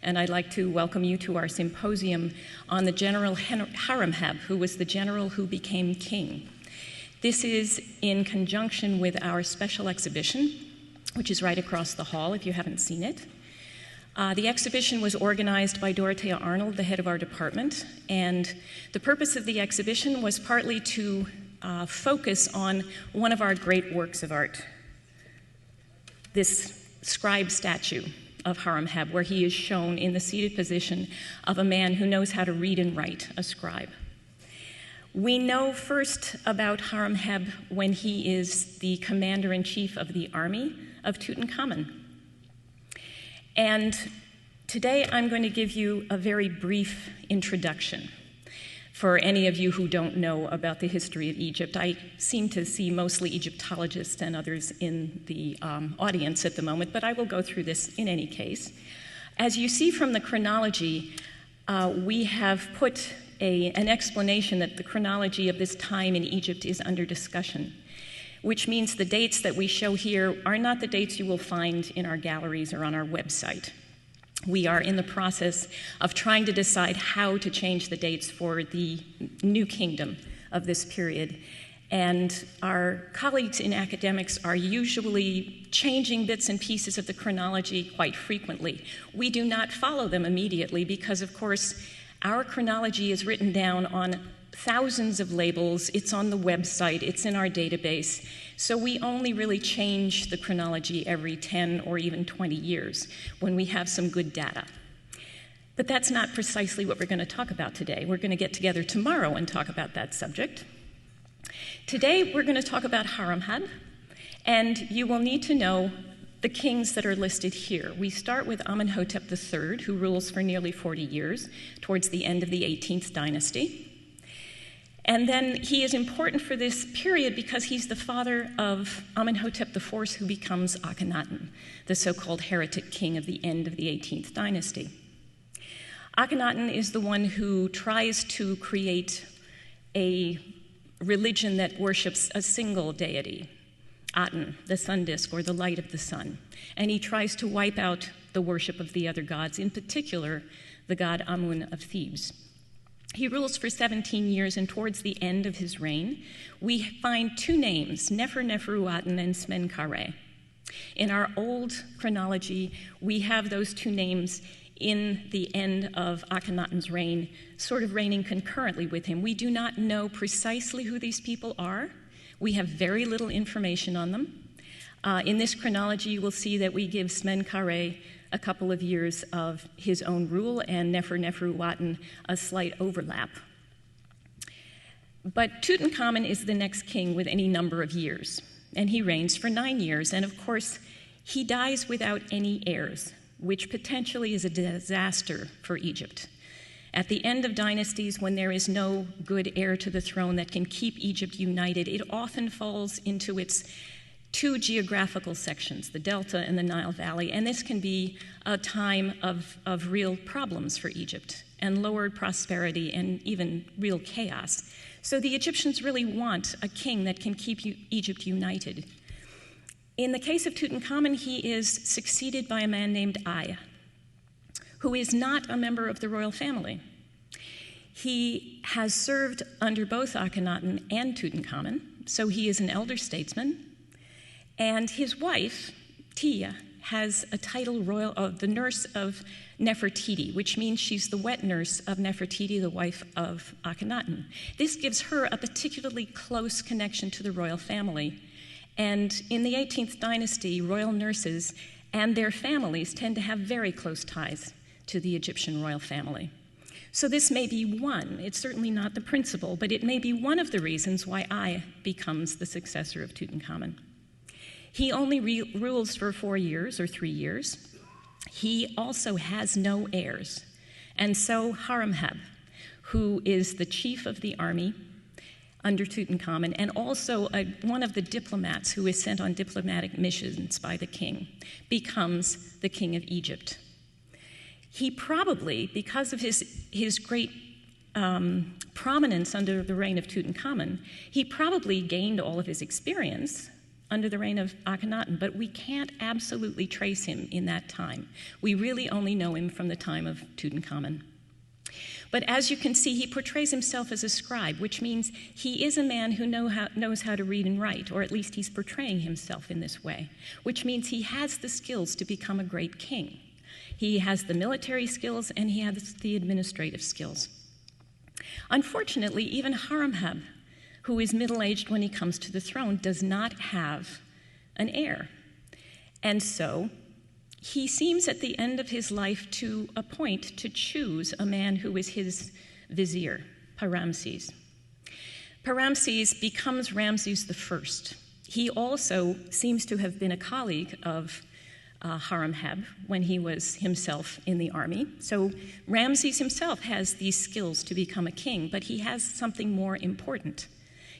and I'd like to welcome you to our symposium on the General Haremhab, who was the general who became king. This is in conjunction with our special exhibition, which is right across the hall if you haven't seen it. The exhibition was organized by Dorothea Arnold, the head of our department, and the purpose of the exhibition was partly to focus on one of our great works of art, this scribe statue of Haremhab, where he is shown in the seated position of a man who knows how to read and write, a scribe. We know first about Haremhab when he is the commander-in-chief of the army of Tutankhamun. And today I'm going to give you a very brief introduction. For any of you who don't know about the history of Egypt, I seem to see mostly Egyptologists and others in the audience at the moment, but I will go through this in any case. As you see from the chronology, we have put an explanation that the chronology of this time in Egypt is under discussion, which means the dates that we show here are not the dates you will find in our galleries or on our website. We are in the process of trying to decide how to change the dates for the new kingdom of this period. And our colleagues in academics are usually changing bits and pieces of the chronology quite frequently. We do not follow them immediately because, of course, our chronology is written down on thousands of labels. It's on the website. It's in our database. So we only really change the chronology every 10 or even 20 years when we have some good data. But that's not precisely what we're going to talk about today. We're going to get together tomorrow and talk about that subject. Today, we're going to talk about Haremhab, and you will need to know the kings that are listed here. We start with Amenhotep III, who rules for nearly 40 years, towards the end of the 18th dynasty. And then he is important for this period because he's the father of Amenhotep IV, who becomes Akhenaten, the so-called heretic king of the end of the 18th dynasty. Akhenaten is the one who tries to create a religion that worships a single deity, Aten, the sun disk, or the light of the sun. And he tries to wipe out the worship of the other gods, in particular, the god Amun of Thebes. He rules for 17 years, and towards the end of his reign, we find two names, Nefer-Neferu-Aten and Smenkhare. In our old chronology, we have those two names in the end of Akhenaten's reign, sort of reigning concurrently with him. We do not know precisely who these people are. We have very little information on them. In this chronology, you will see that we give Smenkhare a couple of years of his own rule, and Nefer-Neferu-Aten a slight overlap. But Tutankhamun is the next king with any number of years, and he reigns for 9 years, and of course, he dies without any heirs, which potentially is a disaster for Egypt. At the end of dynasties, when there is no good heir to the throne that can keep Egypt united, it often falls into its two geographical sections, the Delta and the Nile Valley, and this can be a time of real problems for Egypt and lowered prosperity and even real chaos. So the Egyptians really want a king that can keep Egypt united. In the case of Tutankhamun, he is succeeded by a man named Aya, who is not a member of the royal family. He has served under both Akhenaten and Tutankhamun, so he is an elder statesman. And his wife, Tia, has a title royal of the nurse of Nefertiti, which means she's the wet nurse of Nefertiti, the wife of Akhenaten. This gives her a particularly close connection to the royal family. And in the 18th dynasty, royal nurses and their families tend to have very close ties to the Egyptian royal family. So this may be one, it's certainly not the principal, but it may be one of the reasons why Aya becomes the successor of Tutankhamun. He only rules for 4 years or 3 years. He also has no heirs. And so Haremhab, who is the chief of the army under Tutankhamun, and also one of the diplomats who is sent on diplomatic missions by the king, becomes the king of Egypt. He probably, because of his great prominence under the reign of Tutankhamun, he probably gained all of his experience under the reign of Akhenaten, but we can't absolutely trace him in that time. We really only know him from the time of Tutankhamun. But as you can see, he portrays himself as a scribe, which means he is a man who knows how to read and write, or at least he's portraying himself in this way, which means he has the skills to become a great king. He has the military skills and he has the administrative skills. Unfortunately, even Haremhab, who is middle-aged when he comes to the throne, does not have an heir. And so he seems at the end of his life to appoint, to choose a man who is his vizier, Paramses. Paramses becomes Ramses I. He also seems to have been a colleague of Haremhab when he was himself in the army. So Ramses himself has these skills to become a king, but he has something more important.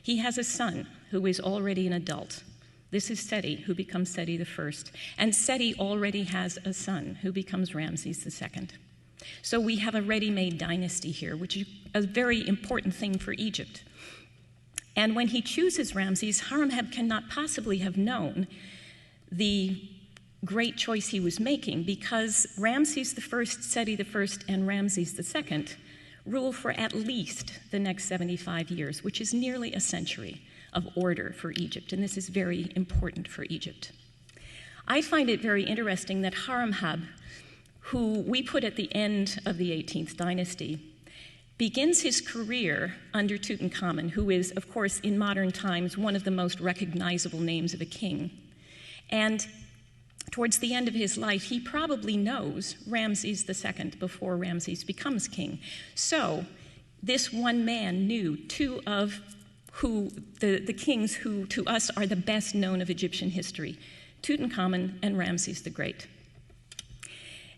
He has a son who is already an adult. This is Seti, who becomes Seti I. And Seti already has a son who becomes Ramses II. So we have a ready-made dynasty here, which is a very important thing for Egypt. And when he chooses Ramses, Haremhab cannot possibly have known the great choice he was making, because Ramses I, Seti I, and Ramses II rule for at least the next 75 years, which is nearly a century of order for Egypt, and this is very important for Egypt. I find it very interesting that Haremhab, who we put at the end of the 18th dynasty, begins his career under Tutankhamun, who is, of course, in modern times, one of the most recognizable names of a king. And towards the end of his life, he probably knows Ramses II before Ramses becomes king. So this one man knew two of the kings who to us are the best known of Egyptian history, Tutankhamun and Ramses the Great.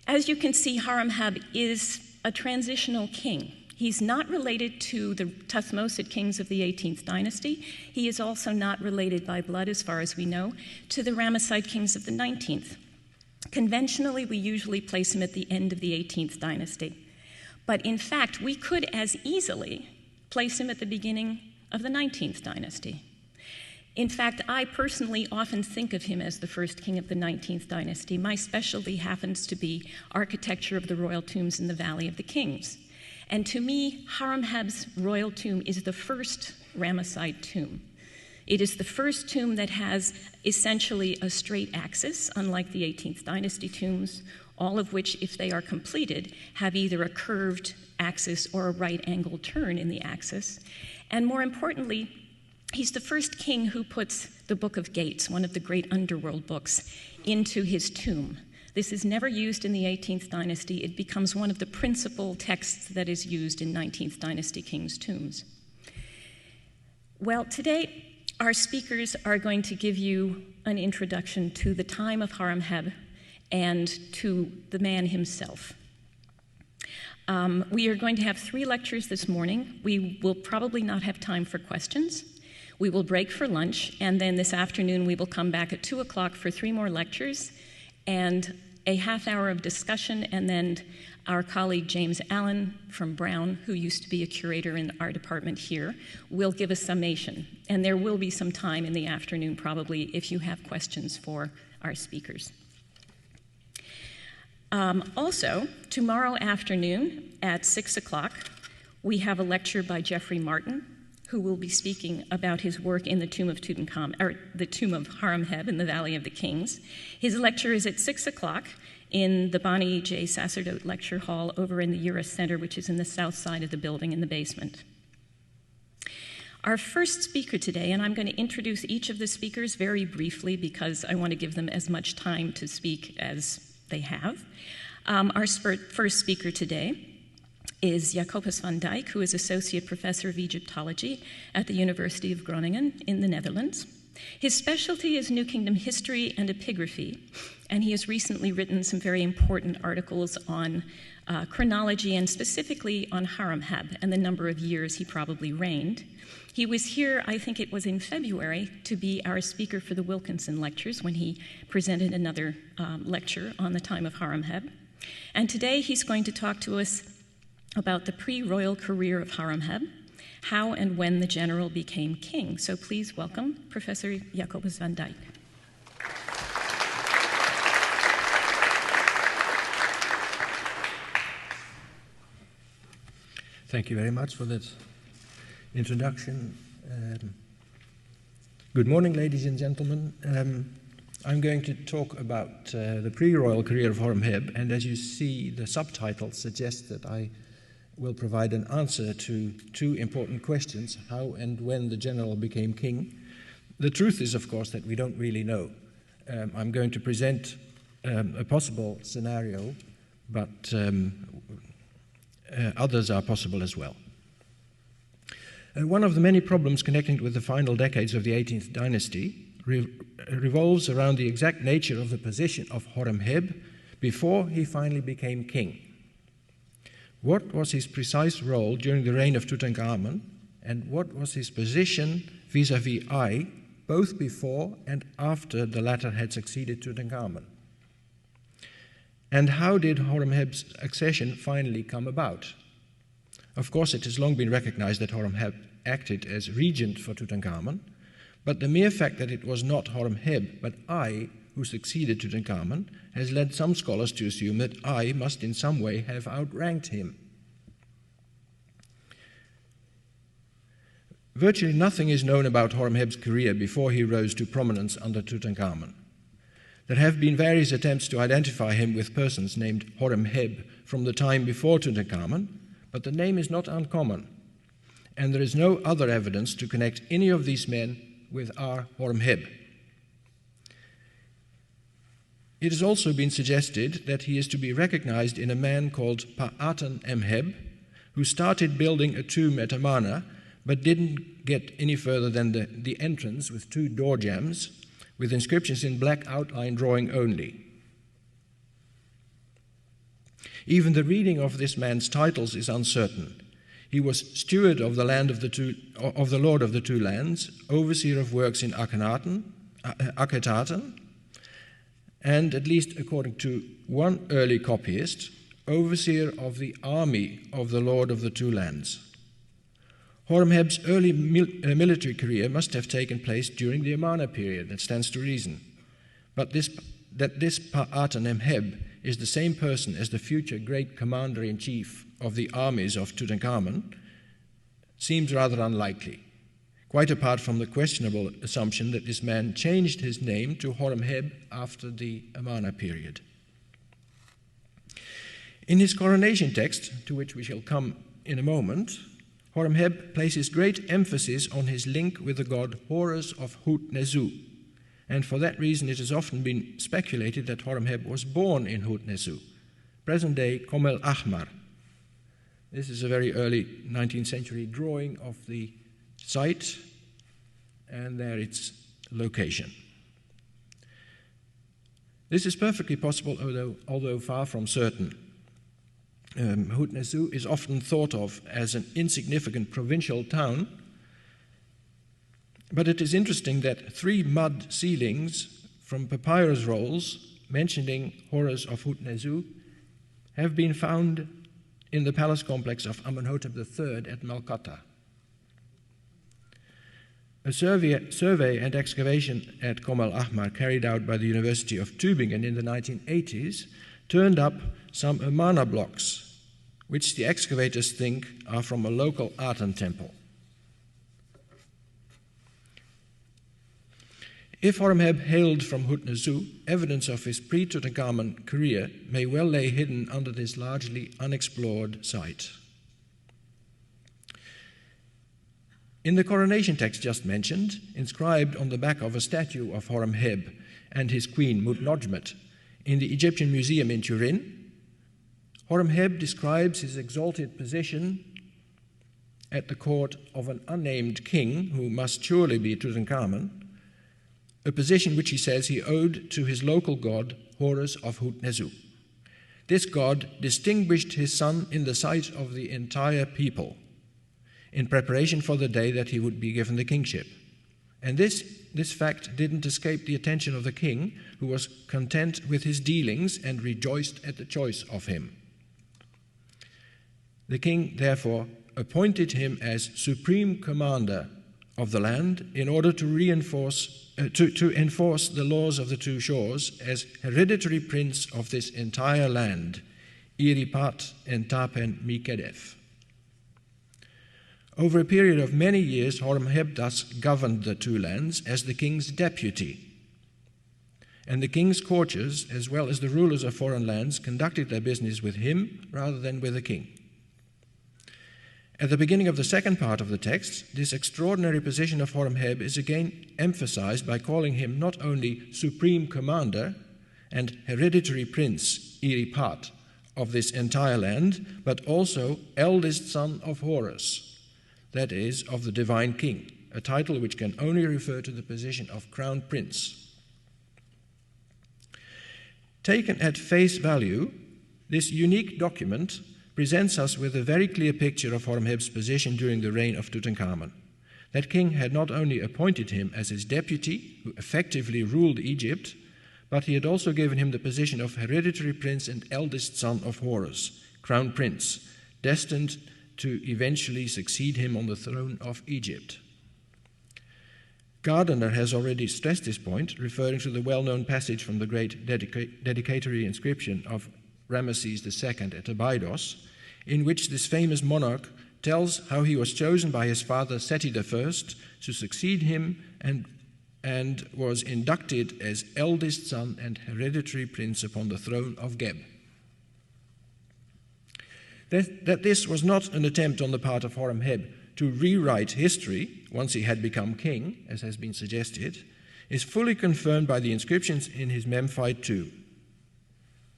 As you can see, Haremhab is a transitional king. He's not related to the Thutmosid kings of the 18th dynasty. He is also not related by blood, as far as we know, to the Ramesside kings of the 19th. Conventionally, we usually place him at the end of the 18th dynasty. But in fact, we could as easily place him at the beginning of the 19th dynasty. In fact, I personally often think of him as the first king of the 19th dynasty. My specialty happens to be architecture of the royal tombs in the Valley of the Kings. And to me, Haremhab's royal tomb is the first Ramesside tomb. It is the first tomb that has essentially a straight axis, unlike the 18th dynasty tombs, all of which, if they are completed, have either a curved axis or a right-angle turn in the axis. And more importantly, he's the first king who puts the Book of Gates, one of the great underworld books, into his tomb. This is never used in the 18th dynasty. It becomes one of the principal texts that is used in 19th dynasty kings' tombs. Well, today, our speakers are going to give you an introduction to the time of Haremhab and to the man himself. We are going to have 3 lectures this morning. We will probably not have time for questions. We will break for lunch, and then this afternoon we will come back at 2 o'clock for 3 more lectures and a half hour of discussion, and then our colleague James Allen from Brown, who used to be a curator in our department here, will give a summation. And there will be some time in the afternoon probably if you have questions for our speakers. Also, tomorrow afternoon at 6 o'clock, we have a lecture by Jeffrey Martin, who will be speaking about his work in the tomb of Tutankhamun, or the tomb of Haremhab in the Valley of the Kings. His lecture is at 6 o'clock in the Bonnie J. Sacerdote Lecture Hall over in the Uris Center, which is in the south side of the building in the basement. Our first speaker today, and I'm going to introduce each of the speakers very briefly because I want to give them as much time to speak as they have. Our first speaker today is Jacobus van Dijk, who is Associate Professor of Egyptology at the University of Groningen in the Netherlands. His specialty is New Kingdom history and epigraphy, and he has recently written some very important articles on chronology and specifically on Haremhab and the number of years he probably reigned. He was here, I think it was in February, to be our speaker for the Wilkinson Lectures when he presented another lecture on the time of Haremhab. And today he's going to talk to us about the pre-royal career of Haremhab, How and When the General Became King. So please welcome Professor Jacobus van Dijk. Thank you very much for that introduction. Good morning, ladies and gentlemen. I'm going to talk about the pre-royal career of Haremhab, and as you see, the subtitle suggests that I will provide an answer to two important questions: how and when the general became king. The truth is, of course, that we don't really know. I'm going to present a possible scenario, but others are possible as well. One of the many problems connecting with the final decades of the 18th dynasty revolves around the exact nature of the position of Haremhab before he finally became king. What was his precise role during the reign of Tutankhamun, and what was his position vis-à-vis Ai, both before and after the latter had succeeded Tutankhamun? And how did Haremhab's accession finally come about? Of course, it has long been recognized that Haremhab acted as regent for Tutankhamun, but the mere fact that it was not Haremhab but Ai who succeeded Tutankhamun has led some scholars to assume that Ai must in some way have outranked him. Virtually nothing is known about Haremhab's career before he rose to prominence under Tutankhamun. There have been various attempts to identify him with persons named Haremhab from the time before Tutankhamun, but the name is not uncommon, and there is no other evidence to connect any of these men with our Haremhab. It has also been suggested that he is to be recognized in a man called Haremhab, who started building a tomb at Amarna, but didn't get any further than the entrance with two door jambs, with inscriptions in black outline drawing only. Even the reading of this man's titles is uncertain. He was steward of the land of the Lord of the Two Lands, overseer of works in Akhetaten, and, at least according to one early copyist, overseer of the army of the Lord of the Two Lands. Haremhab's early military career must have taken place during the Amarna period, that stands to reason. But this Haremhab is the same person as the future great commander-in-chief of the armies of Tutankhamun seems rather unlikely, quite apart from the questionable assumption that this man changed his name to Haremhab after the Amarna period. In his coronation text, to which we shall come in a moment, Haremhab places great emphasis on his link with the god Horus of Hut-Nezu, and for that reason it has often been speculated that Haremhab was born in Hut-Nezu, present-day Kom el Ahmar. This is a very early 19th century drawing of the site, and there its location. This is perfectly possible, although far from certain. Hut-Nezu is often thought of as an insignificant provincial town, but it is interesting that 3 mud ceilings from papyrus rolls mentioning Horus of Hut-Nezu have been found in the palace complex of Amenhotep III at Malkata. A survey and excavation at Kom el Ahmar carried out by the University of Tübingen in the 1980s turned up some Amarna blocks, which the excavators think are from a local Aten temple. If Haremhab hailed from Hut-Nezu, evidence of his pre-Tutankhamun career may well lay hidden under this largely unexplored site. In the coronation text just mentioned, inscribed on the back of a statue of Haremhab and his queen Mutnojmet in the Egyptian Museum in Turin, Haremhab describes his exalted position at the court of an unnamed king, who must surely be Tutankhamun, a position which he says he owed to his local god, Horus of Hut-Nezu. This god distinguished his son in the sight of the entire people in preparation for the day that he would be given the kingship. And this fact didn't escape the attention of the king, who was content with his dealings and rejoiced at the choice of him. The king therefore appointed him as supreme commander of the land in order to enforce the laws of the two shores as hereditary prince of this entire land, Iripat and Tapen Mikedef. Over a period of many years, Haremhab thus governed the two lands as the king's deputy. And the king's courtiers, as well as the rulers of foreign lands, conducted their business with him rather than with the king. At the beginning of the second part of the text, this extraordinary position of Haremhab is again emphasized by calling him not only supreme commander and hereditary prince, Iripat, of this entire land, but also eldest son of Horus, that is, of the divine king, a title which can only refer to the position of crown prince. Taken at face value, this unique document presents us with a very clear picture of Haremhab's position during the reign of Tutankhamun. That king had not only appointed him as his deputy, who effectively ruled Egypt, but he had also given him the position of hereditary prince and eldest son of Horus, crown prince, destined to eventually succeed him on the throne of Egypt. Gardiner has already stressed this point, referring to the well-known passage from the great dedicatory inscription of Ramesses II at Abydos, in which this famous monarch tells how he was chosen by his father Seti I to succeed him and was inducted as eldest son and hereditary prince upon the throne of Geb. That this was not an attempt on the part of Haremhab to rewrite history once he had become king, as has been suggested, is fully confirmed by the inscriptions in his Memphite tomb.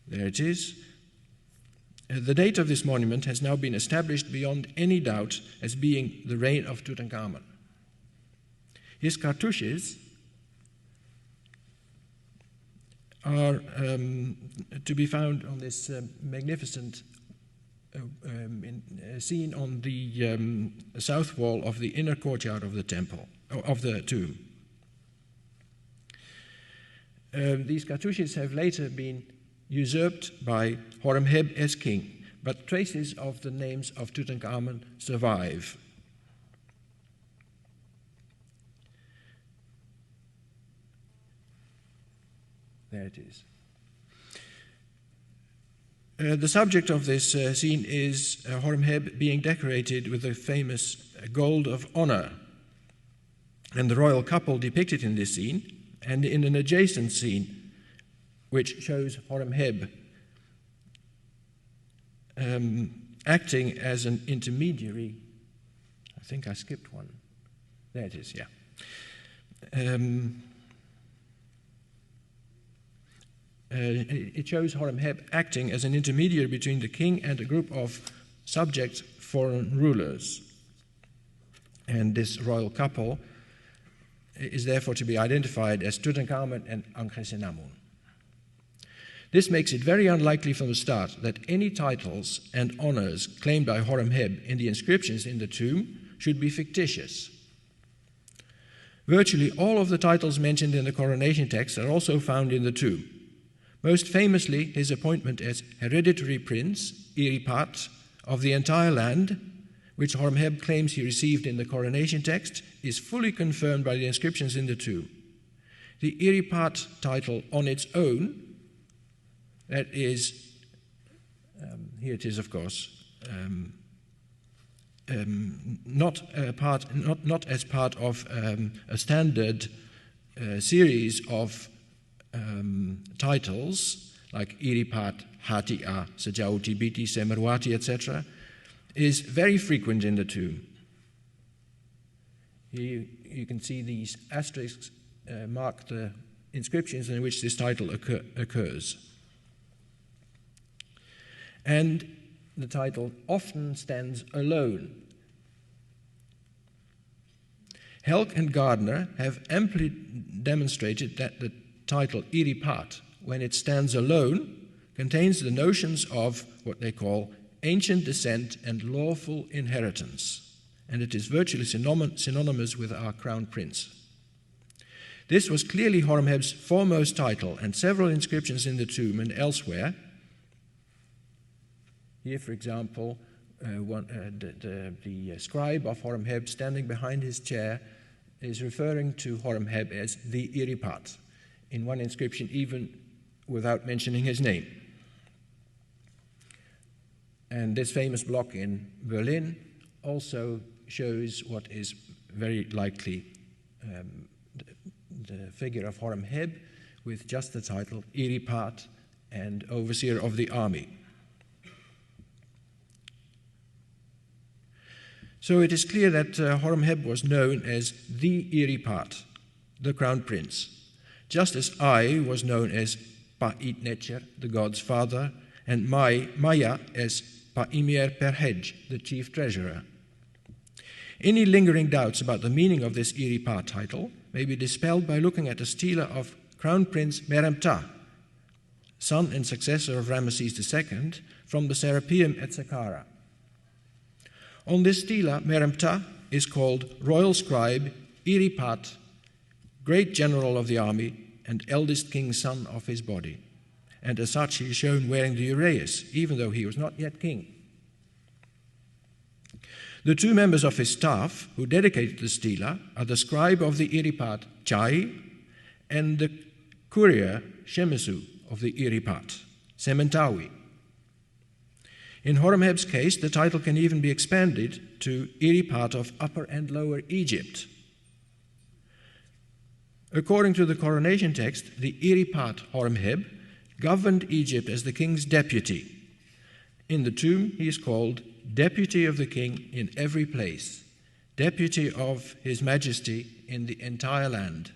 There it is. The date of this monument has now been established beyond any doubt as being the reign of Tutankhamun. His cartouches are to be found on this magnificent scene on the south wall of the inner courtyard of the temple, of the tomb. These cartouches have later been usurped by Haremhab as king, but traces of the names of Tutankhamun survive. There it is. The subject of this scene is Haremhab being decorated with the famous gold of honor, and the royal couple depicted in this scene, and in an adjacent scene which shows Haremhab acting as an intermediary. I think I skipped one. There it is, yeah. It shows Haremhab acting as an intermediary between the king and a group of subject foreign rulers. And this royal couple is therefore to be identified as Tutankhamun and Ankhesenamun. This makes it very unlikely from the start that any titles and honors claimed by Haremhab in the inscriptions in the tomb should be fictitious. Virtually all of the titles mentioned in the coronation text are also found in the tomb. Most famously, his appointment as hereditary prince, Iripat, of the entire land, which Haremhab claims he received in the coronation text, is fully confirmed by the inscriptions in the tomb. The Iripat title on its own, that is, here it is, of course, not as part of a standard series of titles like Iripat, Hatia, Sejauti, Biti, Semerwati, etc., is very frequent in the tomb. Here you can see these asterisks mark the inscriptions in which this title occurs. And the title often stands alone. Helk and Gardner have amply demonstrated that the title Iripat, when it stands alone, contains the notions of what they call ancient descent and lawful inheritance, and it is virtually synonymous with our crown prince. This was clearly Haremhab's foremost title, and several inscriptions in the tomb and elsewhere, here for example, the scribe of Haremhab standing behind his chair is referring to Haremhab as the Iripat, in one inscription even without mentioning his name. And this famous block in Berlin also shows what is very likely the figure of Haremhab with just the title Iripat and overseer of the army. So it is clear that Haremhab was known as the Iripat, the crown prince, just as Ai was known as Pa-It-Necher, the god's father, and Maya as Pa-Imir Perhej, the chief treasurer. Any lingering doubts about the meaning of this Iripat title may be dispelled by looking at the stela of Crown Prince Meremtah, son and successor of Ramesses II, from the Serapeum at Saqqara. On this stela, Meremtah is called Royal Scribe, Iripat, Great General of the Army, and eldest king's son of his body. And as such, he is shown wearing the uraeus, even though he was not yet king. The two members of his staff who dedicated the stela are the scribe of the Iripat, Chai, and the courier, Shemesu, of the Iripat, Sementawi. In Haremhab's case, the title can even be expanded to Iripat of Upper and Lower Egypt. According to the coronation text, the Iripat Haremhab governed Egypt as the king's deputy. In the tomb, he is called Deputy of the King in every place, Deputy of His Majesty in the entire land.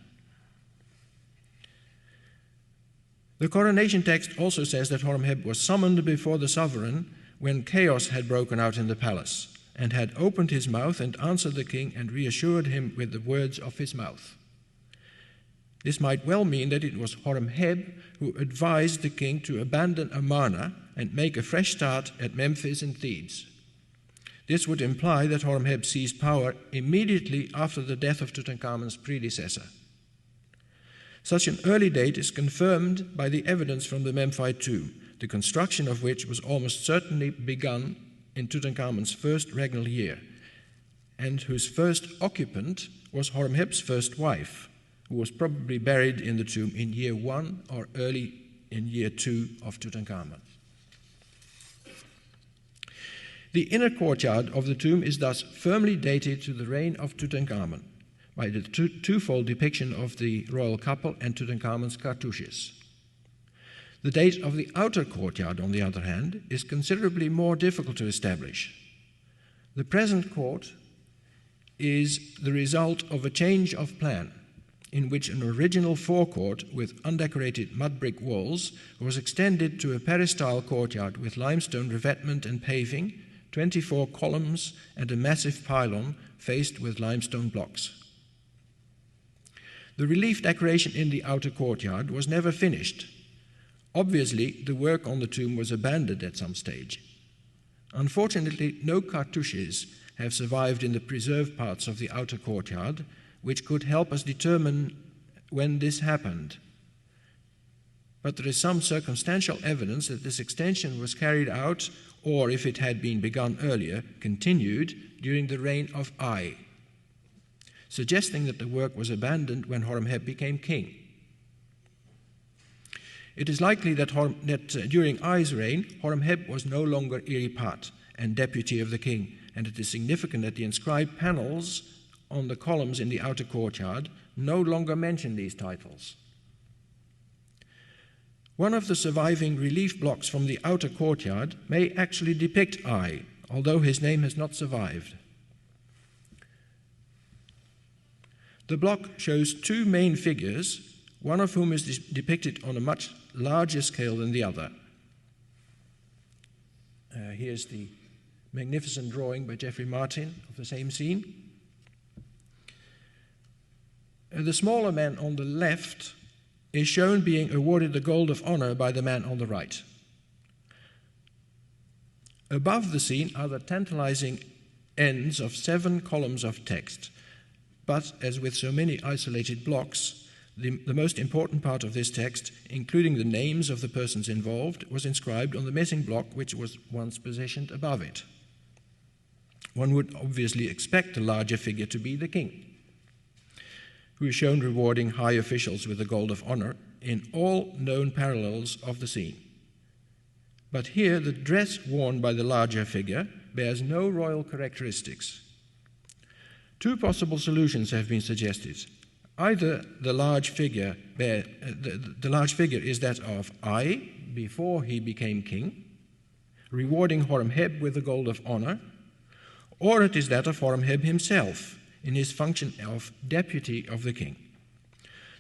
The coronation text also says that Haremhab was summoned before the sovereign when chaos had broken out in the palace, and had opened his mouth and answered the king and reassured him with the words of his mouth. This might well mean that it was Haremhab who advised the king to abandon Amarna and make a fresh start at Memphis and Thebes. This would imply that Haremhab seized power immediately after the death of Tutankhamun's predecessor. Such an early date is confirmed by the evidence from the Memphite tomb, the construction of which was almost certainly begun in Tutankhamun's first regnal year, and whose first occupant was Haremhab's first wife, who was probably buried in the tomb in year 1 or early in year 2 of Tutankhamun. The inner courtyard of the tomb is thus firmly dated to the reign of Tutankhamun by the twofold depiction of the royal couple and Tutankhamun's cartouches. The date of the outer courtyard, on the other hand, is considerably more difficult to establish. The present court is the result of a change of plan, in which an original forecourt with undecorated mud brick walls was extended to a peristyle courtyard with limestone revetment and paving, 24 columns, and a massive pylon faced with limestone blocks. The relief decoration in the outer courtyard was never finished. Obviously, the work on the tomb was abandoned at some stage. Unfortunately, no cartouches have survived in the preserved parts of the outer courtyard, which could help us determine when this happened. But there is some circumstantial evidence that this extension was carried out, or if it had been begun earlier, continued during the reign of Ai, suggesting that the work was abandoned when Haremhab became king. It is likely that during Ai's reign, Haremhab was no longer Iripat and deputy of the king, and it is significant that the inscribed panels on the columns in the outer courtyard no longer mention these titles. One of the surviving relief blocks from the outer courtyard may actually depict Ai, although his name has not survived. The block shows two main figures, one of whom is depicted on a much larger scale than the other. Here's the magnificent drawing by Geoffrey Martin of the same scene. The smaller man on the left is shown being awarded the Gold of Honor by the man on the right. Above the scene are the tantalizing ends of 7 columns of text, but as with so many isolated blocks, the most important part of this text, including the names of the persons involved, was inscribed on the missing block which was once positioned above it. one would obviously expect the larger figure to be the king, who is shown rewarding high officials with the gold of honor in all known parallels of the scene. But here, the dress worn by the larger figure bears no royal characteristics. Two possible solutions have been suggested. Either the large figure is that of I before he became king, rewarding Haremhab with the gold of honor, or it is that of Haremhab himself in his function of deputy of the king.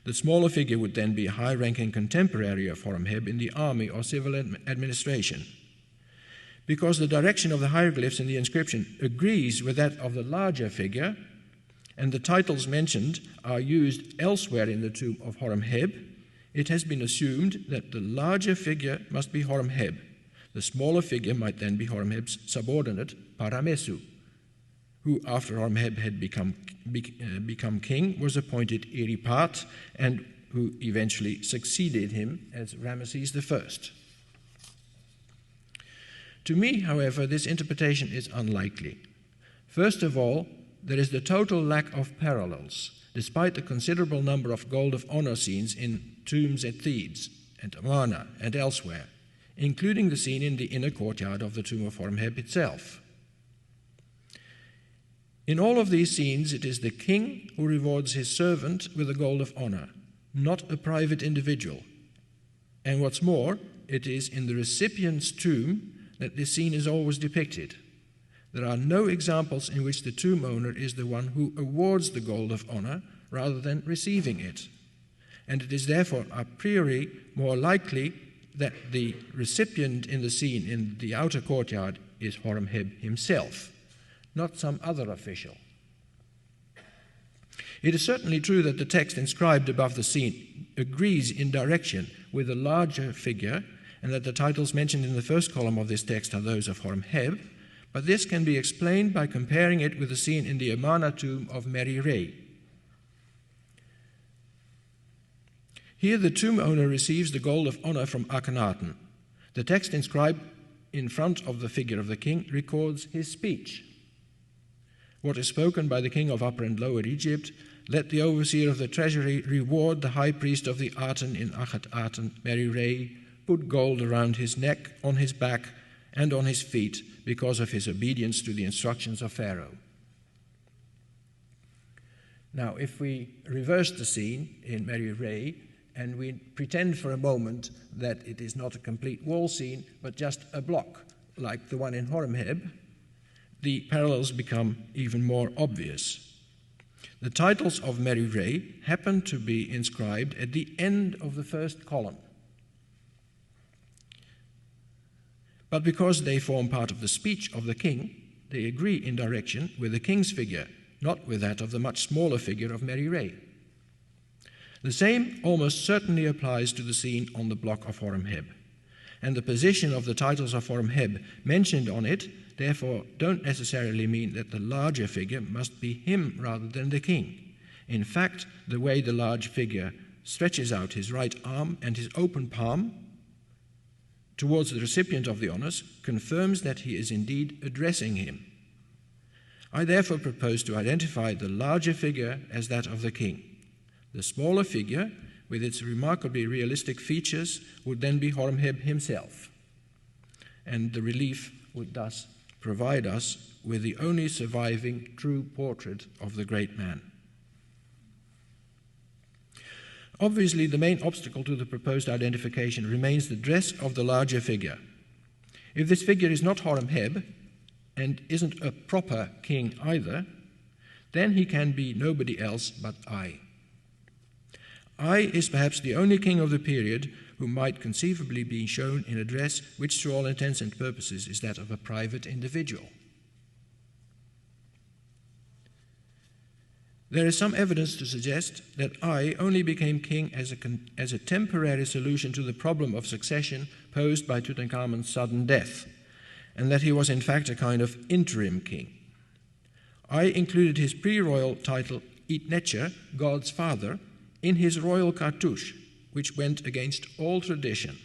The smaller figure would then be a high-ranking contemporary of Haremhab in the army or civil administration. Because the direction of the hieroglyphs in the inscription agrees with that of the larger figure, and the titles mentioned are used elsewhere in the tomb of Haremhab, it has been assumed that the larger figure must be Haremhab. The smaller figure might then be Haremhab's subordinate, Paramesu, who, after Haremhab had become king, was appointed Iripat, and who eventually succeeded him as Ramesses I. To me, however, this interpretation is unlikely. First of all, there is the total lack of parallels, despite the considerable number of gold of honor scenes in tombs at Thebes and Amarna and elsewhere, including the scene in the inner courtyard of the tomb of Haremhab itself. In all of these scenes, it is the king who rewards his servant with the gold of honor, not a private individual. And what's more, it is in the recipient's tomb that this scene is always depicted. There are no examples in which the tomb owner is the one who awards the gold of honor rather than receiving it. And it is therefore a priori more likely that the recipient in the scene in the outer courtyard is Haremhab himself, not some other official. It is certainly true that the text inscribed above the scene agrees in direction with the larger figure, and that the titles mentioned in the first column of this text are those of Haremhab, but this can be explained by comparing it with the scene in the Amarna tomb of Mary Ray. Here the tomb owner receives the gold of honor from Akhenaten. The text inscribed in front of the figure of the king records his speech. What is spoken by the king of Upper and Lower Egypt: "Let the overseer of the treasury reward the high priest of the Aten in Aten, Mary Ray, put gold around his neck, on his back, and on his feet, because of his obedience to the instructions of Pharaoh." Now, if we reverse the scene in Mary Ray, and we pretend for a moment that it is not a complete wall scene, but just a block, like the one in Haremhab, the parallels become even more obvious. The titles of Mary Ray happen to be inscribed at the end of the first column. But because they form part of the speech of the king, they agree in direction with the king's figure, not with that of the much smaller figure of Mary Ray. The same almost certainly applies to the scene on the block of Haremhab, and the position of the titles of Haremhab mentioned on it therefore don't necessarily mean that the larger figure must be him rather than the king. In fact, the way the large figure stretches out his right arm and his open palm towards the recipient of the honors confirms that he is indeed addressing him. I therefore propose to identify the larger figure as that of the king. The smaller figure, with its remarkably realistic features, would then be Haremhab himself, and the relief would thus provide us with the only surviving true portrait of the great man. Obviously, the main obstacle to the proposed identification remains the dress of the larger figure. If this figure is not Haremhab, and isn't a proper king either, then he can be nobody else but I. I is perhaps the only king of the period who might conceivably be shown in a dress which, to all intents and purposes, is that of a private individual. There is some evidence to suggest that I only became king as a temporary solution to the problem of succession posed by Tutankhamun's sudden death, and that he was in fact a kind of interim king. I included his pre-royal title, Itnecher, God's father, in his royal cartouche, which went against all tradition.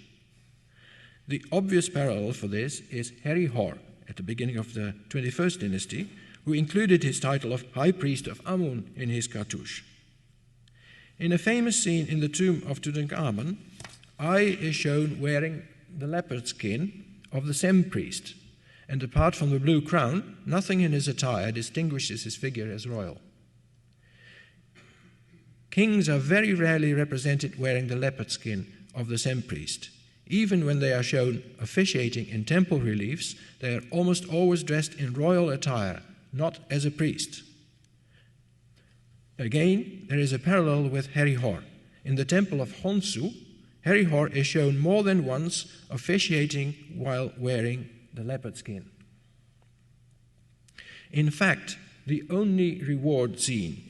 The obvious parallel for this is Haremhab, at the beginning of the 21st dynasty, who included his title of High Priest of Amun in his cartouche. In a famous scene in the tomb of Tutankhamun, Ai is shown wearing the leopard skin of the Sem priest, and apart from the blue crown, nothing in his attire distinguishes his figure as royal. Kings are very rarely represented wearing the leopard skin of the Sem priest. Even when they are shown officiating in temple reliefs, they are almost always dressed in royal attire, not as a priest. Again, there is a parallel with Herihor. In the temple of Honsu, Herihor is shown more than once officiating while wearing the leopard skin. In fact, the only reward scene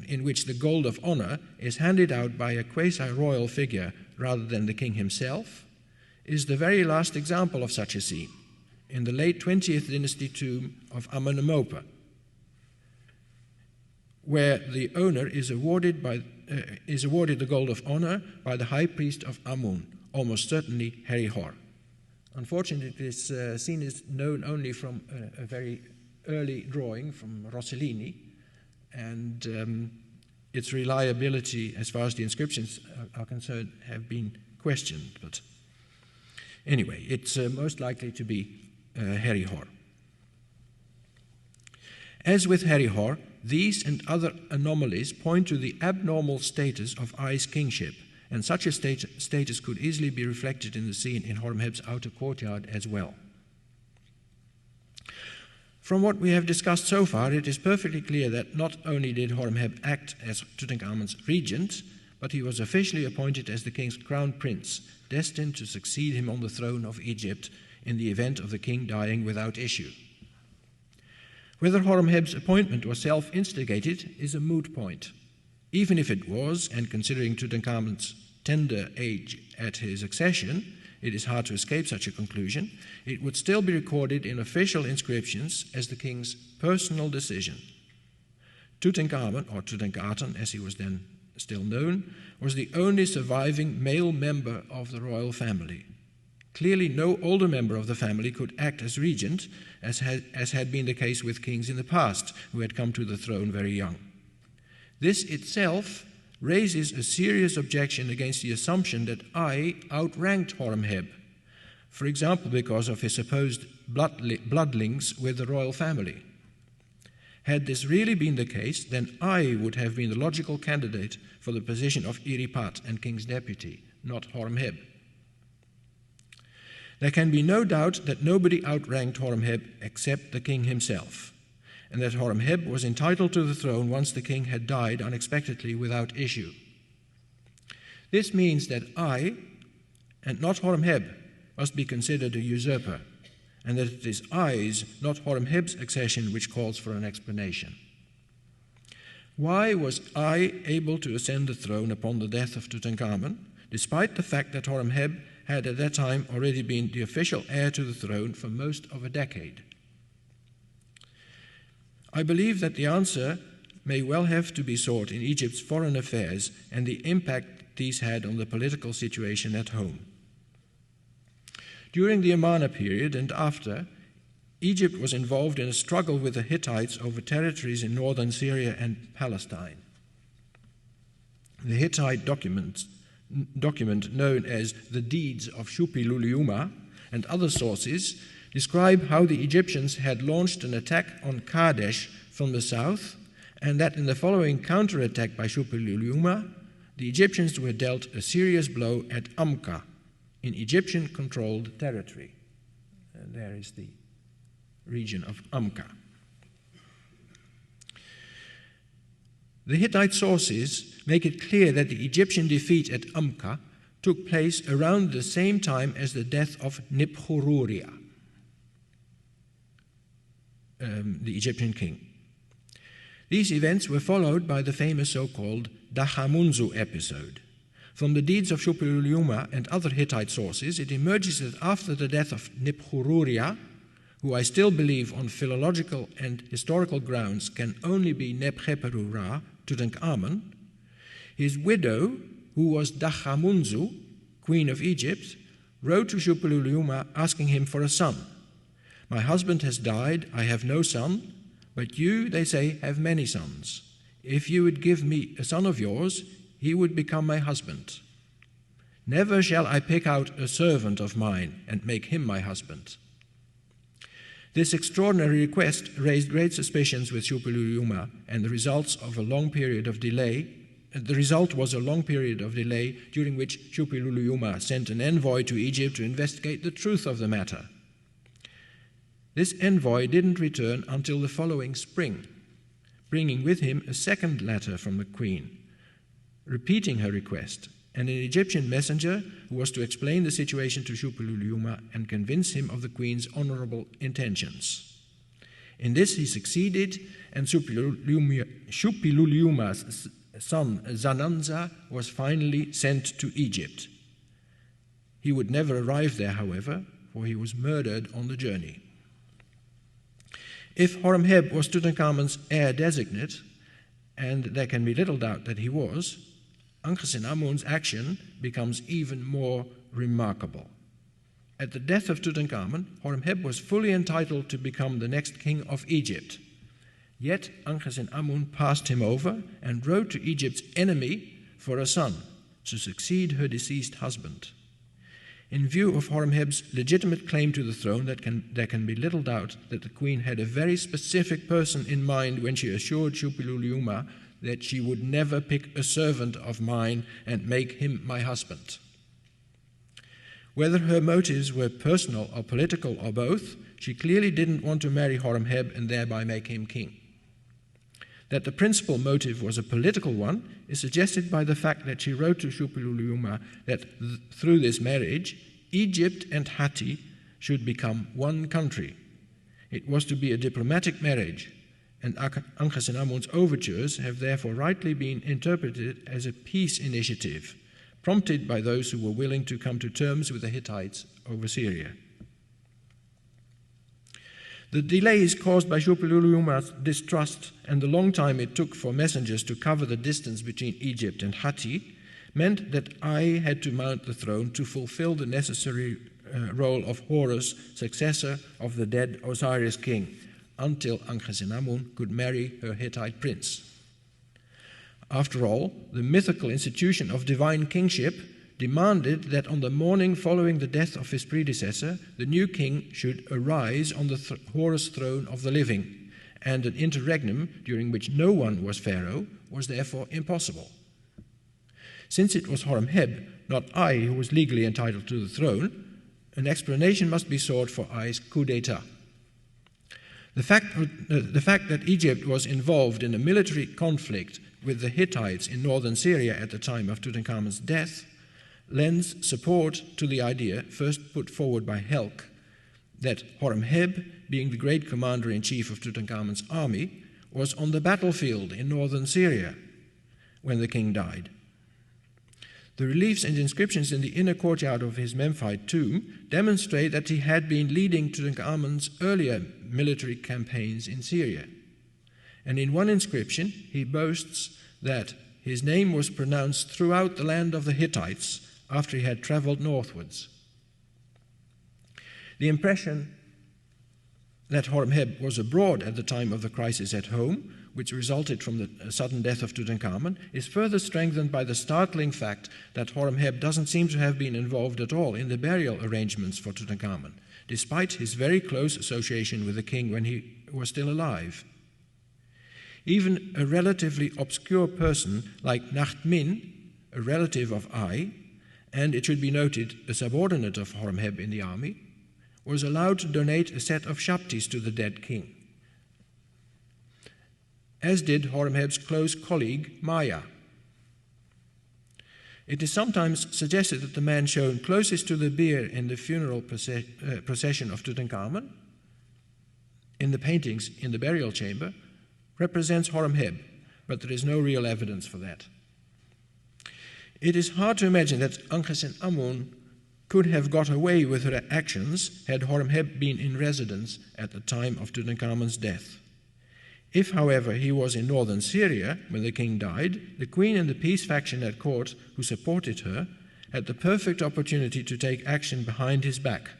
in which the gold of honor is handed out by a quasi-royal figure rather than the king himself is the very last example of such a scene, in the late 20th dynasty tomb of Amenemopet, where the owner is awarded the gold of honor by the high priest of Amun, almost certainly Herihor. Unfortunately, this scene is known only from a very early drawing from Rossellini, and its reliability, as far as the inscriptions are concerned, have been questioned. But anyway, it's most likely to be Herihor. As with Herihor, these and other anomalies point to the abnormal status of Ai's kingship, and such a status could easily be reflected in the scene in Horemheb's outer courtyard as well. From what we have discussed so far, it is perfectly clear that not only did Horemheb act as Tutankhamun's regent, but he was officially appointed as the king's crown prince, destined to succeed him on the throne of Egypt in the event of the king dying without issue. Whether Horemheb's appointment was self-instigated is a moot point. Even if it was, and considering Tutankhamun's tender age at his accession, it is hard to escape such a conclusion, it would still be recorded in official inscriptions as the king's personal decision. Tutankhamun, or Tutankhaten as he was then still known, was the only surviving male member of the royal family. Clearly, no older member of the family could act as regent, as had been the case with kings in the past, who had come to the throne very young. This itself raises a serious objection against the assumption that Ai outranked Horemheb, for example, because of his supposed blood links with the royal family. Had this really been the case, then Ai would have been the logical candidate for the position of Iripat and king's deputy, not Horemheb. There can be no doubt that nobody outranked Horemheb except the king himself, and that Horemheb was entitled to the throne once the king had died unexpectedly without issue. This means that Ai, and not Horemheb, must be considered a usurper, and that it is Ai's, not Horemheb's accession which calls for an explanation. Why was Ai able to ascend the throne upon the death of Tutankhamun, despite the fact that Horemheb had at that time already been the official heir to the throne for most of a decade? I believe that the answer may well have to be sought in Egypt's foreign affairs and the impact these had on the political situation at home. During the Amarna period and after, Egypt was involved in a struggle with the Hittites over territories in northern Syria and Palestine. The Hittite document known as the Deeds of Shuppi-Lulliuma and other sources describe how the Egyptians had launched an attack on Kadesh from the south, and that in the following counterattack by Shuppi-Lulliuma, the Egyptians were dealt a serious blow at Amka, in Egyptian-controlled territory. And there is the region of Amka. The Hittite sources make it clear that the Egyptian defeat at Amka took place around the same time as the death of Niphururia, the Egyptian king. These events were followed by the famous so-called Dahamunzu episode. From the deeds of Shuppi-Lulliuma and other Hittite sources, it emerges that after the death of Niphururia, who I still believe on philological and historical grounds can only be Nebkheperu-Ra, Tutankhamun, his widow, who was Dahamunzu, queen of Egypt, wrote to Shuppi-Lulliuma asking him for a son, My husband has died, I have no son, but you, they say, have many sons. If you would give me a son of yours, he would become my husband. Never shall I pick out a servant of mine and make him my husband. This extraordinary request raised great suspicions with Shupilululiuma, and the result was a long period of delay, during which Shupilululiuma sent an envoy to Egypt to investigate the truth of the matter. This envoy didn't return until the following spring, bringing with him a second letter from the queen, repeating her request, and an Egyptian messenger who was to explain the situation to Shupilululiuma and convince him of the queen's honorable intentions. In this he succeeded, and Shupilululiuma's son Zananza was finally sent to Egypt. He would never arrive there, however, for he was murdered on the journey. If Haremhab was Tutankhamun's heir designate, and there can be little doubt that he was, Ankhesenamun's action becomes even more remarkable. At the death of Tutankhamun, Haremhab was fully entitled to become the next king of Egypt. Yet Ankhesenamun passed him over and wrote to Egypt's enemy for a son to succeed her deceased husband. In view of Haremhab's legitimate claim to the throne, there can be little doubt that the queen had a very specific person in mind when she assured Shupilululiuma that she would never pick a servant of mine and make him my husband. Whether her motives were personal or political or both, she clearly didn't want to marry Haremhab and thereby make him king. That the principal motive was a political one is suggested by the fact that she wrote to Shupilululiuma that through this marriage, Egypt and Hatti should become one country. It was to be a diplomatic marriage, and Ankhesenamun's overtures have therefore rightly been interpreted as a peace initiative, prompted by those who were willing to come to terms with the Hittites over Syria. The delays caused by Shupilululiuma's distrust and the long time it took for messengers to cover the distance between Egypt and Hatti meant that I had to mount the throne to fulfill the necessary role of Horus, successor of the dead Osiris king, until Ankhesenamun could marry her Hittite prince. After all, the mythical institution of divine kingship demanded that on the morning following the death of his predecessor, the new king should arise on the Horus throne of the living, and an interregnum during which no one was pharaoh was therefore impossible. Since it was Haremhab, not I, who was legally entitled to the throne, an explanation must be sought for I's coup d'etat. The fact that Egypt was involved in a military conflict with the Hittites in northern Syria at the time of Tutankhamun's death lends support to the idea, first put forward by Helk, that Haremhab, being the great commander-in-chief of Tutankhamun's army, was on the battlefield in northern Syria when the king died. The reliefs and inscriptions in the inner courtyard of his Memphite tomb demonstrate that he had been leading Tutankhamun's earlier military campaigns in Syria. And in one inscription, he boasts that his name was pronounced throughout the land of the Hittites after he had traveled northwards. The impression that Haremhab was abroad at the time of the crisis at home, which resulted from the sudden death of Tutankhamun, is further strengthened by the startling fact that Haremhab doesn't seem to have been involved at all in the burial arrangements for Tutankhamun, despite his very close association with the king when he was still alive. Even a relatively obscure person like Nacht Min, a relative of Ai, and it should be noted a subordinate of Haremhab in the army, was allowed to donate a set of shaptis to the dead king, as did Haremhab's close colleague Maya. It is sometimes suggested that the man shown closest to the bier in the funeral procession of Tutankhamun, in the paintings in the burial chamber, represents Haremhab, but there is no real evidence for that. It is hard to imagine that Ankhesenamun could have got away with her actions had Haremhab been in residence at the time of Tutankhamun's death. If, however, he was in northern Syria when the king died, the queen and the peace faction at court who supported her had the perfect opportunity to take action behind his back.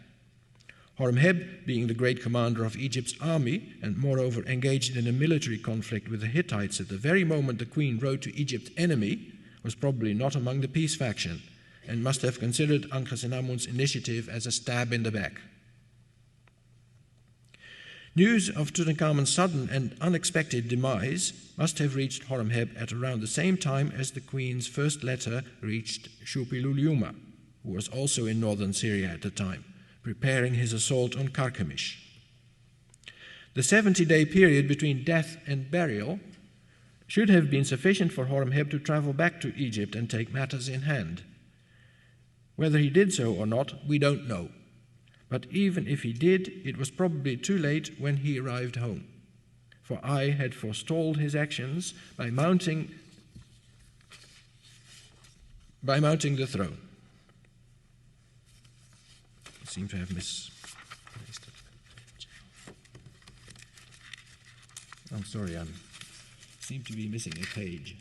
Haremhab, being the great commander of Egypt's army and moreover engaged in a military conflict with the Hittites at the very moment the queen rode to Egypt's enemy, was probably not among the peace faction and must have considered Ankhesenamun's initiative as a stab in the back. News of Tutankhamun's sudden and unexpected demise must have reached Haremhab at around the same time as the queen's first letter reached Shupilululiuma, who was also in northern Syria at the time, preparing his assault on Carchemish. The 70-day period between death and burial should have been sufficient for Haremhab to travel back to Egypt and take matters in hand. Whether he did so or not, we don't know. But even if he did, it was probably too late when he arrived home, for I had forestalled his actions by mounting the throne. I seem to have misplaced it. I'm sorry, I seem to be missing a page.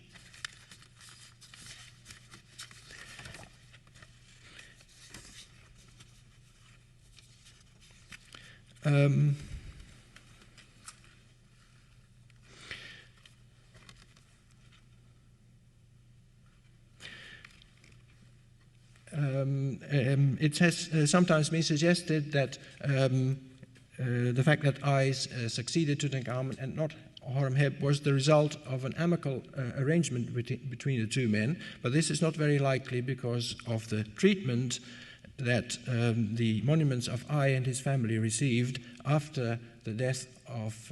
It has sometimes been suggested that the fact that I succeeded Tutankhamun and not Haremhab was the result of an amicable arrangement between the two men, but this is not very likely because of the treatment that the monuments of I and his family received after the death of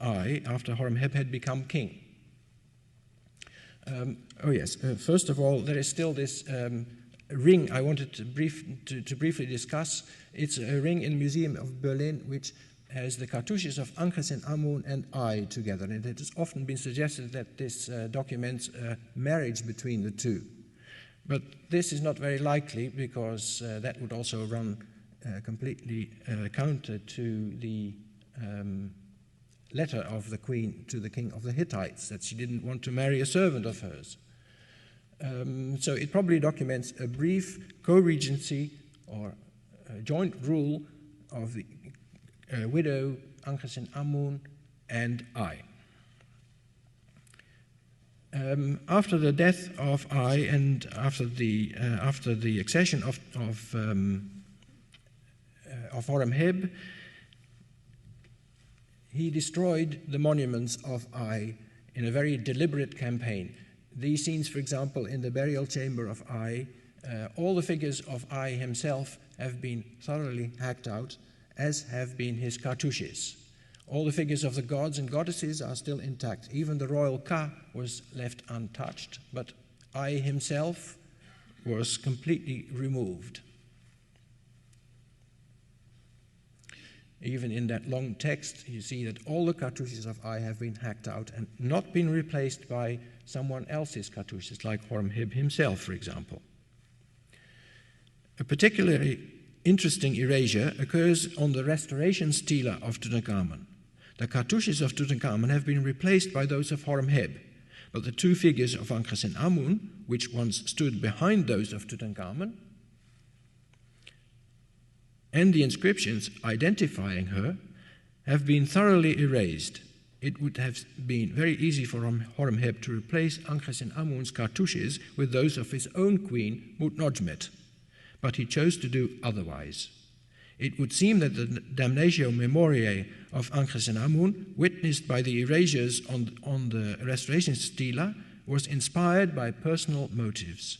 I, after Haremhab had become king. First of all, there is still this ring I wanted to briefly discuss. It's a ring in the Museum of Berlin which has the cartouches of Ankhesenamun and I together, and it has often been suggested that this documents a marriage between the two. But this is not very likely because that would also run completely counter to the letter of the queen to the king of the Hittites, that she didn't want to marry a servant of hers. So it probably documents a brief co-regency or joint rule of the widow Ankhesenamun and I. After the death of I and after the accession of Haremhab, he destroyed the monuments of I in a very deliberate campaign. These scenes, for example, in the burial chamber of I, all the figures of I himself have been thoroughly hacked out, as have been his cartouches. All the figures of the gods and goddesses are still intact. Even the royal Ka was left untouched, but I himself was completely removed. Even in that long text, you see that all the cartouches of I have been hacked out and not been replaced by someone else's cartouches, like Haremhab himself, for example. A particularly interesting erasure occurs on the restoration stela of Tutankhamun. The cartouches of Tutankhamun have been replaced by those of Haremhab, but the two figures of Ankhesenamun, which once stood behind those of Tutankhamun, and the inscriptions identifying her have been thoroughly erased. It would have been very easy for Haremhab to replace Ankhesenamun's cartouches with those of his own queen, Mutnojmet, but he chose to do otherwise. It would seem that the damnatio memoriae of Ankhesenamun, witnessed by the erasures on the restoration stela, was inspired by personal motives.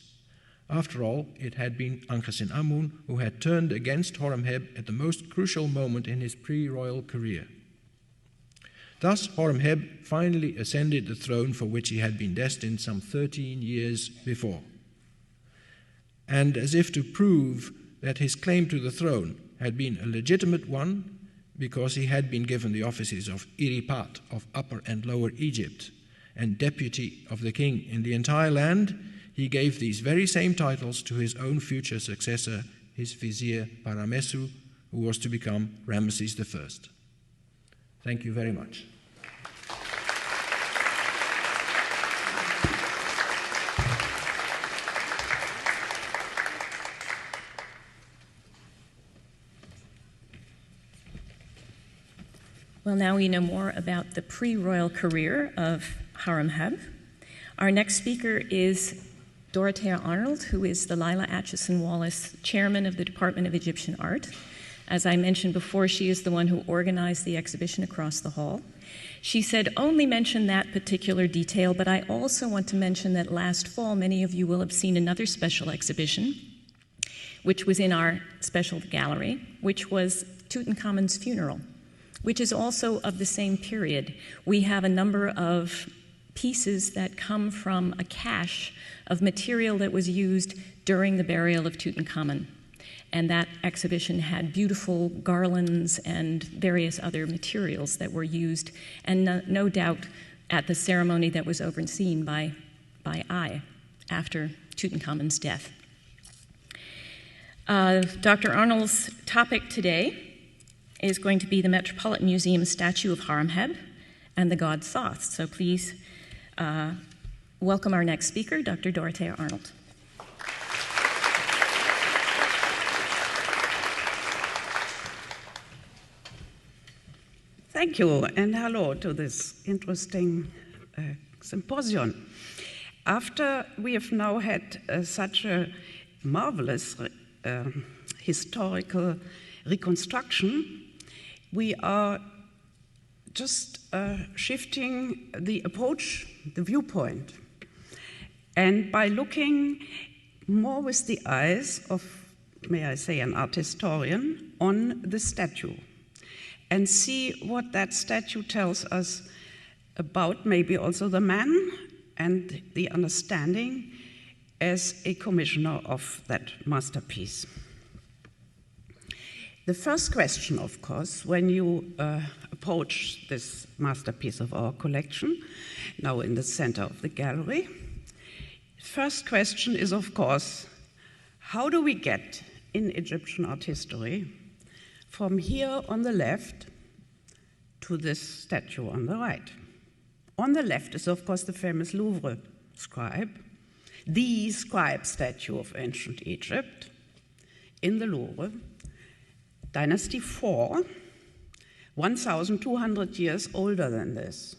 After all, it had been Ankhesenamun who had turned against Haremhab at the most crucial moment in his pre-royal career. Thus, Haremhab finally ascended the throne for which he had been destined some 13 years before. And as if to prove that his claim to the throne had been a legitimate one, because he had been given the offices of Iripat of Upper and Lower Egypt and deputy of the king in the entire land, he gave these very same titles to his own future successor, his vizier Paramessu, who was to become Ramesses I. Thank you very much. Well, now we know more about the pre-royal career of Haremhab. Our next speaker is Dorothea Arnold, who is the Lila Atchison Wallace Chairman of the Department of Egyptian Art. As I mentioned before, she is the one who organized the exhibition across the hall. She said, only mention that particular detail, but I also want to mention that last fall, many of you will have seen another special exhibition, which was in our special gallery, which was Tutankhamun's funeral, which is also of the same period. We have a number of pieces that come from a cache of material that was used during the burial of Tutankhamun. And that exhibition had beautiful garlands and various other materials that were used, and no doubt at the ceremony that was overseen by I after Tutankhamun's death. Dr. Arnold's topic today is going to be the Metropolitan Museum statue of Haremhab and the god Thoth. So please welcome our next speaker, Dr. Dorothea Arnold. Thank you, and hello to this interesting symposium. After we have now had such a marvelous historical reconstruction, we are just shifting the approach, the viewpoint. And by looking more with the eyes of, may I say, an art historian on the statue, and see what that statue tells us about maybe also the man and the understanding as a commissioner of that masterpiece. The first question, of course, when you approach this masterpiece of our collection, now in the center of the gallery, first question is, of course, how do we get in Egyptian art history from here on the left to this statue on the right? On the left is, of course, the famous Louvre scribe, the scribe statue of ancient Egypt in the Louvre, Dynasty 4, 1,200 years older than this.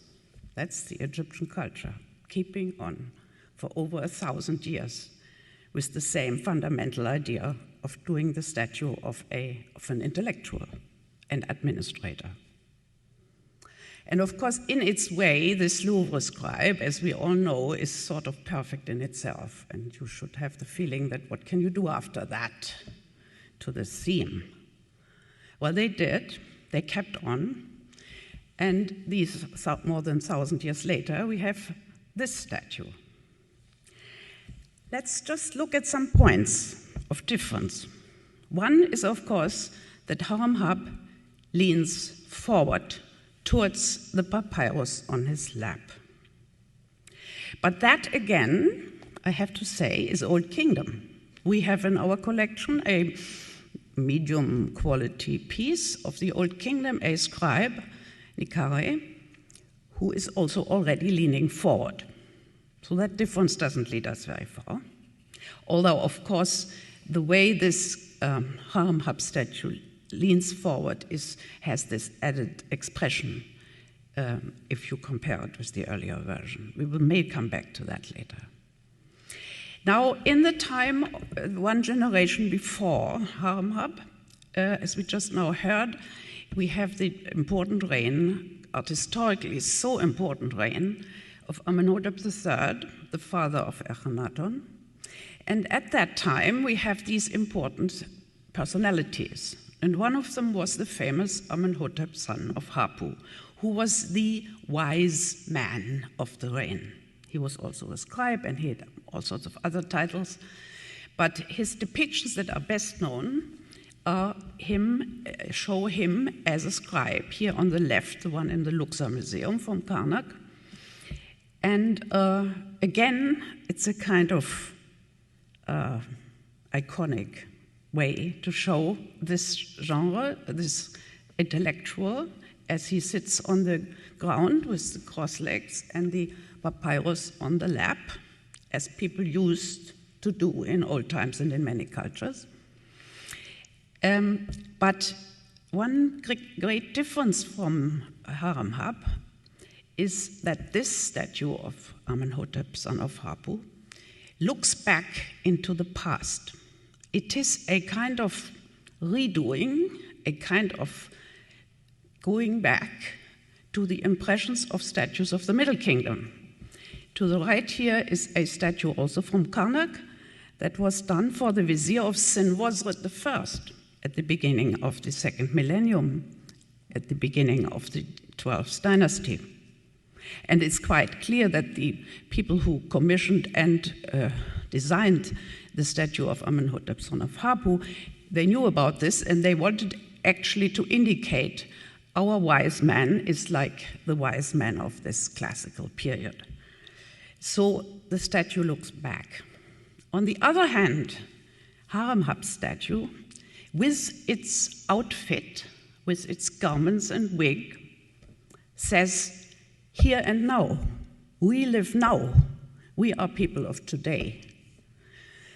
That's the Egyptian culture, keeping on for over 1,000 years with the same fundamental idea of doing the statue of an intellectual and administrator. And of course, in its way, this Louvre scribe, as we all know, is sort of perfect in itself. And you should have the feeling that what can you do after that to this theme? Well, they did. They kept on. And these more than 1,000 years later, we have this statue. Let's just look at some points of difference. One is, of course, that Haremhab leans forward towards the papyrus on his lap. But that, again, I have to say, is Old Kingdom. We have in our collection a medium quality piece of the Old Kingdom, a scribe, Nikare, who is also already leaning forward. So that difference doesn't lead us very far. Although, of course, the way this Haremhab statue leans forward has this added expression if you compare it with the earlier version. We may come back to that later. Now, in the time, one generation before Haremhab, as we just now heard, we have the important reign, art historically so important reign, of Amenhotep III, the father of Akhenaten. And at that time, we have these important personalities. And one of them was the famous Amenhotep, son of Hapu, who was the wise man of the reign. He was also a scribe, and he had all sorts of other titles. But his depictions that are best known show him as a scribe. Here on the left, the one in the Luxor Museum from Karnak. And again, it's a kind of iconic way to show this genre, this intellectual, as he sits on the ground with the crossed legs and the papyrus on the lap, as people used to do in old times and in many cultures. But one great difference from Haremhab is that this statue of Amenhotep, son of Hapu, looks back into the past. It is a kind of redoing, a kind of going back to the impressions of statues of the Middle Kingdom. To the right here is a statue also from Karnak that was done for the vizier of Senwosret I at the beginning of the second millennium, at the beginning of the 12th dynasty. And it's quite clear that the people who commissioned and designed the statue of Amenhotep, son of Hapu, they knew about this and they wanted actually to indicate our wise man is like the wise man of this classical period. So the statue looks back. On the other hand, Haremhab's statue, with its outfit, with its garments and wig, says, here and now, we live now, we are people of today.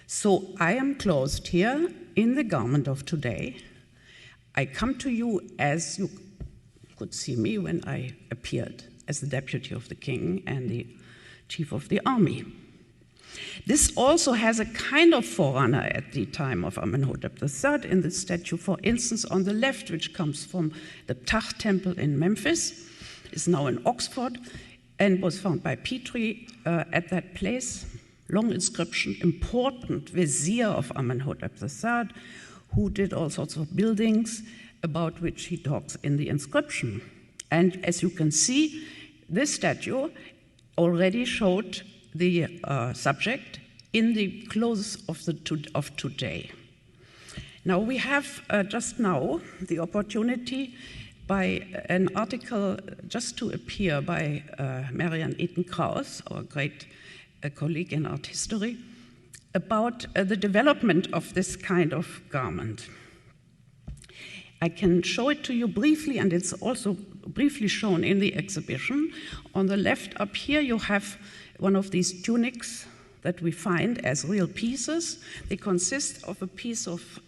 So I am clothed here in the garment of today. I come to you as you could see me when I appeared as the deputy of the king and the chief of the army. This also has a kind of forerunner at the time of Amenhotep III in the statue, for instance, on the left, which comes from the Ptah temple in Memphis, is now in Oxford, and was found by Petrie at that place. Long inscription, important vizier of Amenhotep III, who did all sorts of buildings about which he talks in the inscription. And as you can see, this statue already showed the subject in the clothes of today. Now we have just now the opportunity by an article just to appear by Marianne Eaton-Krauss, our great colleague in art history, about the development of this kind of garment. I can show it to you briefly, and it's also briefly shown in the exhibition. On the left up here, you have one of these tunics that we find as real pieces. They consist of a piece of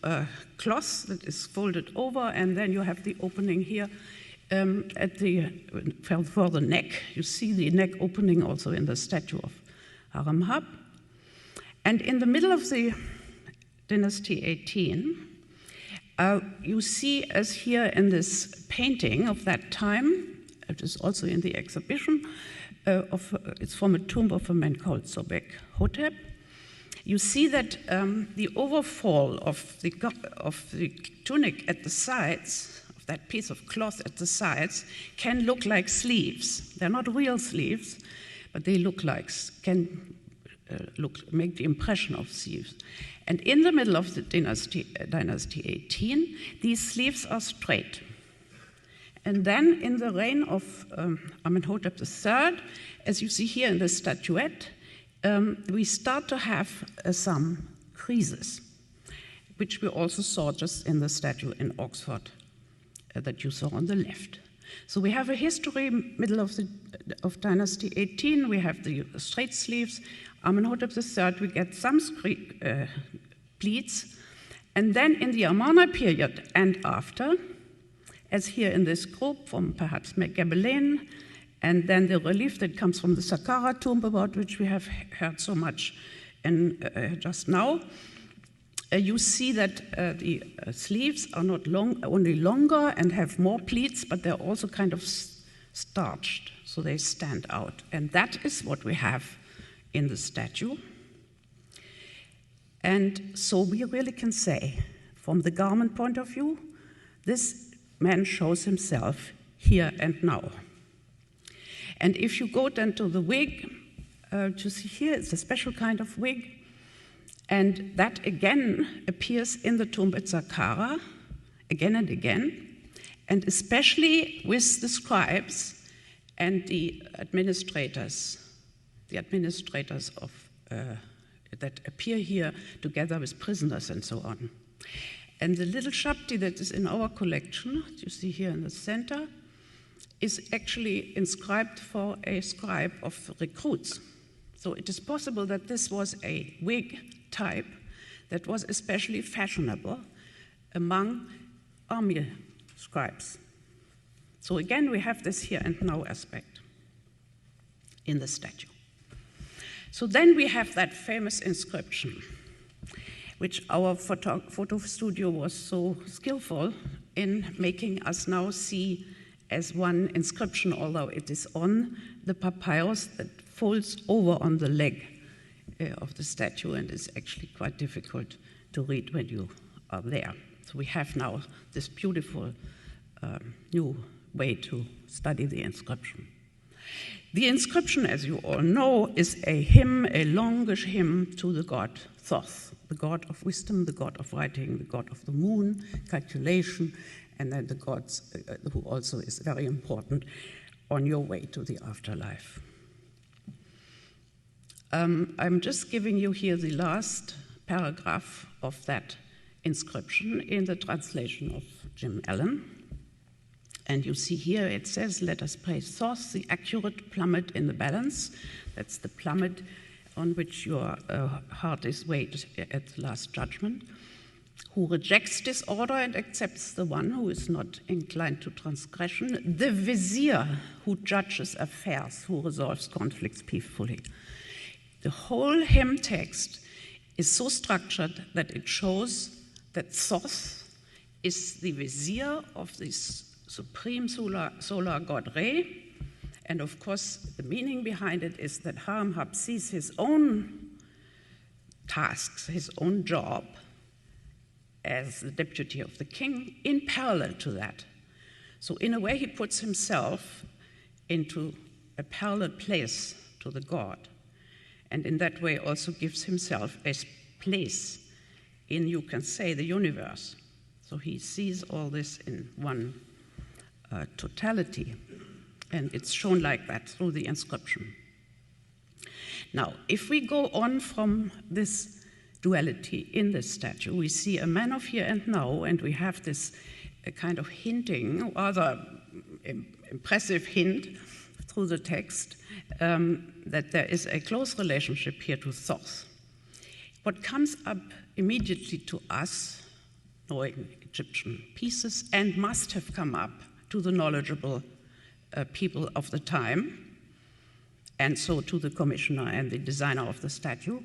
cloth that is folded over, and then you have the opening here for the neck. You see the neck opening also in the statue of Haremhab. And in the middle of the dynasty 18, you see, as here in this painting of that time, it is also in the exhibition, it's from a tomb of a man called Sobek Hotep. You see that the overfall of the tunic at the sides, of that piece of cloth at the sides, can look like sleeves. They're not real sleeves, but they look like, make the impression of sleeves. And in the middle of the dynasty 18, these sleeves are straight. And then in the reign of Amenhotep III, as you see here in the statuette, we start to have some creases, which we also saw just in the statue in Oxford that you saw on the left. So we have a history, middle of dynasty 18, we have the straight sleeves. Amenhotep III, we get some pleats. And then in the Amarna period and after, as here in this group from perhaps Gebelein, and then the relief that comes from the Saqqara tomb, about which we have heard so much just now, you see that the sleeves are not only longer and have more pleats, but they're also kind of starched, so they stand out. And that is what we have in the statue. And so we really can say, from the garment point of view, this man shows himself here and now. And if you go then to the wig, to see here, it's a special kind of wig, and that again appears in the tomb at Saqqara, again and again, and especially with the scribes and the administrators of that appear here together with prisoners and so on. And the little shabti that is in our collection, you see here in the center, is actually inscribed for a scribe of recruits. So it is possible that this was a wig type that was especially fashionable among army scribes. So again, we have this here and now aspect in the statue. So then we have that famous inscription, which our photo studio was so skillful in making us now see as one inscription, although it is on the papyrus that folds over on the leg of the statue and is actually quite difficult to read when you are there. So we have now this beautiful new way to study the inscription. The inscription, as you all know, is a hymn, a longish hymn to the god Thoth, the god of wisdom, the god of writing, the god of the moon, calculation, and then the gods who also is very important on your way to the afterlife. I'm just giving you here the last paragraph of that inscription in the translation of Jim Allen. And you see here it says, "Let us praise Thoth, the accurate plummet in the balance." That's the plummet on which your heart is weighed at the last judgment. "Who rejects disorder and accepts the one who is not inclined to transgression. The vizier who judges affairs, who resolves conflicts peacefully." The whole hymn text is so structured that it shows that Thoth is the vizier of this supreme solar god Re. And of course, the meaning behind it is that Haremhab sees his own tasks, his own job as the deputy of the king in parallel to that. So in a way, he puts himself into a parallel place to the god. And in that way also gives himself a place in, you can say, the universe. So he sees all this in one totality. And it's shown like that through the inscription. Now, if we go on from this duality in this statue, we see a man of here and now, and we have this kind of hinting, rather impressive hint through the text, that there is a close relationship here to Thoth. What comes up immediately to us, knowing Egyptian pieces, and must have come up to the knowledgeable people of the time, and so to the commissioner and the designer of the statue,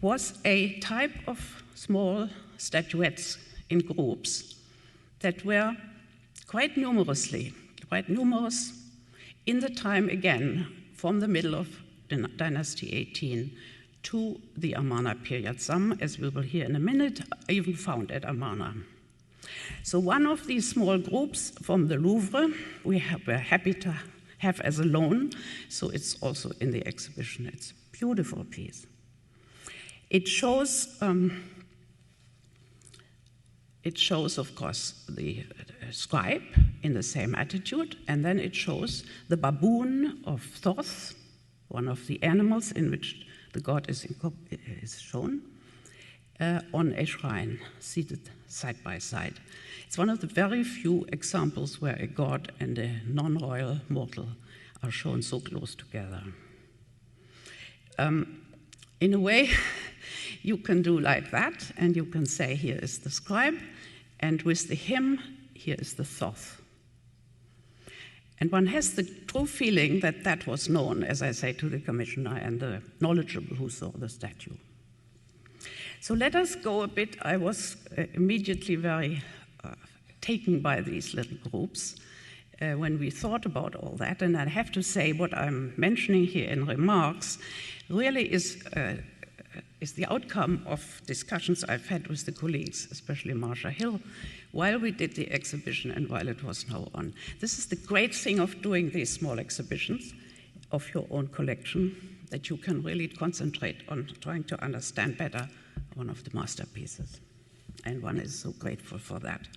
was a type of small statuettes in groups that were quite numerous in the time, again, from the middle of Dynasty 18 to the Amarna period. Some, as we will hear in a minute, are even found at Amarna. So one of these small groups from the Louvre, we're happy to have as a loan, so it's also in the exhibition. It's a beautiful piece. It shows, of course, the scribe in the same attitude, and then it shows the baboon of Thoth, one of the animals in which the god is shown, on a shrine, seated side by side. It's one of the very few examples where a god and a non-royal mortal are shown so close together. In a way, you can do like that, and you can say, here is the scribe, and with the hymn, here is the Thoth. And one has the true feeling that that was known, as I say, to the commissioner and the knowledgeable who saw the statue. So let us go a bit. I was immediately very taken by these little groups when we thought about all that. And I have to say, what I'm mentioning here in remarks really is the outcome of discussions I've had with the colleagues, especially Marsha Hill, while we did the exhibition and while it was now on. This is the great thing of doing these small exhibitions of your own collection, that you can really concentrate on trying to understand better one of the masterpieces. And one is so grateful for that.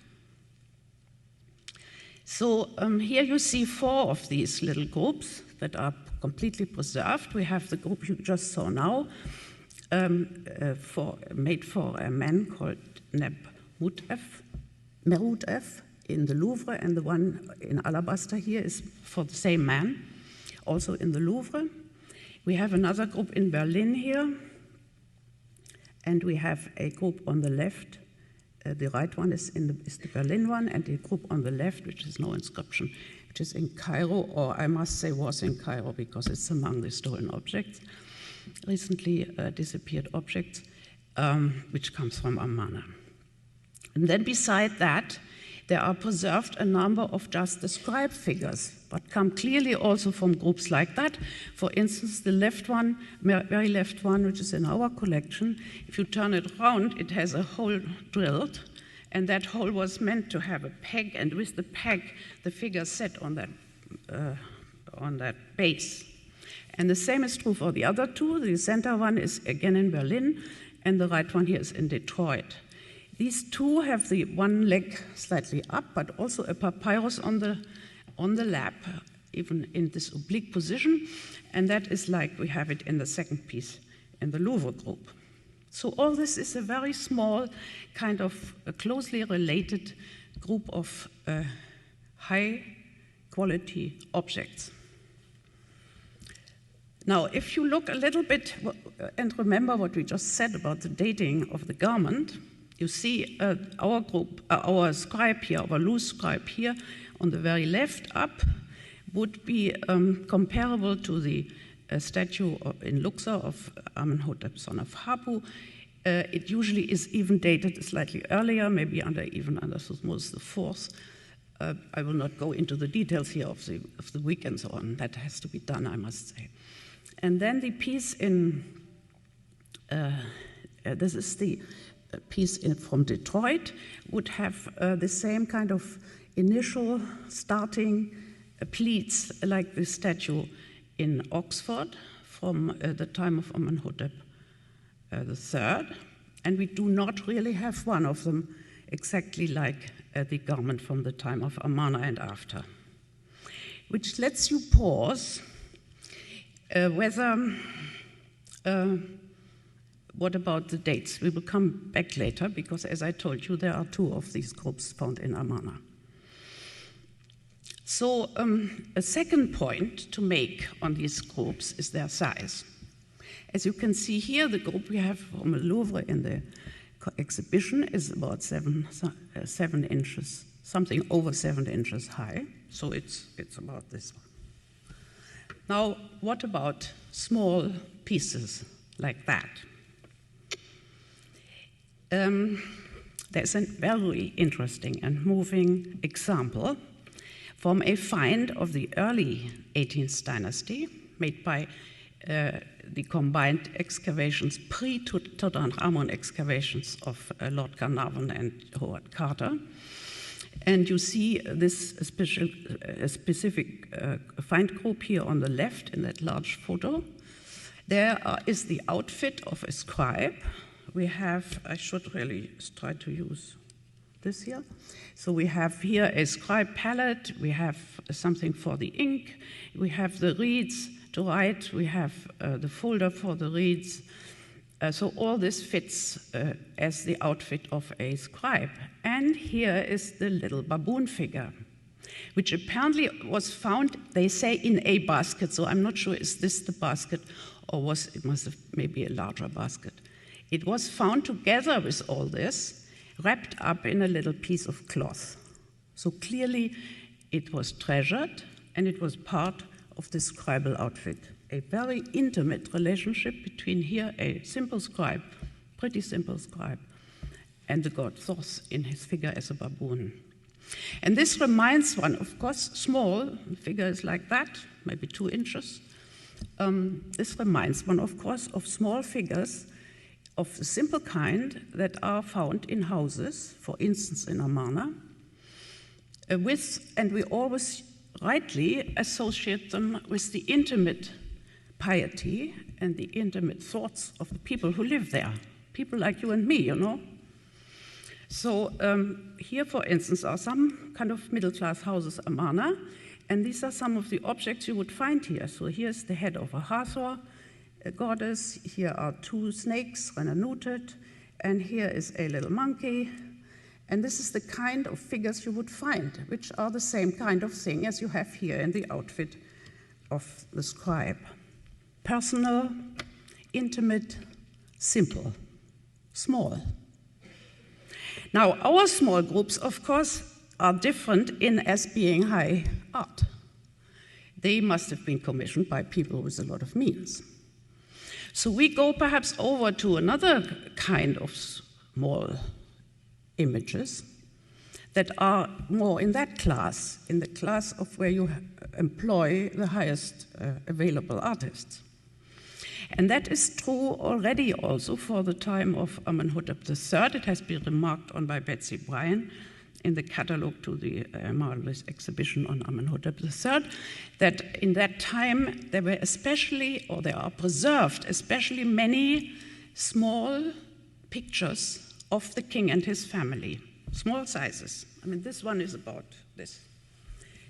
So here you see 4 of these little groups that are completely preserved. We have the group you just saw now, made for a man called Neb Merutef in the Louvre, and the one in alabaster here is for the same man, also in the Louvre. We have another group in Berlin here, and we have a group on the left The right one is the Berlin one, and the group on the left, which is no inscription, which is in Cairo, or I must say was in Cairo because it's among the stolen objects, recently disappeared objects, which comes from Amarna. And then beside that, there are preserved a number of just described figures, but come clearly also from groups like that. For instance, the left one, very left one, which is in our collection, if you turn it around, it has a hole drilled, and that hole was meant to have a peg, and with the peg, the figure set on that base. And the same is true for the other two. The center one is again in Berlin, and the right one here is in Detroit. These two have the one leg slightly up, but also a papyrus on the lap, even in this oblique position, and that is like we have it in the second piece in the Louvre group. So all this is a very small, kind of closely related group of high-quality objects. Now, if you look a little bit and remember what we just said about the dating of the garment, you see our group, our scribe here, our loose scribe here on the very left up would be comparable to the statue in Luxor of Amenhotep, son of Hapu. It usually is even dated slightly earlier, maybe even under Thutmose IV. I will not go into the details here of the week and so on. That has to be done, I must say. And then the piece in, this is the piece from Detroit, would have the same kind of initial starting pleats like the statue in Oxford from the time of Amenhotep III, and we do not really have one of them exactly like the garment from the time of Amarna and after, which lets you pause whether what about the dates? We will come back later because, as I told you, there are two of these groups found in Amarna. So a second point to make on these groups is their size. As you can see here, the group we have from the Louvre in the exhibition is about 7 inches, something over 7 inches high. So it's about this one. Now, what about small pieces like that? There's a very interesting and moving example from a find of the early 18th dynasty made by the combined excavations, pre-Tutankhamun excavations of Lord Carnarvon and Howard Carter. And you see this specific find group here on the left in that large photo. There is the outfit of a scribe. We have, I should really try to use this here. So we have here a scribe palette, we have something for the ink, we have the reeds to write, we have the folder for the reeds. So all this fits as the outfit of a scribe. And here is the little baboon figure, which apparently was found, they say, in a basket. So I'm not sure, is this the basket, or it must have maybe a larger basket. It was found together with all this, wrapped up in a little piece of cloth. So clearly it was treasured and it was part of the scribal outfit. A very intimate relationship between here a simple scribe, pretty simple scribe, and the god Thoth in his figure as a baboon. And this reminds one, of course, small, figures like that, maybe 2 inches. This reminds one, of course, of small figures of the simple kind that are found in houses, for instance in Amarna, and we always rightly associate them with the intimate piety and the intimate thoughts of the people who live there, people like you and me, you know. So here, for instance, are some kind of middle-class houses, Amarna, and these are some of the objects you would find here. So here's the head of a Hathor, a goddess. Here are 2 snakes, renanuted, and here is a little monkey. And this is the kind of figures you would find, which are the same kind of thing as you have here in the outfit of the scribe. Personal, intimate, simple, small. Now, our small groups, of course, are different in as being high art. They must have been commissioned by people with a lot of means. So we go perhaps over to another kind of small images that are more in that class, in the class of where you employ the highest available artists. And that is true already also for the time of Amenhotep III. It has been remarked on by Betsy Bryan in the catalogue to the marvelous exhibition on Amenhotep III, that in that time there were especially, or there are preserved, especially many small pictures of the king and his family, small sizes. I mean, this one is about this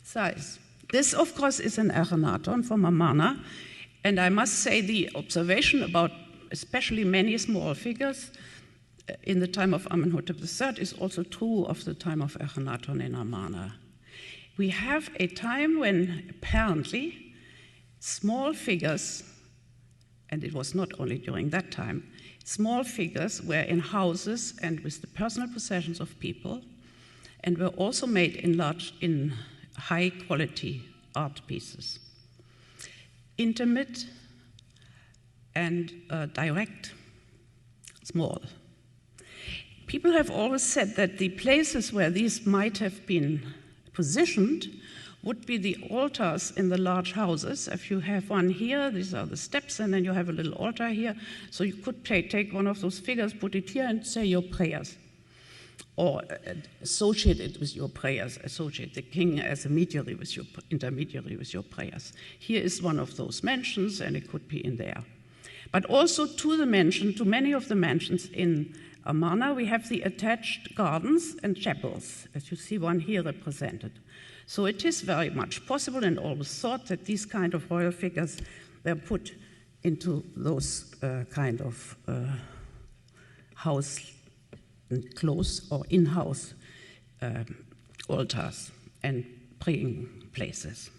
size. This, of course, is an Akhenaton from Amarna, and I must say the observation about especially many small figures in the time of Amenhotep III is also true of the time of Akhenaton in Amarna. We have a time when apparently small figures, and it was not only during that time, small figures were in houses and with the personal possessions of people, and were also made in high quality art pieces. Intimate and direct, small. People have always said that the places where these might have been positioned would be the altars in the large houses. If you have one here, these are the steps, and then you have a little altar here. So you could take one of those figures, put it here, and say your prayers. Or associate it with your prayers, associate the king as a intermediary with your prayers. Here is one of those mansions, and it could be in there. But also to many of the mansions in Amarna, we have the attached gardens and chapels, as you see one here represented. So it is very much possible and always thought that these kind of royal figures were put into those kind of house close or in-house altars and praying places.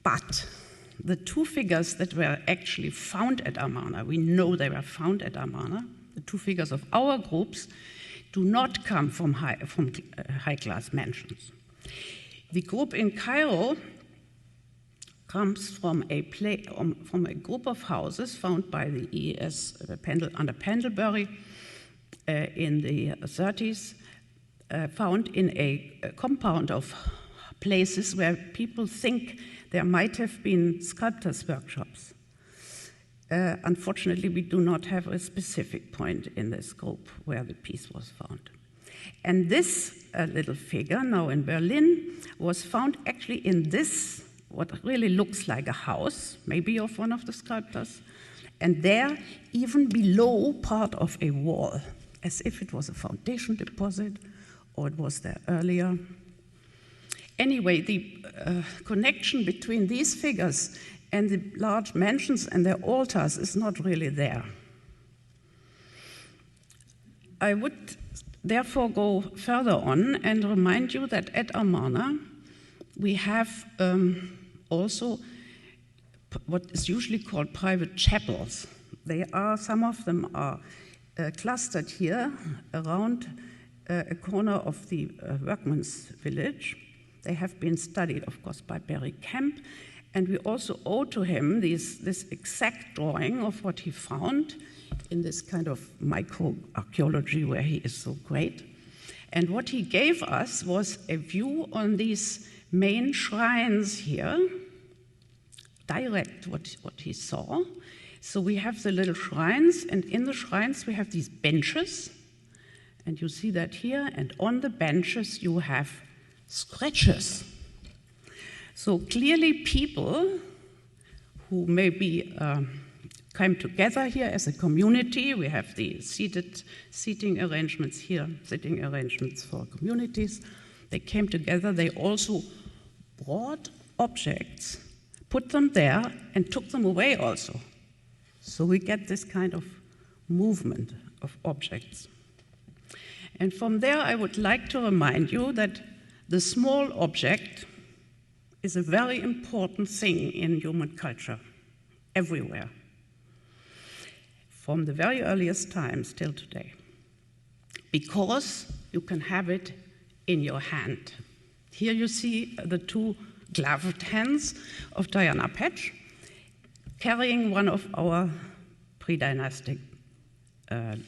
But the two figures that were actually found at Amarna, we know they were found at Amarna, the two figures of our groups, do not come from high-class mansions. The group in Cairo comes from a group of houses found by the EES under Pendlebury in the 30s, found in a compound of places where people think there might have been sculptors' workshops. Unfortunately, we do not have a specific point in this group where the piece was found. And this little figure, now in Berlin, was found actually in this, what really looks like a house, maybe of one of the sculptors, and there, even below part of a wall, as if it was a foundation deposit, or it was there earlier. Anyway, the connection between these figures and the large mansions and their altars is not really there. I would therefore go further on and remind you that at Amarna we have also what is usually called private chapels. Some of them are clustered here around a corner of the workman's village. They have been studied, of course, by Barry Kemp, and we also owe to him this exact drawing of what he found in this kind of microarchaeology where he is so great. And what he gave us was a view on these main shrines here, direct what he saw. So we have the little shrines, and in the shrines we have these benches, and you see that here, and on the benches you have scratches. So clearly people who maybe came together here as a community, we have the seating arrangements here, sitting arrangements for communities, they came together, they also brought objects, put them there, and took them away also. So we get this kind of movement of objects. And from there, I would like to remind you that the small object is a very important thing in human culture, everywhere, from the very earliest times till today. because you can have it in your hand. Here you see the two gloved hands of Diana Patch carrying one of our pre-dynastic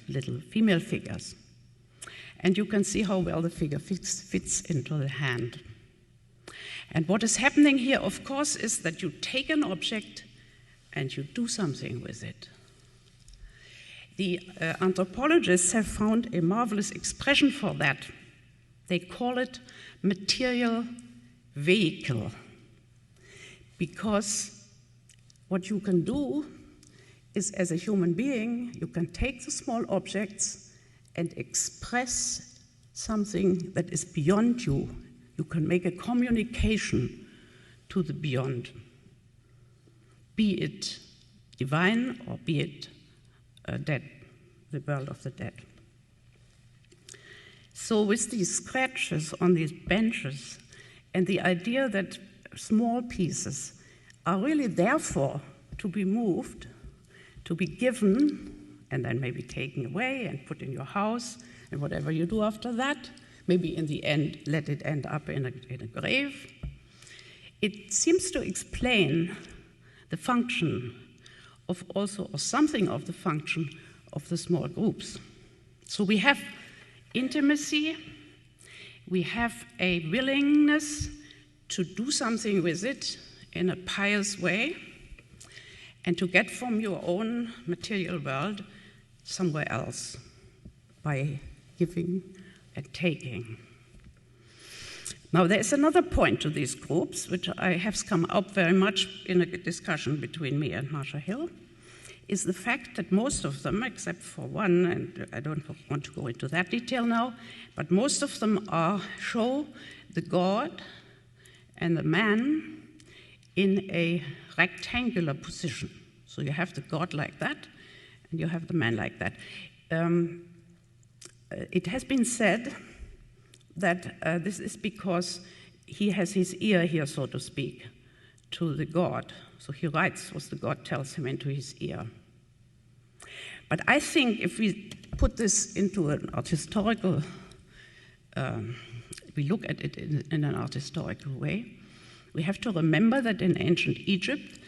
little female figures. And you can see how well the figure fits into the hand. And what is happening here, of course, is that you take an object and you do something with it. The anthropologists have found a marvelous expression for that. They call it material vehicle, because what you can do is, as a human being, you can take the small objects and express something that is beyond you. You can make a communication to the beyond, be it divine or be it dead, the world of the dead. So with these scratches on these benches and the idea that small pieces are really therefore to be moved, to be given, and then maybe taken away and put in your house, and whatever you do after that, maybe in the end let it end up in a grave, it seems to explain the function of also, or something of the function of the small groups. So we have intimacy, we have a willingness to do something with it in a pious way and to get from your own material world somewhere else by giving and taking. Now, there is another point to these groups, which I have come up very much in a discussion between me and Marsha Hill, is the fact that most of them, except for one, and I don't want to go into that detail now, but most of them show the god and the man in a rectangular position. So you have the god like that, and you have the man like that. It has been said that this is because he has his ear here, so to speak, to the god. So he writes what the god tells him into his ear. But I think if we put this into an art historical, we look at it in an art historical way, we have to remember that in ancient Egypt,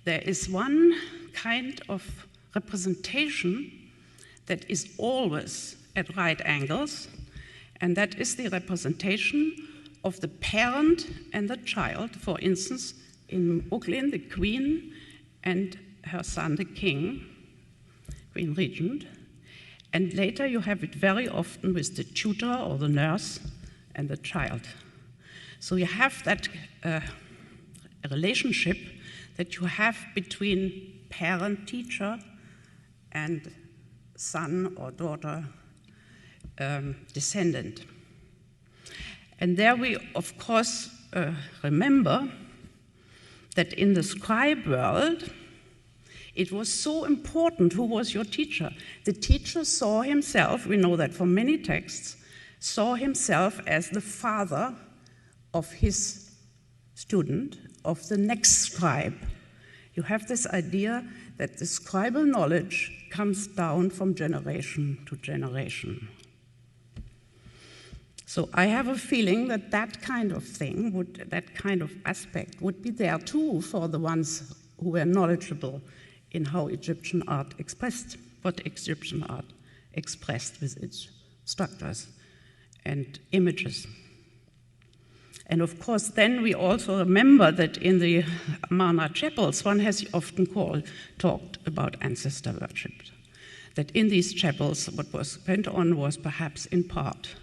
there is one kind of representation that is always at right angles, and that is the representation of the parent and the child. For instance, in Brooklyn, the queen and her son, the king, queen regent. And later you have it very often with the tutor or the nurse and the child. So you have that relationship that you have between parent, teacher, and son or daughter, descendant. And there we, of course, remember that in the scribe world, it was so important who was your teacher. The teacher saw himself, we know that from many texts, saw himself as the father of his student, of the next scribe. You have this idea that the scribal knowledge comes down from generation to generation. So I have a feeling that that kind of thing, that kind of aspect would be there too for the ones who were knowledgeable in how Egyptian art expressed, what Egyptian art expressed with its structures and images. And of course, then we also remember that in the Amarna chapels, one has often talked about ancestor worship. That in these chapels, what was went on was perhaps in part,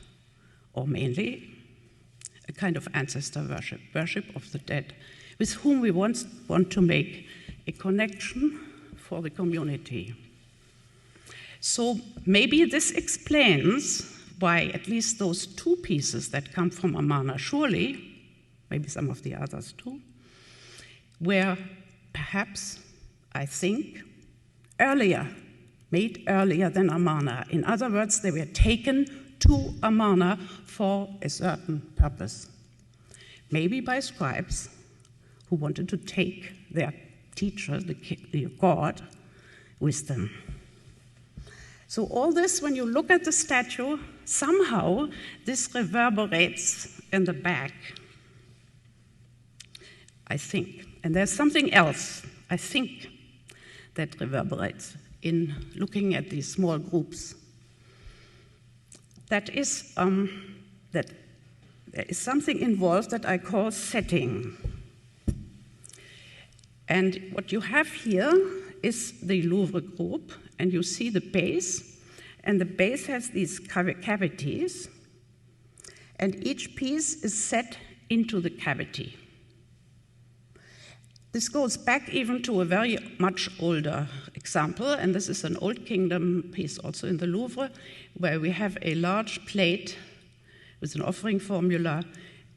or mainly, a kind of ancestor worship, worship of the dead, with whom we want to make a connection for the community. So maybe this explains why at least those two pieces that come from Amarna, surely, maybe some of the others too, were perhaps, I think, made earlier than Amarna. In other words, they were taken to Amarna for a certain purpose. Maybe by scribes who wanted to take their teacher, the god, with them. So all this, when you look at the statue, somehow this reverberates in the back, I think. And there's something else, I think, that reverberates in looking at these small groups. That is that there is something involved that I call setting. And what you have here is the Louvre group, and you see the base, and the base has these cavities, and each piece is set into the cavity. This goes back even to a very much older example, and this is an Old Kingdom piece also in the Louvre, where we have a large plate with an offering formula,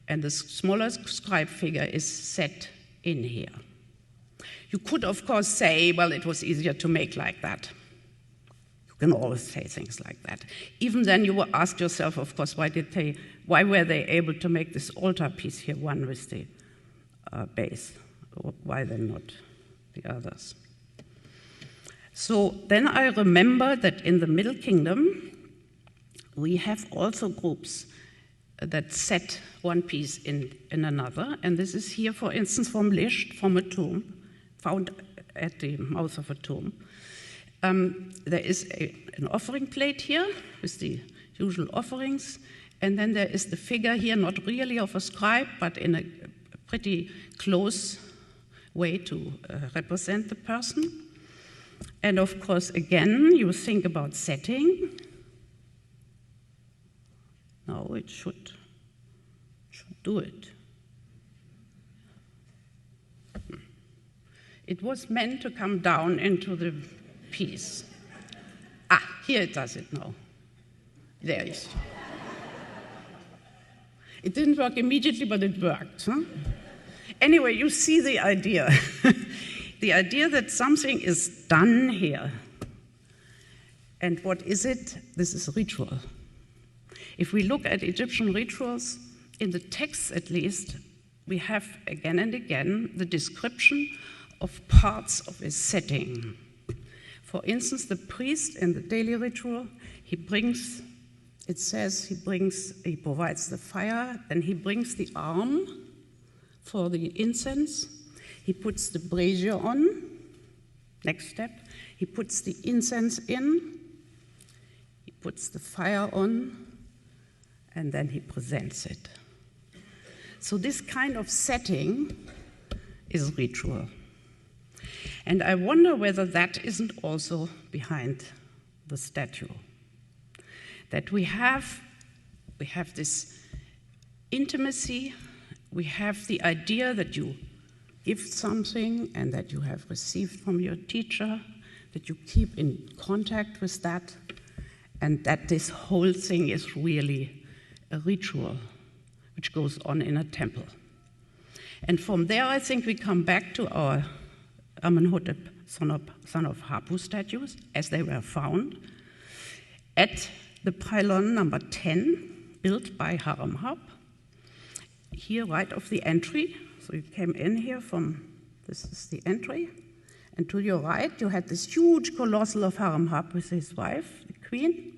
and the smaller scribe figure is set in here. You could, of course, say, well, it was easier to make like that. You can always say things like that. Even then, you will ask yourself, of course, why were they able to make this altar piece here, one with the base? Or why then not the others? So then I remember that in the Middle Kingdom, we have also groups that set one piece in another. And this is here, for instance, from Liszt, from a tomb, found at the mouth of a tomb. There is an offering plate here with the usual offerings. And then there is the figure here, not really of a scribe, but in a pretty close way to represent the person. And of course, again, you think about setting. Now it should do it. It was meant to come down into the piece. Ah, here it does it now. There it is. It didn't work immediately, but it worked. Huh? Anyway, you see the idea. The idea that something is done here. And what is it? This is ritual. If we look at Egyptian rituals, in the texts at least, we have again and again the description of parts of a setting. For instance, the priest in the daily ritual, he provides the fire, then he brings the arm for the incense. He puts the brazier on. Next step, he puts the incense in. He puts the fire on, and then he presents it. So this kind of setting is ritual. And I wonder whether that isn't also behind the statue. That we have this intimacy, we have the idea that you give something and that you have received from your teacher, that you keep in contact with that, and that this whole thing is really a ritual which goes on in a temple. And from there, I think we come back to our Amenhotep, son of Hapu statues, as they were found at the pylon number 10, built by Haremhab, here right off the entry. So you came in here this is the entry, and to your right you had this huge colossal of Haremhab with his wife, the queen,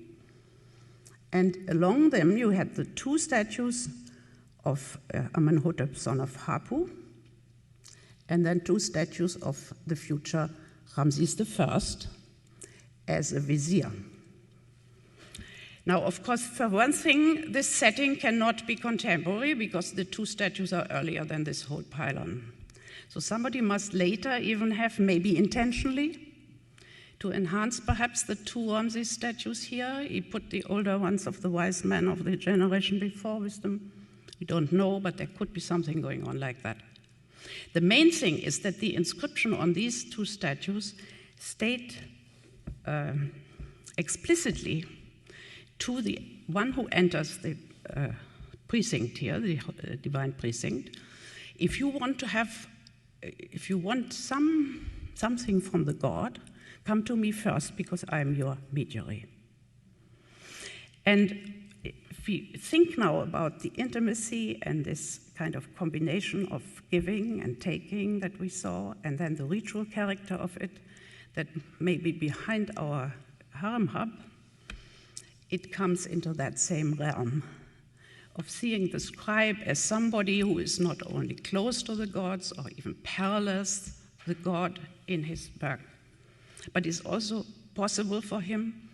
and along them you had the two statues of Amenhotep, son of Hapu, and then two statues of the future Ramses I as a vizier. Now, of course, for one thing, this setting cannot be contemporary because the two statues are earlier than this whole pylon. So somebody must later even have, maybe intentionally, to enhance perhaps the two Ramses statues here. He put the older ones of the wise men of the generation before with them. We don't know, but there could be something going on like that. The main thing is that the inscription on these two statues state explicitly to the one who enters the precinct here, the divine precinct, if you want something from the god, come to me first because I am your mediary. And if we think now about the intimacy and this kind of combination of giving and taking that we saw, and then the ritual character of it that may be behind our Haremhab, it comes into that same realm of seeing the scribe as somebody who is not only close to the gods or even parallels the god in his work, but it's also possible for him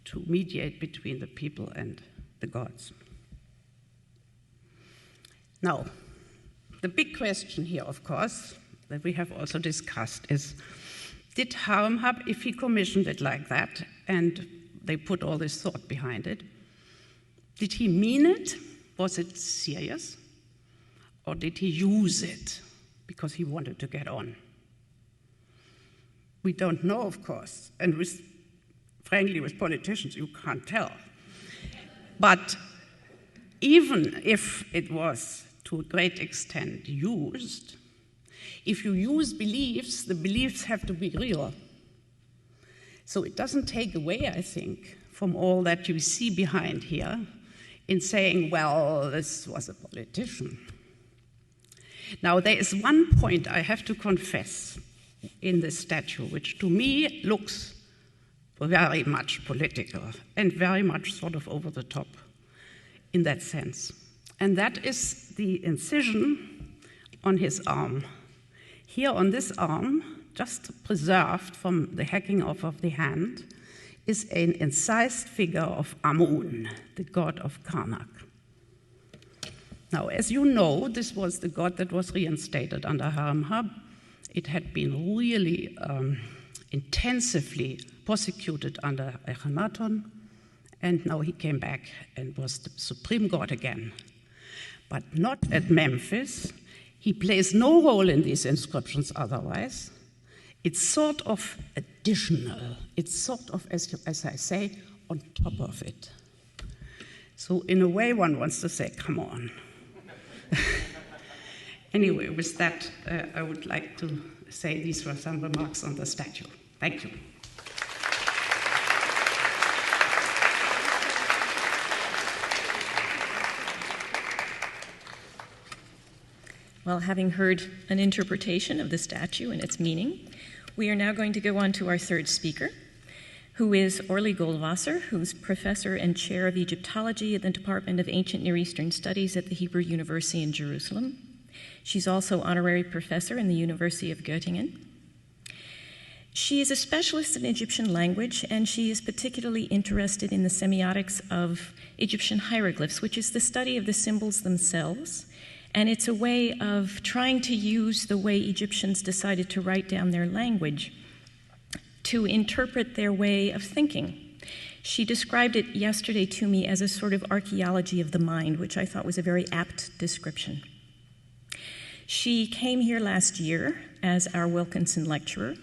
to mediate between the people and the gods. Now, the big question here, of course, that we have also discussed is, did Haremhab, if he commissioned it like that, and they put all this thought behind it, did he mean it? Was it serious? Or did he use it because he wanted to get on? We don't know, of course, and frankly, with politicians, you can't tell. But even if it was to a great extent used, if you use beliefs, the beliefs have to be real. So it doesn't take away, I think, from all that you see behind here in saying, well, this was a politician. Now, there is one point I have to confess in this statue, which to me looks very much political and very much sort of over the top in that sense. And that is the incision on his arm. Here on this arm, just preserved from the hacking off of the hand, is an incised figure of Amun, the god of Karnak. Now, as you know, this was the god that was reinstated under Haremhab. It had been really intensively persecuted under Akhenaton, and now he came back and was the supreme god again. But not at Memphis. He plays no role in these inscriptions otherwise. It's sort of additional. It's sort of, as I say, on top of it. So in a way, one wants to say, come on. Anyway, with that, I would like to say these were some remarks on the statue. Thank you. Well, having heard an interpretation of the statue and its meaning, we are now going to go on to our third speaker, who is Orly Goldwasser, who's professor and chair of Egyptology at the Department of Ancient Near Eastern Studies at the Hebrew University in Jerusalem. She's also honorary professor in the University of Göttingen. She is a specialist in Egyptian language, and she is particularly interested in the semiotics of Egyptian hieroglyphs, which is the study of the symbols themselves. And it's a way of trying to use the way Egyptians decided to write down their language to interpret their way of thinking. She described it yesterday to me as a sort of archaeology of the mind, which I thought was a very apt description. She came here last year as our Wilkinson lecturer,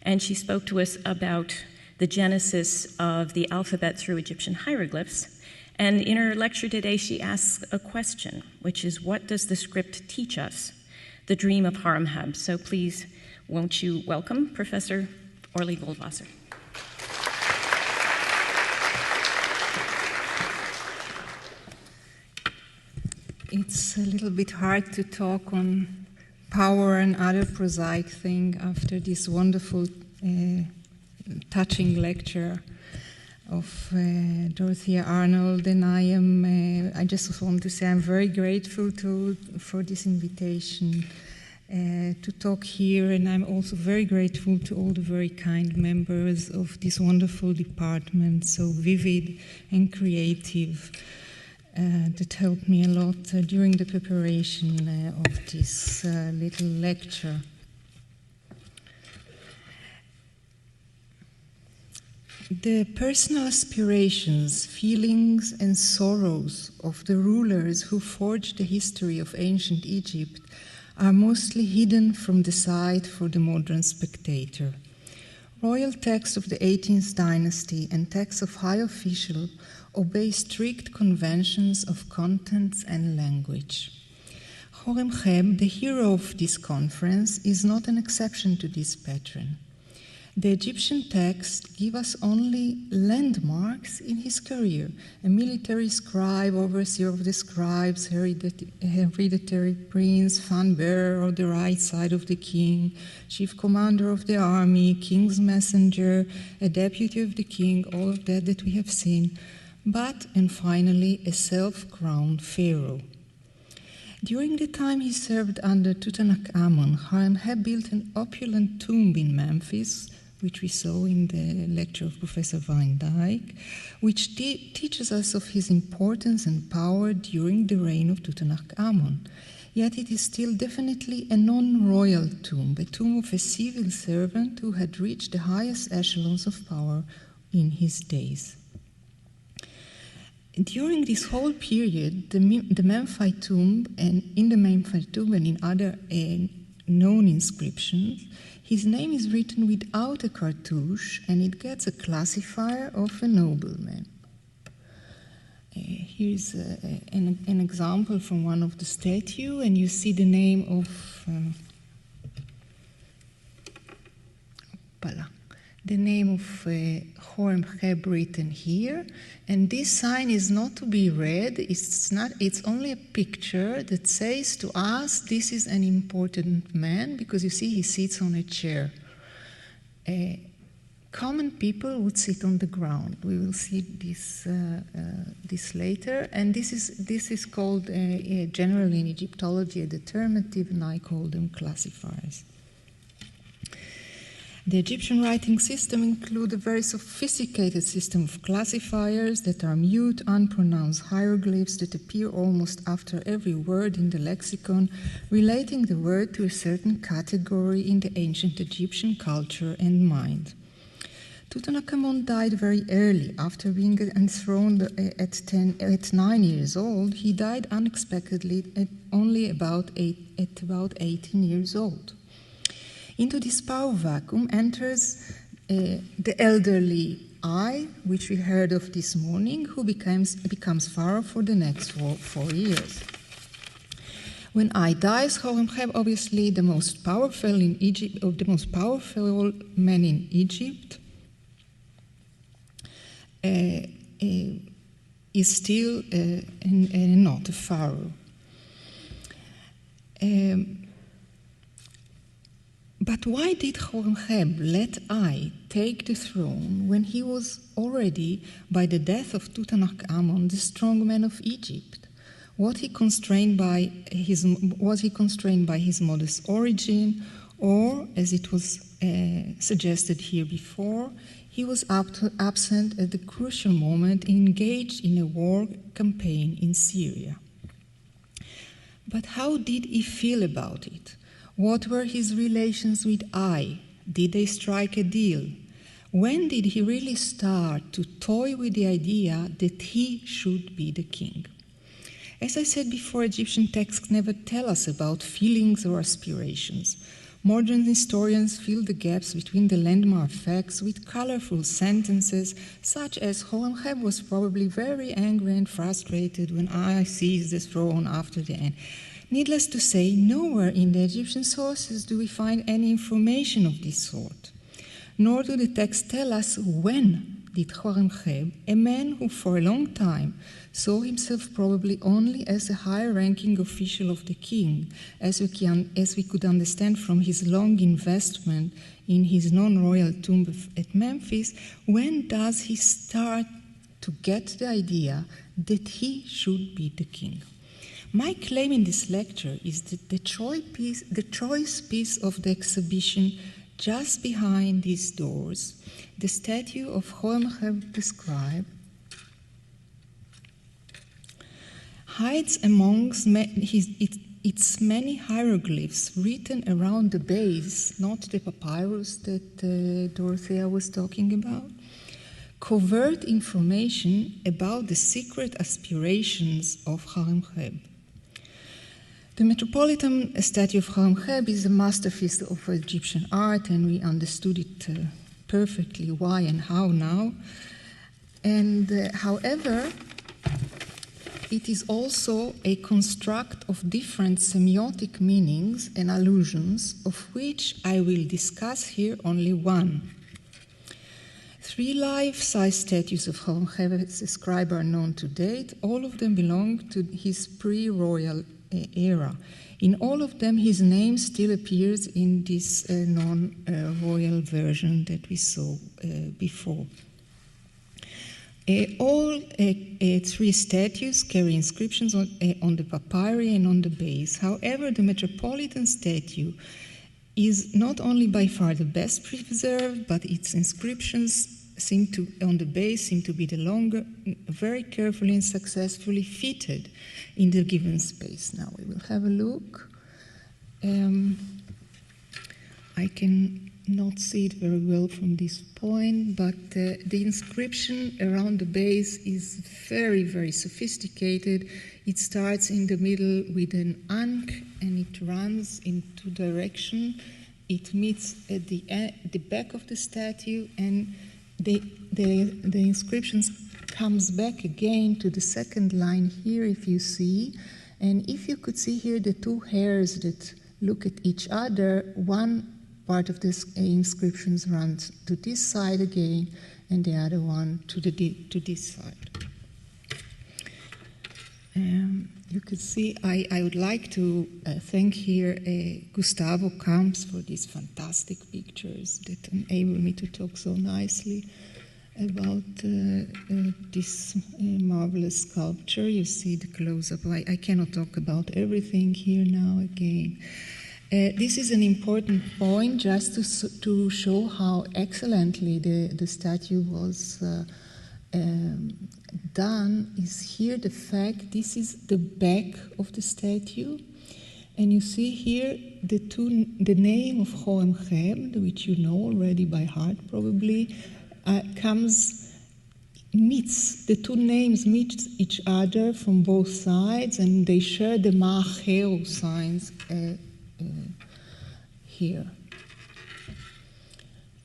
and she spoke to us about the genesis of the alphabet through Egyptian hieroglyphs. And in her lecture today, she asks a question, which is, what does the script teach us? The dream of Haremhab. So please, won't you welcome Professor Orly Goldwasser. It's a little bit hard to talk on power and other prosaic things after this wonderful, touching lecture of Dorothea Arnold, and I just want to say I'm very grateful for this invitation to talk here, and I'm also very grateful to all the very kind members of this wonderful department, so vivid and creative, that helped me a lot during the preparation of this little lecture. The personal aspirations, feelings, and sorrows of the rulers who forged the history of ancient Egypt are mostly hidden from the sight for the modern spectator. Royal texts of the 18th dynasty and texts of high officials obey strict conventions of contents and language. Haremhab, the hero of this conference, is not an exception to this pattern. The Egyptian texts give us only landmarks in his career: a military scribe, overseer of the scribes, hereditary prince, fan bearer on the right side of the king, chief commander of the army, king's messenger, a deputy of the king, all of that we have seen. and finally a self-crowned pharaoh. During the time he served under Tutankhamun, Haremhab built an opulent tomb in Memphis, which we saw in the lecture of Professor Van Dyck, which teaches us of his importance and power during the reign of Tutankhamun. Yet it is still definitely a non-royal tomb, a tomb of a civil servant who had reached the highest echelons of power in his days. During this whole period, the Memphite tomb, and in the Memphite tomb and in other known inscriptions, his name is written without a cartouche, and it gets a classifier of a nobleman. Here's an example from one of the statues, and you see the name of Haremhab written here, and this sign is not to be read. It's only a picture that says to us this is an important man, because you see he sits on a chair. Common people would sit on the ground. We will see this later, and this is called generally in Egyptology a determinative, and I call them classifiers. The Egyptian writing system includes a very sophisticated system of classifiers that are mute, unpronounced hieroglyphs that appear almost after every word in the lexicon, relating the word to a certain category in the ancient Egyptian culture and mind. Tutankhamun died very early. After being enthroned at 9 years old, he died unexpectedly at about 18 years old. Into this power vacuum enters the elderly I, which we heard of this morning, who becomes pharaoh for the next 4 years. When I dies, Haremhab, obviously the most powerful in Egypt, of the most powerful man in Egypt, is still not a pharaoh. But why did Haremhab let I take the throne when he was already, by the death of Tutankhamun, the strong man of Egypt? Was he constrained by his modest origin, or, as it was suggested here before, he was absent at the crucial moment, engaged in a war campaign in Syria? But how did he feel about it? What were his relations with I? Did they strike a deal? When did he really start to toy with the idea that he should be the king? As I said before, Egyptian texts never tell us about feelings or aspirations. Modern historians fill the gaps between the landmark facts with colorful sentences, such as Haremhab was probably very angry and frustrated when I seized the throne after the end. Needless to say, nowhere in the Egyptian sources do we find any information of this sort. Nor do the texts tell us when did Haremhab, a man who for a long time saw himself probably only as a high-ranking official of the king, as we could understand from his long investment in his non-royal tomb at Memphis, when does he start to get the idea that he should be the king? My claim in this lecture is that the choice piece of the exhibition just behind these doors, the statue of Haremhab described, hides amongst its many hieroglyphs written around the base, not the papyrus that Dorothea was talking about, covert information about the secret aspirations of Haremhab. The Metropolitan statue of Haremhab is a masterpiece of Egyptian art, and we understood it perfectly why and how now. And however, it is also a construct of different semiotic meanings and allusions, of which I will discuss here only one. 3 life-size statues of Haremhab as a scribe are known to date. All of them belong to his pre-royal era. In all of them, his name still appears in this non-royal version that we saw before. All three statues carry inscriptions on the papyri and on the base. However, the Metropolitan statue is not only by far the best preserved, but its inscriptions on the base seem to be the longer, very carefully and successfully fitted in the given space. Now we will have a look. I can not see it very well from this point, but the inscription around the base is very, very sophisticated. It starts in the middle with an ankh and it runs in two directions. It meets at the back of the statue, and the inscriptions comes back again to the second line here, if you see. And if you could see here the two hairs that look at each other, one part of this inscriptions runs to this side again, and the other one to this side. You can see I would like to thank here Gustavo Camps for these fantastic pictures that enable me to talk so nicely about this marvelous sculpture. You see the close-up. I cannot talk about everything here now again. This is an important point just to show how excellently the statue was done. Is here the fact this is the back of the statue, and you see here the name of Haremhab, which you know already by heart probably, meets the two names meet each other from both sides, and they share the Ma'acheu signs here.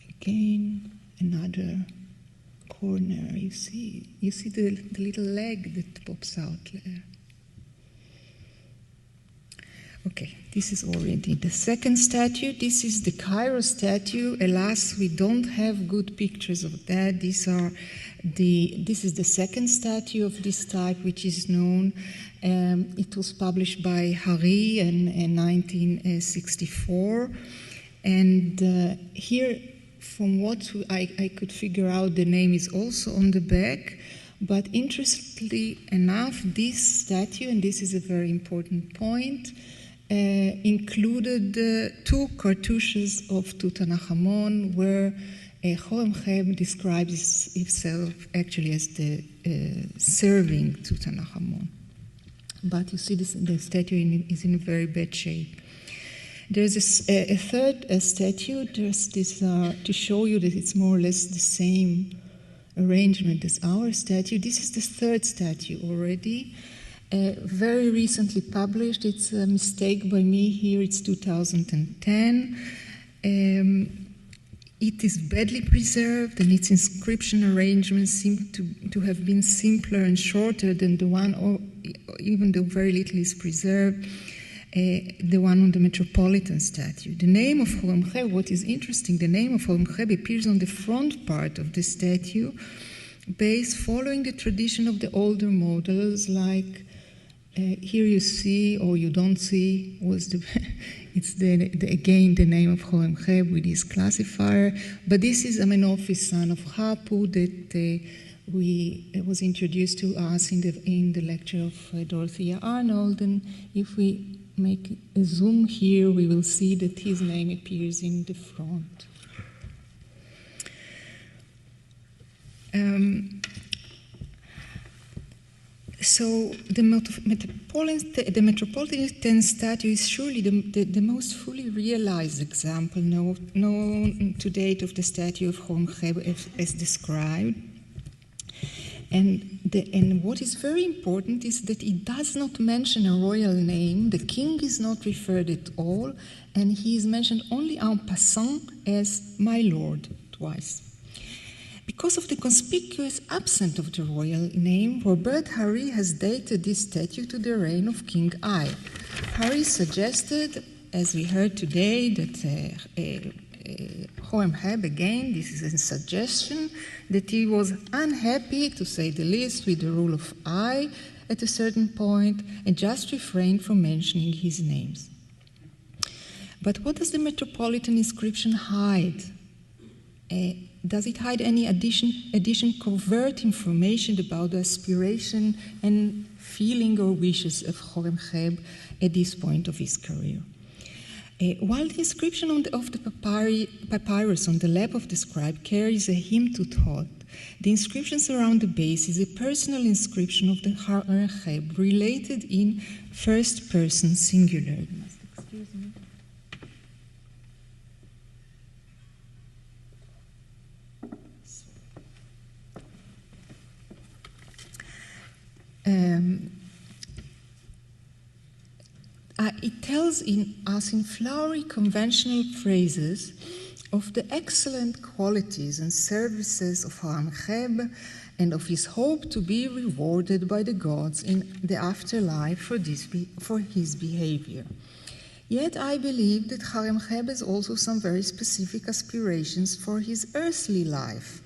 Again, another corner. You see the little leg that pops out there. Okay, this is already the second statue. This is the Cairo statue. Alas, we don't have good pictures of that. This is the second statue of this type, which is known. It was published by Hari in 1964. And here, from what I could figure out, the name is also on the back. But interestingly enough, this statue, and this is a very important point, included two cartouches of Tutankhamun, where Haremhab describes himself actually as the serving Tutankhamun. But you see the statue is in very bad shape. There's a third statue, just this, to show you that it's more or less the same arrangement as our statue. This is the third statue already. Very recently published. It's a mistake by me here. It's 2010. It is badly preserved, and its inscription arrangements seem to have been simpler and shorter than the one, or even though very little is preserved, the one on the Metropolitan statue. The name of Haremhab, what is interesting, the name of Haremhab appears on the front part of the statue, based following the tradition of the older models, like here you see, or you don't see, it's again the name of Haremhab with his classifier. But this is Amenophis, son of Hapu, that was introduced to us in the lecture of Dorothea Arnold. And if we make a zoom here, we will see that his name appears in the front. So the Metropolitan statue is surely the most fully realized example known to date of the statue of Haremhab as described. And what is very important is that it does not mention a royal name. The king is not referred at all, and he is mentioned only en passant as my lord twice. Because of the conspicuous absence of the royal name, Robert Hari has dated this statue to the reign of King Ai. Hari suggested, as we heard today, that Haremhab, again, this is a suggestion, that he was unhappy, to say the least, with the rule of Ai at a certain point, and just refrained from mentioning his names. But what does the Metropolitan inscription hide? does it hide any addition covert information about the aspiration and feeling or wishes of Haremhab at this point of his career? While the inscription of the papyrus on the lap of the scribe carries a hymn to thought, the inscriptions around the base is a personal inscription of the Haremhab related in first person singular. Excuse me. It tells us in flowery conventional phrases of the excellent qualities and services of Haremhab and of his hope to be rewarded by the gods in the afterlife for his behavior. Yet I believe that Haremhab has also some very specific aspirations for his earthly life,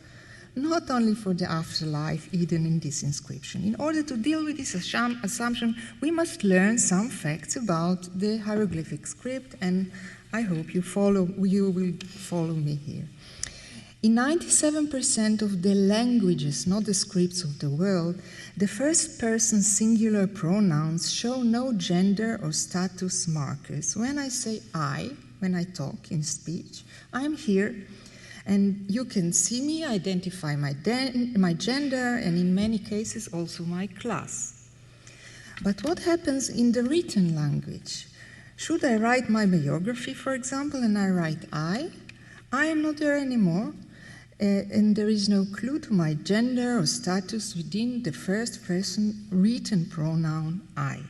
not only for the afterlife hidden in this inscription. In order to deal with this assumption, we must learn some facts about the hieroglyphic script, and I hope you will follow me here. In 97% of the languages, not the scripts of the world, the first person singular pronouns show no gender or status markers. When I say I, when I talk in speech, I'm here, and you can see me, identify my gender, and in many cases also my class. But what happens in the written language? Should I write my biography, for example, and I write I am not there anymore, and there is no clue to my gender or status within the first person written pronoun I.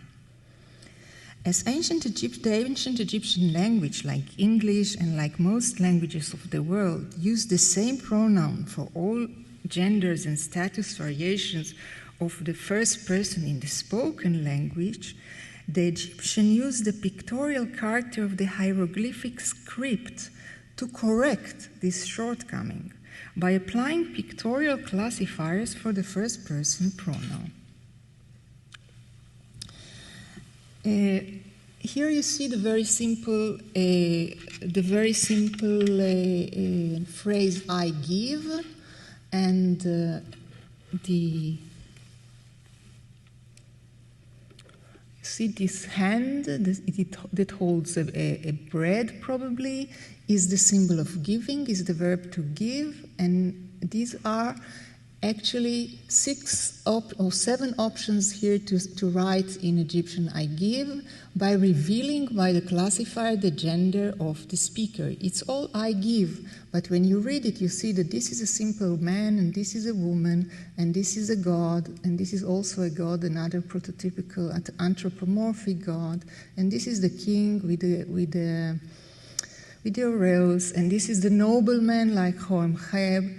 As the ancient Egyptian language, like English and like most languages of the world, use the same pronoun for all genders and status variations of the first person in the spoken language, the Egyptian used the pictorial character of the hieroglyphic script to correct this shortcoming by applying pictorial classifiers for the first person pronoun. Here you see the very simple phrase "I give," and see this hand that holds a bread, probably is the symbol of giving, is the verb to give, and these are actually 6 or 7 options here to write in Egyptian I give by revealing by the classifier the gender of the speaker. It's all I give, but when you read it, you see that this is a simple man, and this is a woman, and this is a god, and this is also a god, another prototypical anthropomorphic god, and this is the king with the rose, and this is the nobleman like Haremhab.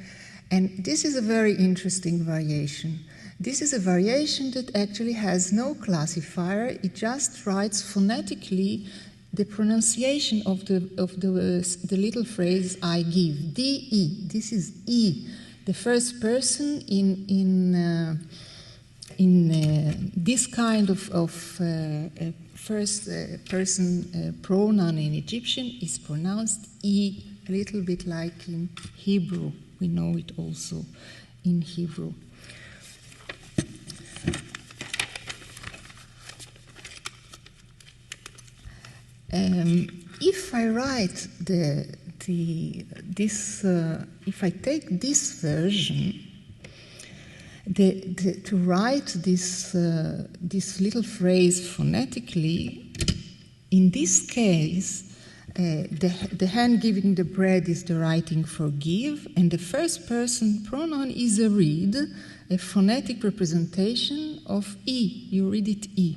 And this is a very interesting variation. This is a variation that actually has no classifier. It just writes phonetically the pronunciation of the little phrase "I give." D-E. This is E, the first person in this kind of first person pronoun in Egyptian is pronounced E, a little bit like in Hebrew. We know it also in Hebrew. If I write if I take this version, to write this little phrase phonetically, in this case, the hand giving the bread is the writing for give, and the first person pronoun is a read, a phonetic representation of E. You read it E.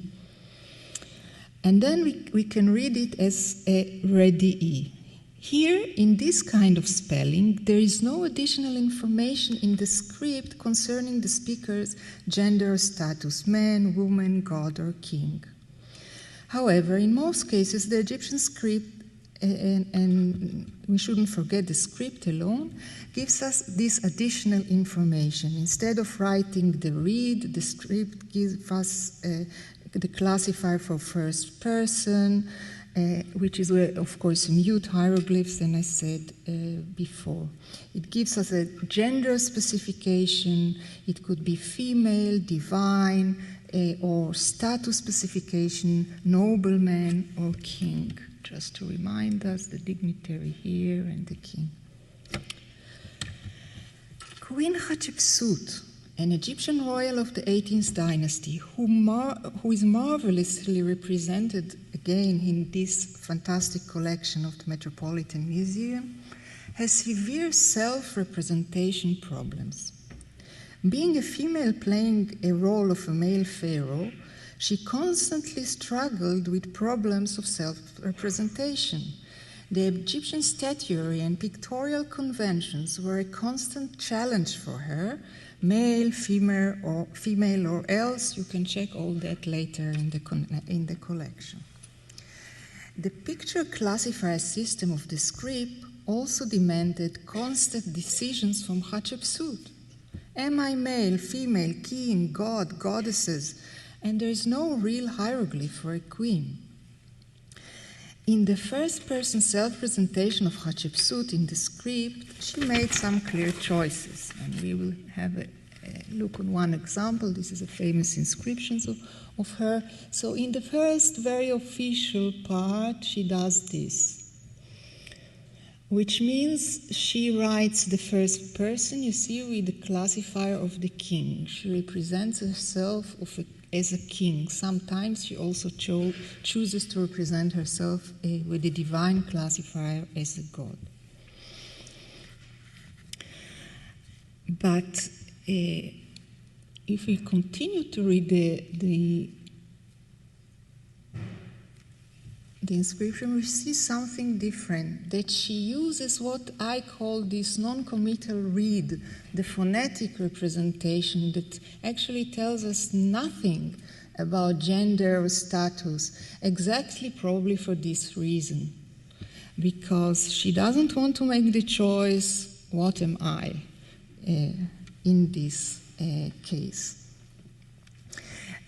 And then we can read it as a ready E. Here, in this kind of spelling, there is no additional information in the script concerning the speaker's gender or status, man, woman, god, or king. However, in most cases, the Egyptian script, and we shouldn't forget the script alone, gives us this additional information. Instead of writing the read, the script gives us the classifier for first person, which is, of course, mute hieroglyphs, and I said before. It gives us a gender specification. It could be female, divine, or status specification, nobleman or king, just to remind us, the dignitary here and the king. Queen Hatshepsut, an Egyptian royal of the 18th dynasty, who is marvelously represented again in this fantastic collection of the Metropolitan Museum, has severe self-representation problems. Being a female playing a role of a male pharaoh, she constantly struggled with problems of self-representation. The Egyptian statuary and pictorial conventions were a constant challenge for her, male, female, or else. You can check all that later in the collection. The picture classifier system of the script also demanded constant decisions from Hatshepsut. Am I male, female, king, god, goddesses? And there is no real hieroglyph for a queen. In the first-person self-presentation of Hatshepsut in the script, she made some clear choices, and we will have a look on one example. This is a famous inscription of her. So in the first very official part, she does this, which means she writes the first person, you see, with the classifier of the king. She represents herself as a king. Sometimes she also chooses to represent herself with the divine classifier as a god. But if we continue to read the inscription, we see something different, that she uses what I call this non-committal read, the phonetic representation that actually tells us nothing about gender or status, exactly probably for this reason, because she doesn't want to make the choice, what am I, in this case.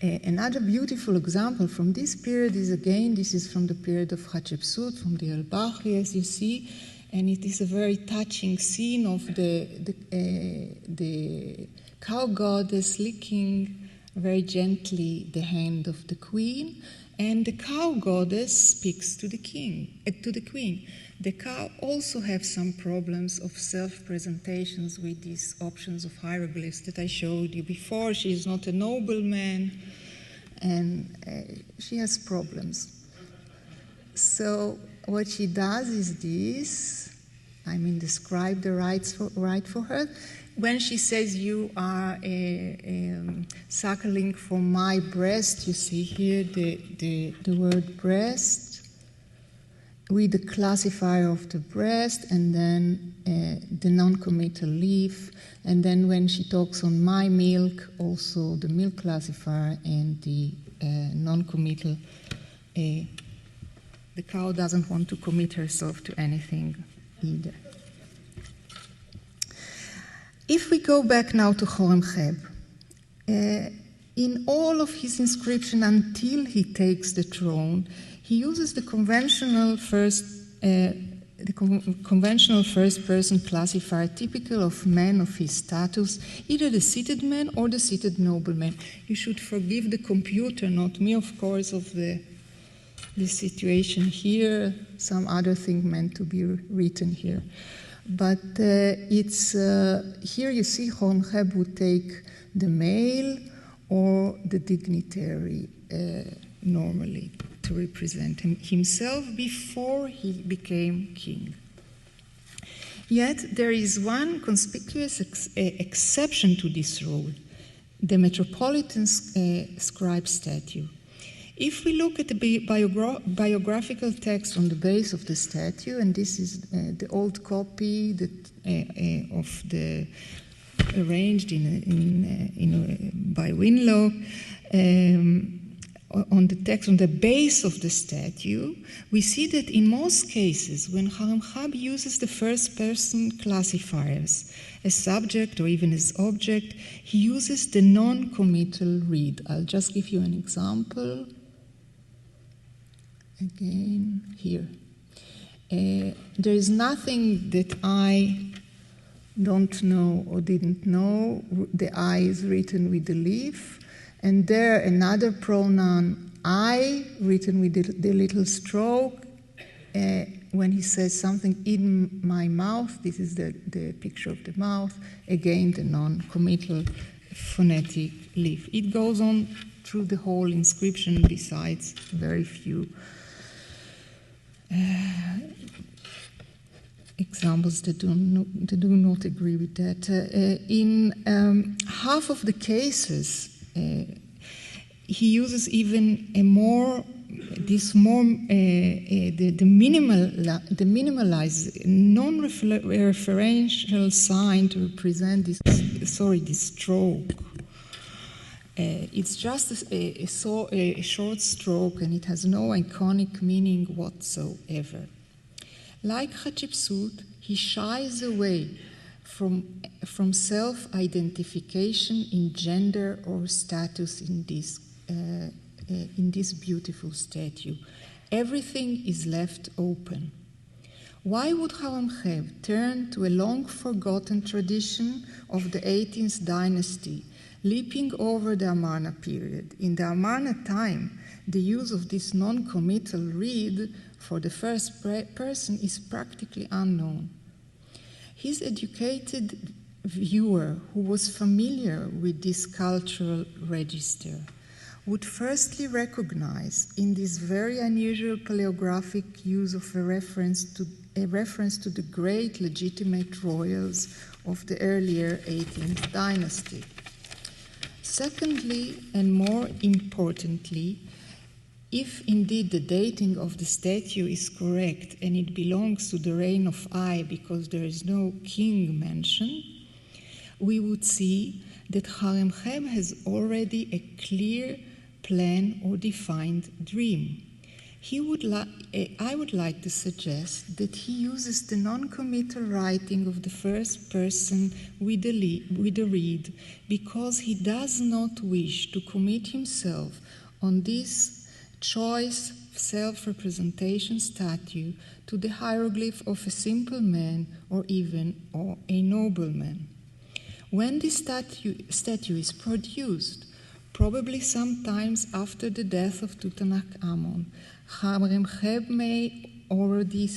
Another beautiful example from this period is, again, this is from the period of Hatshepsut, from the El-Bahri, as you see, and it is a very touching scene of the cow goddess licking very gently the hand of the queen, and the cow goddess speaks to the queen. The cow also have some problems of self-presentations with these options of hieroglyphs that I showed you before. She is not a nobleman, and she has problems. So what she does is this, describe the right for her. When she says, you are suckling from my breast, you see here the word breast, with the classifier of the breast, and then the non-committal leaf, and then when she talks on my milk, also the milk classifier and the non-committal. The cow doesn't want to commit herself to anything either. If we go back now to Haremhab, in all of his inscription until he takes the throne, he uses the conventional first-person classifier typical of men of his status, either the seated man or the seated nobleman. You should forgive the computer, not me, of course, of the situation here. Some other thing meant to be written here. But it's here you see Haremhab would take the male or the dignitary normally to represent himself before he became king. Yet there is one conspicuous exception to this rule, the Metropolitan scribe statue. If we look at the biographical text on the base of the statue, and this is the old copy of the arranged by Winlow, on the text on the base of the statue, we see that in most cases, when Haremhab uses the first-person classifiers as subject or even as object, he uses the non-committal read. I'll just give you an example. again here. There is nothing that I don't know or didn't know. The I is written with the leaf, and there another pronoun I written with the little stroke. When he says something in my mouth, this is the picture of the mouth, again the non-committal phonetic leaf. It goes on through the whole inscription besides very few examples that do not agree with that. In half of the cases, he uses even a more the minimalized non-referential sign to represent this stroke. It's just a short stroke, and it has no iconic meaning whatsoever. Like Hatshepsut, he shies away from self-identification in gender or status in this beautiful statue. Everything is left open. Why would Haremhab turn to a long-forgotten tradition of the 18th dynasty, leaping over the Amarna period? In the Amarna time, the use of this non-committal read for the first person is practically unknown. His educated viewer, who was familiar with this cultural register, would firstly recognize in this very unusual paleographic use of a reference to the great legitimate royals of the earlier 18th dynasty. Secondly, and more importantly, if indeed the dating of the statue is correct and it belongs to the reign of Ai because there is no king mentioned, we would see that Haremhab has already a clear plan or defined dream. I would like to suggest that he uses the non-committal writing of the first person with the reed because he does not wish to commit himself on this choice self-representation statue to the hieroglyph of a simple man or even a nobleman. When this statue is produced, probably sometimes after the death of Tutankhamun, Haremhab may already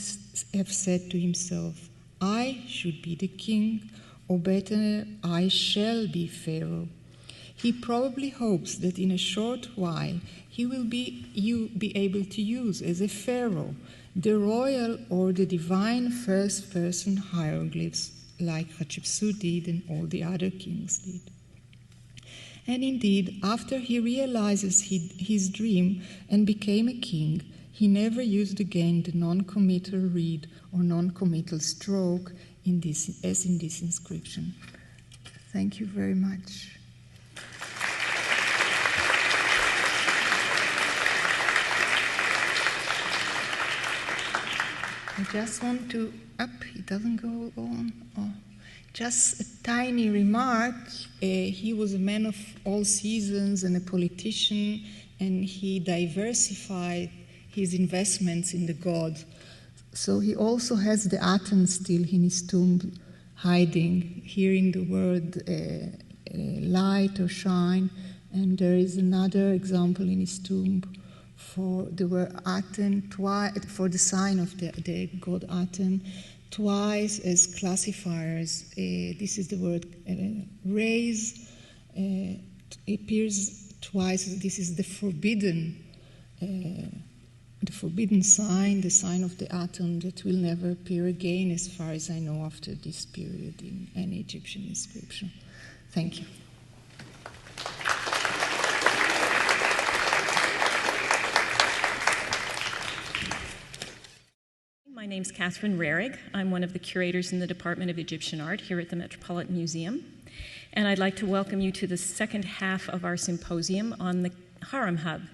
have said to himself, I should be the king, or better, I shall be Pharaoh. He probably hopes that in a short while he will be able to use as a pharaoh the royal or the divine first-person hieroglyphs like Hatshepsut did and all the other kings did. And indeed, after he realizes his dream and became a king, he never used again the non-committal reed or non-committal stroke as in this inscription. Thank you very much. I just want to, it doesn't go on. Oh. Just a tiny remark. He was a man of all seasons and a politician, and he diversified his investments in the god. So he also has the Aten still in his tomb, hiding, hearing the word light or shine. And there is another example in his tomb for the word Aten, for the sign of the god Aten, twice as classifiers. This is the word raise. Appears twice. This is the forbidden sign, the sign of the atom that will never appear again, as far as I know, after this period in any Egyptian inscription. Thank you. My name's Catherine Rarig. I'm one of the curators in the Department of Egyptian Art here at the Metropolitan Museum. And I'd like to welcome you to the second half of our symposium on the Haremhab,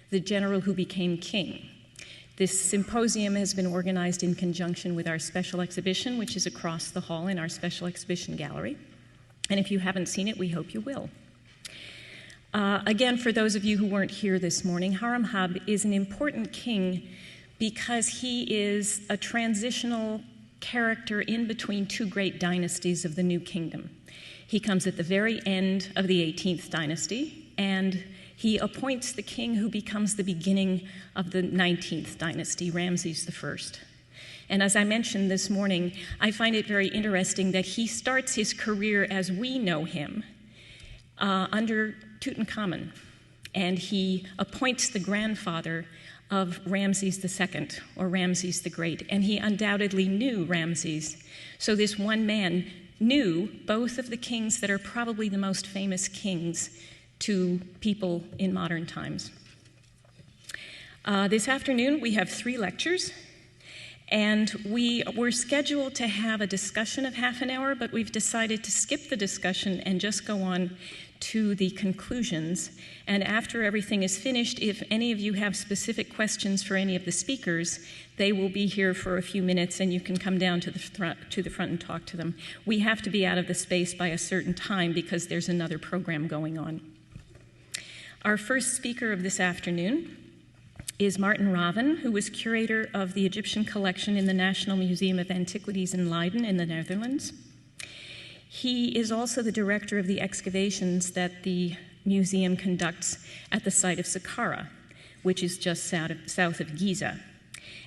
the general who became king. This symposium has been organized in conjunction with our special exhibition, which is across the hall in our special exhibition gallery. And if you haven't seen it, we hope you will. Again, for those of you who weren't here this morning, Haremhab is an important king because he is a transitional character in between two great dynasties of the New Kingdom. He comes at the very end of the 18th dynasty, and he appoints the king who becomes the beginning of the 19th dynasty, Ramses I. And as I mentioned this morning, I find it very interesting that he starts his career as we know him under Tutankhamun, and he appoints the grandfather of Ramses II, or Ramses the Great, and he undoubtedly knew Ramses. So this one man knew both of the kings that are probably the most famous kings to people in modern times. This afternoon we have 3 lectures, and we were scheduled to have a discussion of half an hour, but we've decided to skip the discussion and just go on to the conclusions. And after everything is finished, if any of you have specific questions for any of the speakers, they will be here for a few minutes and you can come down to the front and talk to them. We have to be out of the space by a certain time because there's another program going on. Our first speaker of this afternoon is Martin Raven, who was curator of the Egyptian collection in the National Museum of Antiquities in Leiden in the Netherlands. He is also the director of the excavations that the museum conducts at the site of Saqqara, which is just south of Giza.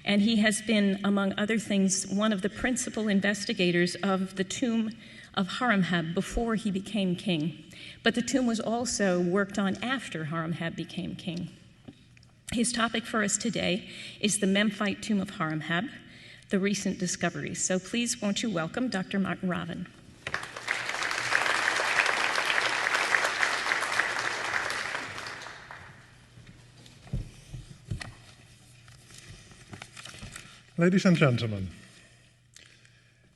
And he has been, among other things, one of the principal investigators of the tomb of Haremhab before he became king. But the tomb was also worked on after Haremhab became king. His topic for us today is the Memphite tomb of Haremhab, the recent discoveries. So please, won't you welcome Dr. Martin Raven. Ladies and gentlemen,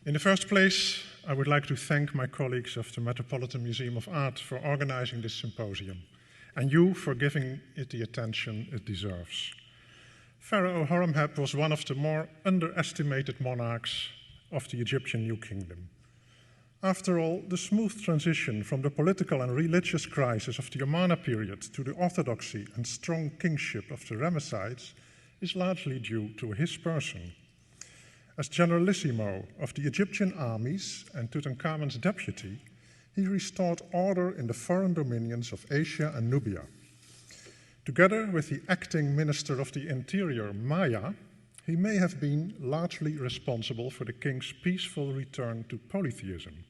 in the first place, I would like to thank my colleagues of the Metropolitan Museum of Art for organizing this symposium, and you for giving it the attention it deserves. Pharaoh Haremhab was one of the more underestimated monarchs of the Egyptian New Kingdom. After all, the smooth transition from the political and religious crisis of the Amarna period to the orthodoxy and strong kingship of the Ramessides is largely due to his person. As generalissimo of the Egyptian armies and Tutankhamun's deputy, he restored order in the foreign dominions of Asia and Nubia. Together with the acting minister of the interior, Maya, he may have been largely responsible for the king's peaceful return to polytheism.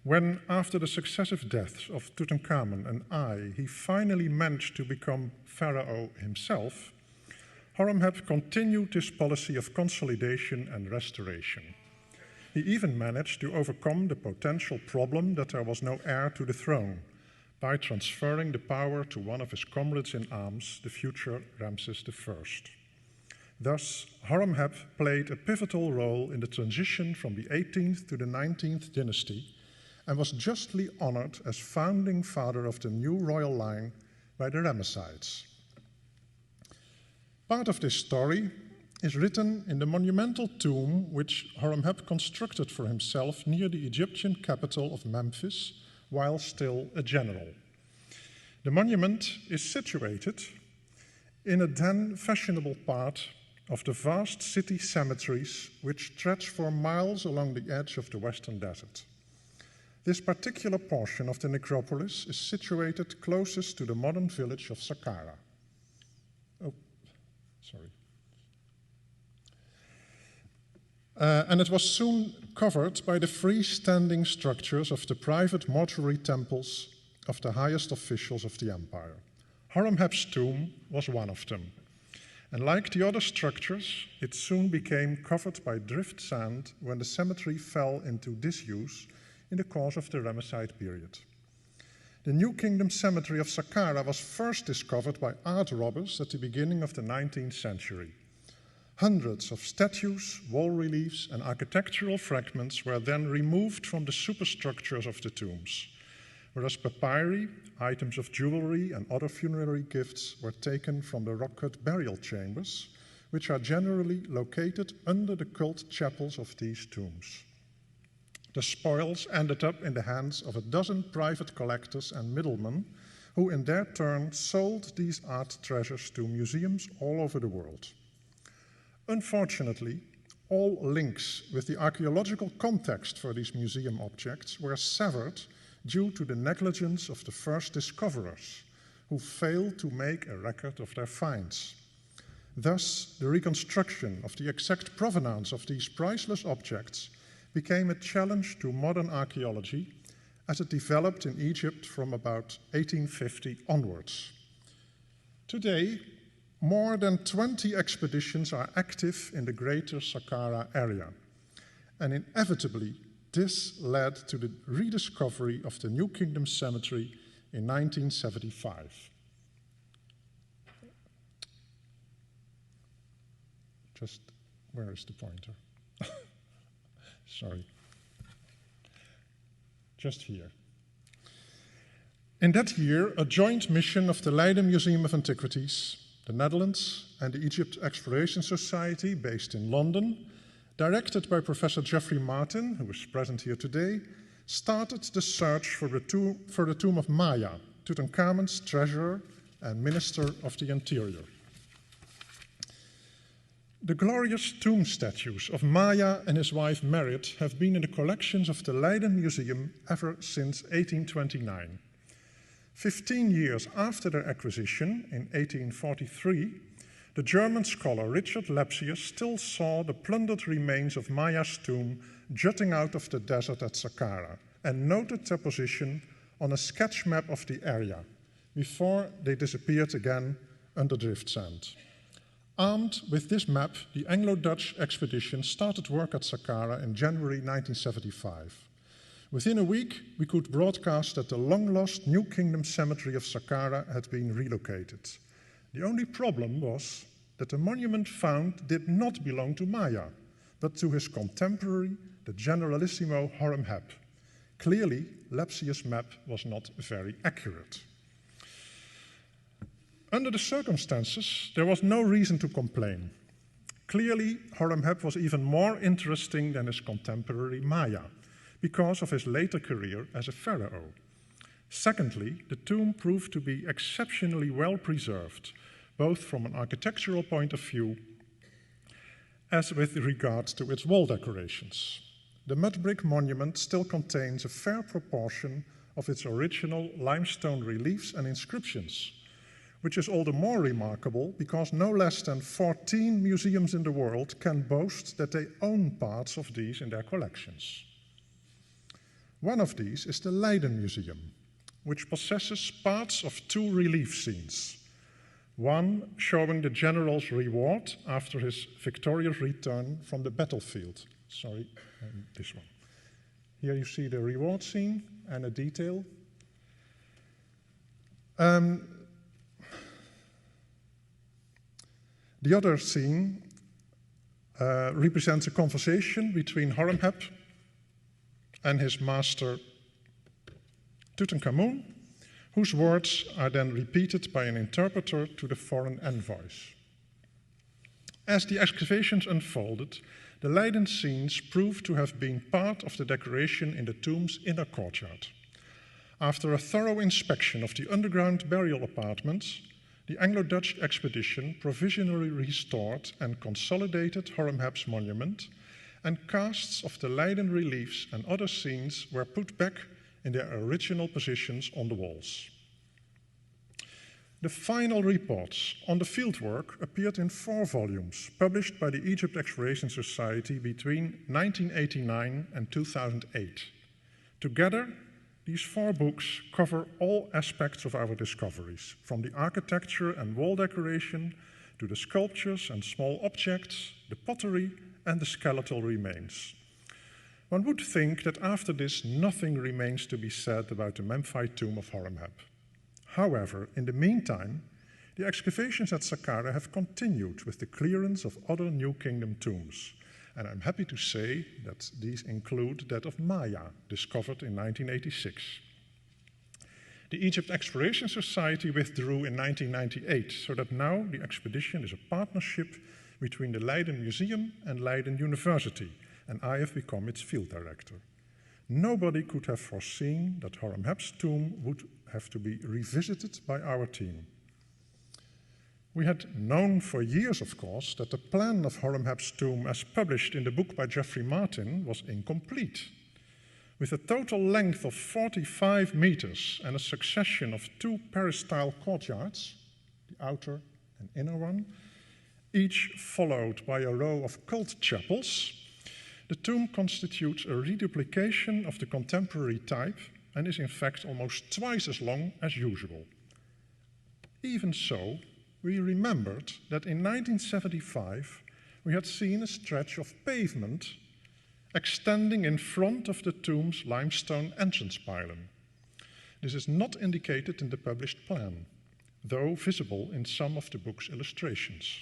When, after the successive deaths of Tutankhamun and Ai, he finally managed to become pharaoh himself, Haremhab continued this policy of consolidation and restoration. He even managed to overcome the potential problem that there was no heir to the throne by transferring the power to one of his comrades in arms, the future Ramses I. Thus, Haremhab played a pivotal role in the transition from the 18th to the 19th dynasty and was justly honored as founding father of the new royal line by the Ramessides. Part of this story is written in the monumental tomb which Haremhab constructed for himself near the Egyptian capital of Memphis while still a general. The monument is situated in a then fashionable part of the vast city cemeteries which stretch for miles along the edge of the Western Desert. This particular portion of the necropolis is situated closest to the modern village of Saqqara. And it was soon covered by the freestanding structures of the private mortuary temples of the highest officials of the empire. Haremhab's tomb was one of them. And like the other structures, it soon became covered by drift sand when the cemetery fell into disuse in the course of the Ramesside period. The New Kingdom cemetery of Saqqara was first discovered by art robbers at the beginning of the 19th century. Hundreds of statues, wall reliefs, and architectural fragments were then removed from the superstructures of the tombs, whereas papyri, items of jewelry, and other funerary gifts were taken from the rock-cut burial chambers, which are generally located under the cult chapels of these tombs. The spoils ended up in the hands of a dozen private collectors and middlemen who in their turn sold these art treasures to museums all over the world. Unfortunately, all links with the archaeological context for these museum objects were severed due to the negligence of the first discoverers, who failed to make a record of their finds. Thus, the reconstruction of the exact provenance of these priceless objects became a challenge to modern archaeology as it developed in Egypt from about 1850 onwards. Today, more than 20 expeditions are active in the greater Saqqara area, and inevitably this led to the rediscovery of the New Kingdom Cemetery in 1975. Just, where is the pointer? Sorry. Just here. In that year, a joint mission of the Leiden Museum of Antiquities, the Netherlands, and the Egypt Exploration Society, based in London, directed by Professor Geoffrey Martin, who is present here today, started the search for the tomb of Maya, Tutankhamun's treasurer and minister of the interior. The glorious tomb statues of Maya and his wife Merit have been in the collections of the Leiden Museum ever since 1829. 15 years after their acquisition, in 1843, the German scholar Richard Lepsius still saw the plundered remains of Maya's tomb jutting out of the desert at Saqqara and noted their position on a sketch map of the area before they disappeared again under drift sand. Armed with this map, the Anglo-Dutch expedition started work at Saqqara in January 1975. Within a week, we could broadcast that the long-lost New Kingdom Cemetery of Saqqara had been relocated. The only problem was that the monument found did not belong to Maya, but to his contemporary, the Generalissimo Haremhab. Clearly, Lepsius' map was not very accurate. Under the circumstances, there was no reason to complain. Clearly, Haremhab was even more interesting than his contemporary Maya, because of his later career as a pharaoh. Secondly, the tomb proved to be exceptionally well preserved, both from an architectural point of view as with regard to its wall decorations. The mud brick monument still contains a fair proportion of its original limestone reliefs and inscriptions, which is all the more remarkable because no less than 14 museums in the world can boast that they own parts of these in their collections. One of these is the Leiden Museum, which possesses parts of 2 relief scenes, one showing the general's reward after his victorious return from the battlefield. Sorry, this one. Here you see the reward scene and a detail. The other scene represents a conversation between Haremhab and his master Tutankhamun, whose words are then repeated by an interpreter to the foreign envoys. As the excavations unfolded, the Leiden scenes proved to have been part of the decoration in the tomb's inner courtyard. After a thorough inspection of the underground burial apartments, the Anglo-Dutch expedition provisionally restored and consolidated Haremhab's monument, and casts of the Leiden reliefs and other scenes were put back in their original positions on the walls. The final reports on the fieldwork appeared in 4 volumes, published by the Egypt Exploration Society between 1989 and 2008. Together, these 4 books cover all aspects of our discoveries, from the architecture and wall decoration to the sculptures and small objects, the pottery, and the skeletal remains. One would think that after this, nothing remains to be said about the Memphite tomb of Haremhab. However, in the meantime, the excavations at Saqqara have continued with the clearance of other New Kingdom tombs, and I'm happy to say that these include that of Maya, discovered in 1986. The Egypt Exploration Society withdrew in 1998, so that now the expedition is a partnership between the Leiden Museum and Leiden University, and I have become its field director. Nobody could have foreseen that Haremhab's tomb would have to be revisited by our team. We had known for years, of course, that the plan of Haremhab's tomb as published in the book by Geoffrey Martin was incomplete. With a total length of 45 meters and a succession of 2 peristyle courtyards, the outer and inner one, each followed by a row of cult chapels, the tomb constitutes a reduplication of the contemporary type and is in fact almost twice as long as usual. Even so, we remembered that in 1975 we had seen a stretch of pavement extending in front of the tomb's limestone entrance pylon. This is not indicated in the published plan, though visible in some of the book's illustrations.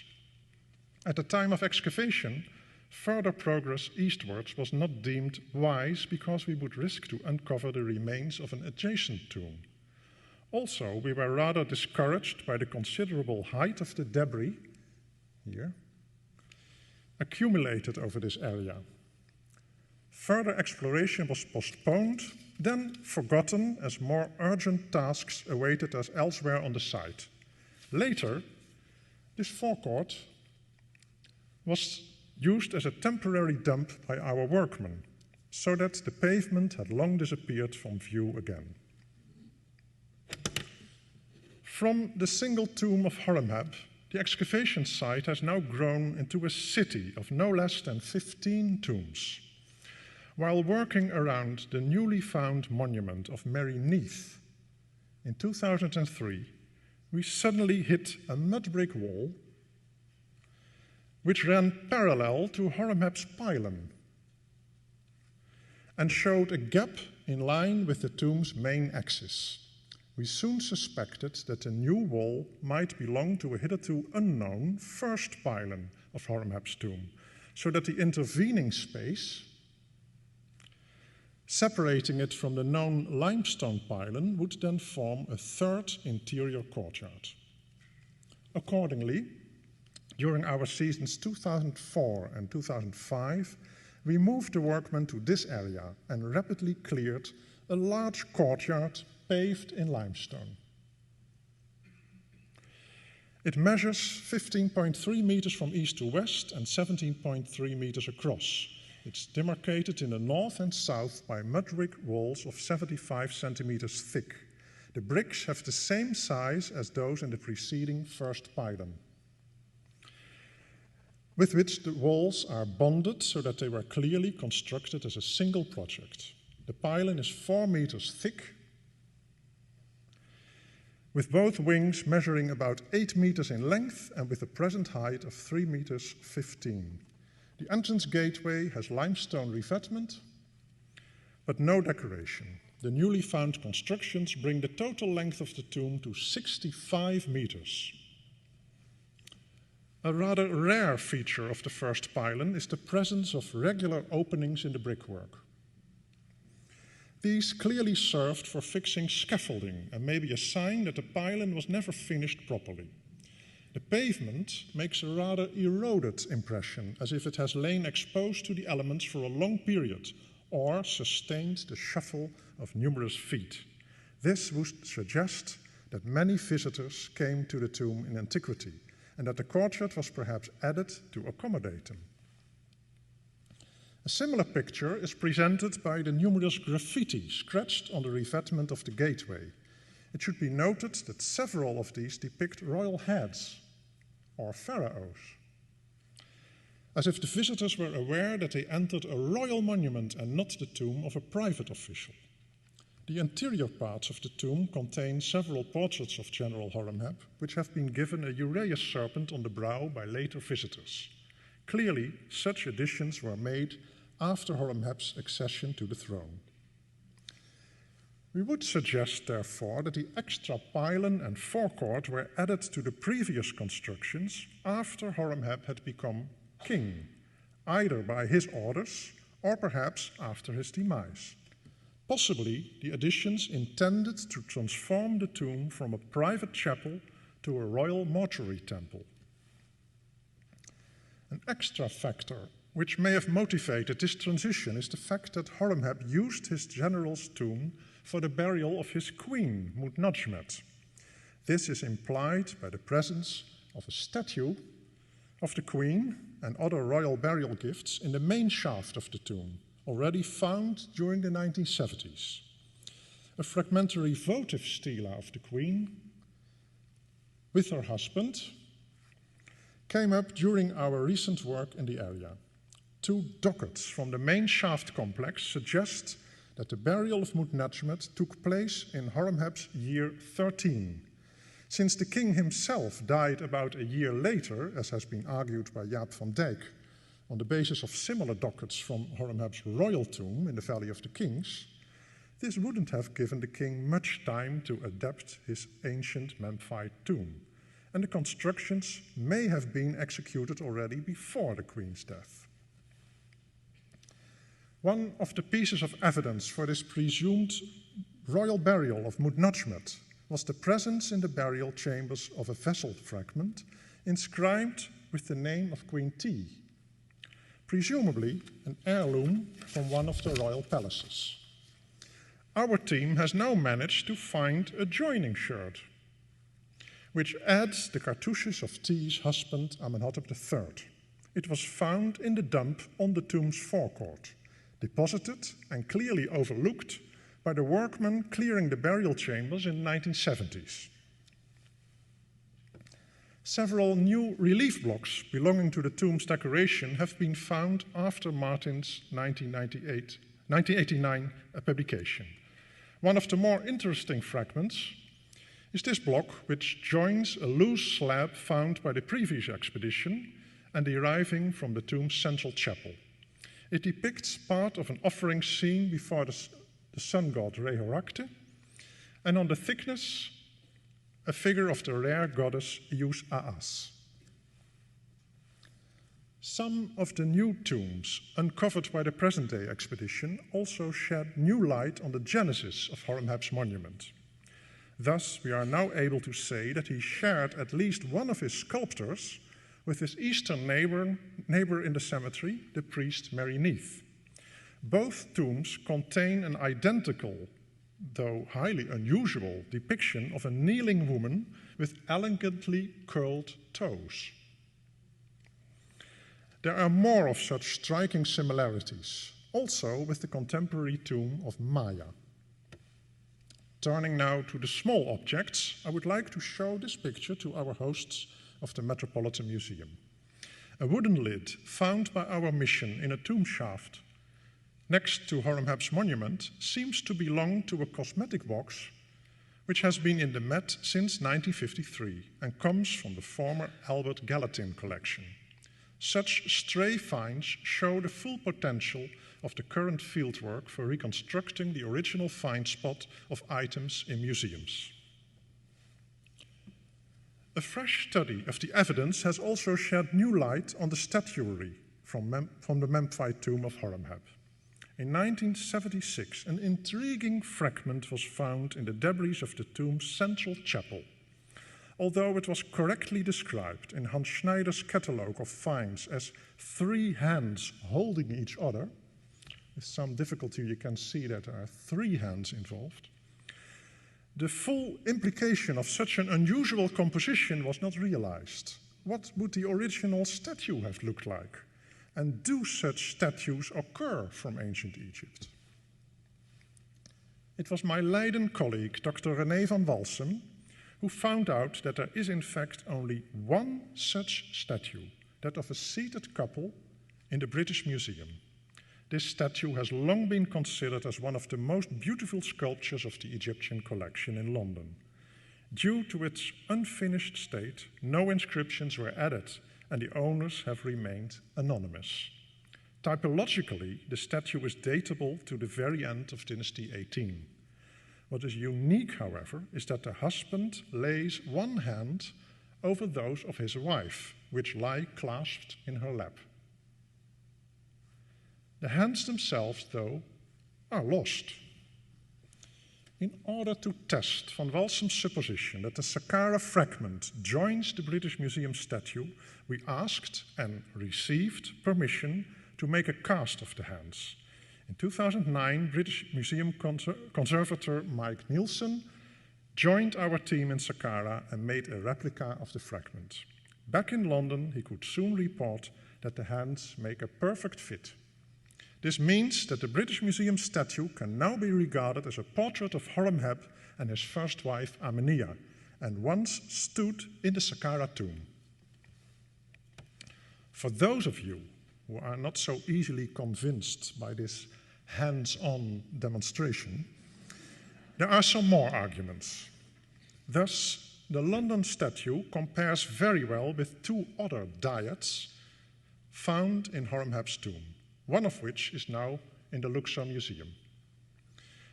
At the time of excavation, further progress eastwards was not deemed wise because we would risk to uncover the remains of an adjacent tomb. Also, we were rather discouraged by the considerable height of the debris, here, accumulated over this area. Further exploration was postponed, then forgotten as more urgent tasks awaited us elsewhere on the site. Later, this forecourt was used as a temporary dump by our workmen, so that the pavement had long disappeared from view again. From the single tomb of Haremhab, the excavation site has now grown into a city of no less than 15 tombs. While working around the newly found monument of Mary Neath in 2003, we suddenly hit a mud brick wall which ran parallel to Haremhab's pylon and showed a gap in line with the tomb's main axis. We soon suspected that the new wall might belong to a hitherto unknown first pylon of Haremhab's tomb, so that the intervening space, separating it from the known limestone pylon, would then form a third interior courtyard. Accordingly, during our seasons 2004 and 2005, we moved the workmen to this area and rapidly cleared a large courtyard paved in limestone. It measures 15.3 meters from east to west and 17.3 meters across. It's demarcated in the north and south by mud brick walls of 75 centimeters thick. The bricks have the same size as those in the preceding first pylon, with which the walls are bonded so that they were clearly constructed as a single project. The pylon is 4 meters thick, with both wings measuring about 8 meters in length and with a present height of 3 meters 15. The entrance gateway has limestone revetment, but no decoration. The newly found constructions bring the total length of the tomb to 65 meters. A rather rare feature of the first pylon is the presence of regular openings in the brickwork. These clearly served for fixing scaffolding and may be a sign that the pylon was never finished properly. The pavement makes a rather eroded impression, as if it has lain exposed to the elements for a long period or sustained the shuffle of numerous feet. This would suggest that many visitors came to the tomb in antiquity, and that the courtyard was perhaps added to accommodate them. A similar picture is presented by the numerous graffiti scratched on the revetment of the gateway. It should be noted that several of these depict royal heads or pharaohs, as if the visitors were aware that they entered a royal monument and not the tomb of a private official. The interior parts of the tomb contain several portraits of General Haremhab, which have been given a uraeus serpent on the brow by later visitors. Clearly, such additions were made after Haremhab's accession to the throne. We would suggest, therefore, that the extra pylon and forecourt were added to the previous constructions after Haremhab had become king, either by his orders or perhaps after his demise. Possibly the additions intended to transform the tomb from a private chapel to a royal mortuary temple. An extra factor which may have motivated this transition is the fact that Haremhab used his general's tomb for the burial of his queen, Mutnajmet. This is implied by the presence of a statue of the queen and other royal burial gifts in the main shaft of the tomb, already found during the 1970s. A fragmentary votive stela of the queen with her husband came up during our recent work in the area. 2 dockets from the main shaft complex suggest that the burial of Mutnajmet took place in Haremhab's year 13. Since the king himself died about a year later, as has been argued by Jaap van Dijk, on the basis of similar dockets from Haremhab's royal tomb in the Valley of the Kings, this wouldn't have given the king much time to adapt his ancient Memphite tomb, and the constructions may have been executed already before the queen's death. One of the pieces of evidence for this presumed royal burial of Mutnajmet was the presence in the burial chambers of a vessel fragment inscribed with the name of Queen T, presumably an heirloom from one of the royal palaces. Our team has now managed to find a joining shirt, which adds the cartouches of T's husband Amenhotep III. It was found in the dump on the tomb's forecourt, deposited and clearly overlooked by the workmen clearing the burial chambers in the 1970s. Several new relief blocks belonging to the tomb's decoration have been found after Martin's 1989 publication. One of the more interesting fragments is this block, which joins a loose slab found by the previous expedition and deriving from the tomb's central chapel. It depicts part of an offering scene before the sun god Rehorakte, and on the thickness, a figure of the rare goddess Yus Aas. Some of the new tombs uncovered by the present-day expedition also shed new light on the genesis of Haremhab's monument. Thus, we are now able to say that he shared at least one of his sculptors with his eastern neighbor in the cemetery, the priest Mary Neath. Both tombs contain an identical, though highly unusual, depiction of a kneeling woman with elegantly curled toes. There are more of such striking similarities, also with the contemporary tomb of Maya. Turning now to the small objects, I would like to show this picture to our hosts of the Metropolitan Museum. A wooden lid found by our mission in a tomb shaft next to Haremhab's monument seems to belong to a cosmetic box which has been in the Met since 1953 and comes from the former Albert Gallatin collection. Such stray finds show the full potential of the current fieldwork for reconstructing the original find spot of items in museums. A fresh study of the evidence has also shed new light on the statuary from the Memphite tomb of Haremhab. In 1976, an intriguing fragment was found in the debris of the tomb's central chapel. Although it was correctly described in Hans Schneider's catalogue of finds as 3 hands holding each other, with some difficulty you can see that there are 3 hands involved, the full implication of such an unusual composition was not realized. What would the original statue have looked like? And do such statues occur from ancient Egypt? It was my Leiden colleague, Dr. René van Walsum, who found out that there is in fact only one such statue, that of a seated couple in the British Museum. This statue has long been considered as one of the most beautiful sculptures of the Egyptian collection in London. Due to its unfinished state, no inscriptions were added, and the owners have remained anonymous. Typologically, the statue is datable to the very end of Dynasty 18. What is unique, however, is that the husband lays one hand over those of his wife, which lie clasped in her lap. The hands themselves, though, are lost. In order to test Van Walsum's supposition that the Saqqara fragment joins the British Museum statue, we asked and received permission to make a cast of the hands. In 2009, British Museum conservator Mike Nielsen joined our team in Saqqara and made a replica of the fragment. Back in London, he could soon report that the hands make a perfect fit. This means that the British Museum statue can now be regarded as a portrait of Haremhab and his first wife Amenia, and once stood in the Saqqara tomb. For those of you who are not so easily convinced by this hands-on demonstration, there are some more arguments. Thus, the London statue compares very well with two other dyads found in Haremhab's tomb, one of which is now in the Luxor Museum.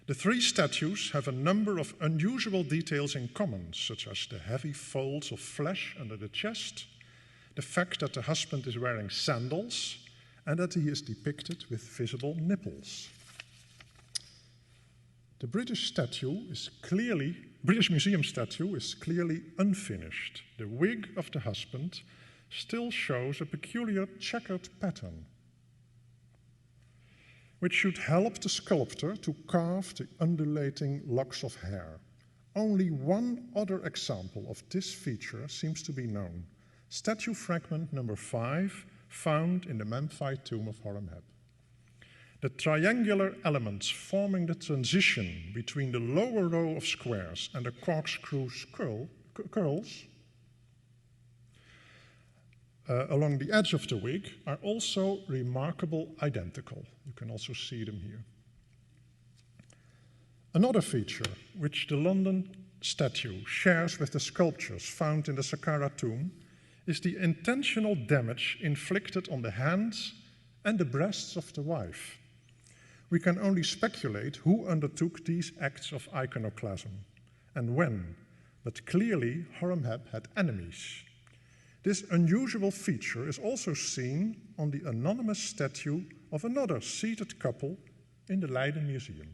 The three statues have a number of unusual details in common, such as the heavy folds of flesh under the chest, the fact that the husband is wearing sandals, and that he is depicted with visible nipples. The British Museum statue is clearly unfinished. The wig of the husband still shows a peculiar checkered pattern, which should help the sculptor to carve the undulating locks of hair. Only one other example of this feature seems to be known: statue fragment number 5, found in the Memphite tomb of Haremhab. The triangular elements forming the transition between the lower row of squares and the corkscrew curls along the edge of the wig are also remarkably identical. You can also see them here. Another feature which the London statue shares with the sculptures found in the Saqqara tomb is the intentional damage inflicted on the hands and the breasts of the wife. We can only speculate who undertook these acts of iconoclasm and when, but clearly Haremhab had enemies. This unusual feature is also seen on the anonymous statue of another seated couple in the Leiden Museum.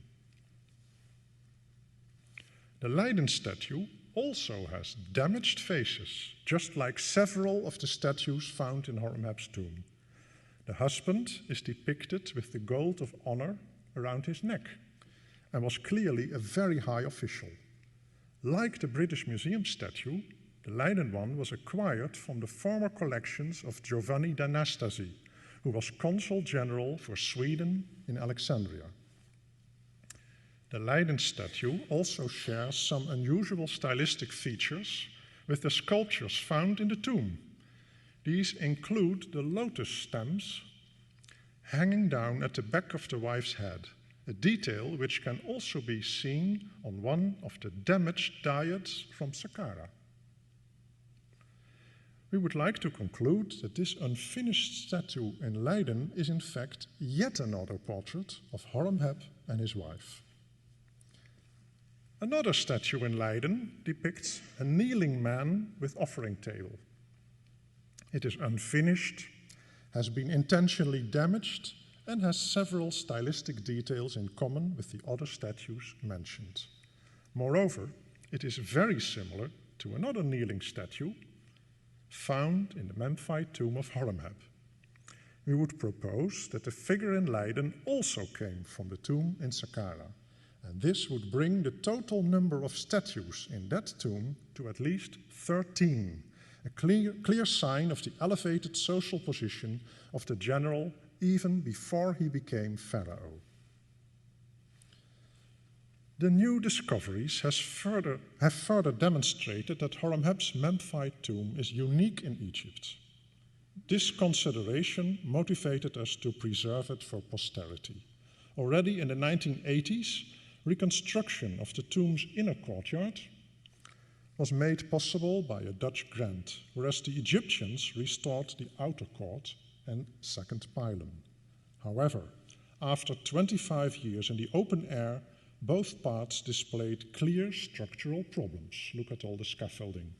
The Leiden statue also has damaged faces, just like several of the statues found in Haremhab's tomb. The husband is depicted with the gold of honor around his neck and was clearly a very high official. Like the British Museum statue, the Leiden one was acquired from the former collections of Giovanni d'Anastasi, who was Consul General for Sweden in Alexandria. The Leiden statue also shares some unusual stylistic features with the sculptures found in the tomb. These include the lotus stems hanging down at the back of the wife's head, a detail which can also be seen on one of the damaged dyads from Saqqara. We would like to conclude that this unfinished statue in Leiden is in fact yet another portrait of Haremhab and his wife. Another statue in Leiden depicts a kneeling man with offering table. It is unfinished, has been intentionally damaged, and has several stylistic details in common with the other statues mentioned. Moreover, it is very similar to another kneeling statue found in the Memphite tomb of Haremhab. We would propose that the figure in Leiden also came from the tomb in Saqqara, and this would bring the total number of statues in that tomb to at least 13, a clear sign of the elevated social position of the general even before he became pharaoh. The new discoveries have further demonstrated that Haremhab's Memphite tomb is unique in Egypt. This consideration motivated us to preserve it for posterity. Already in the 1980s, reconstruction of the tomb's inner courtyard was made possible by a Dutch grant, whereas the Egyptians restored the outer court and second pylon. However, after 25 years in the open air, both parts displayed clear structural problems. Look at all the scaffolding.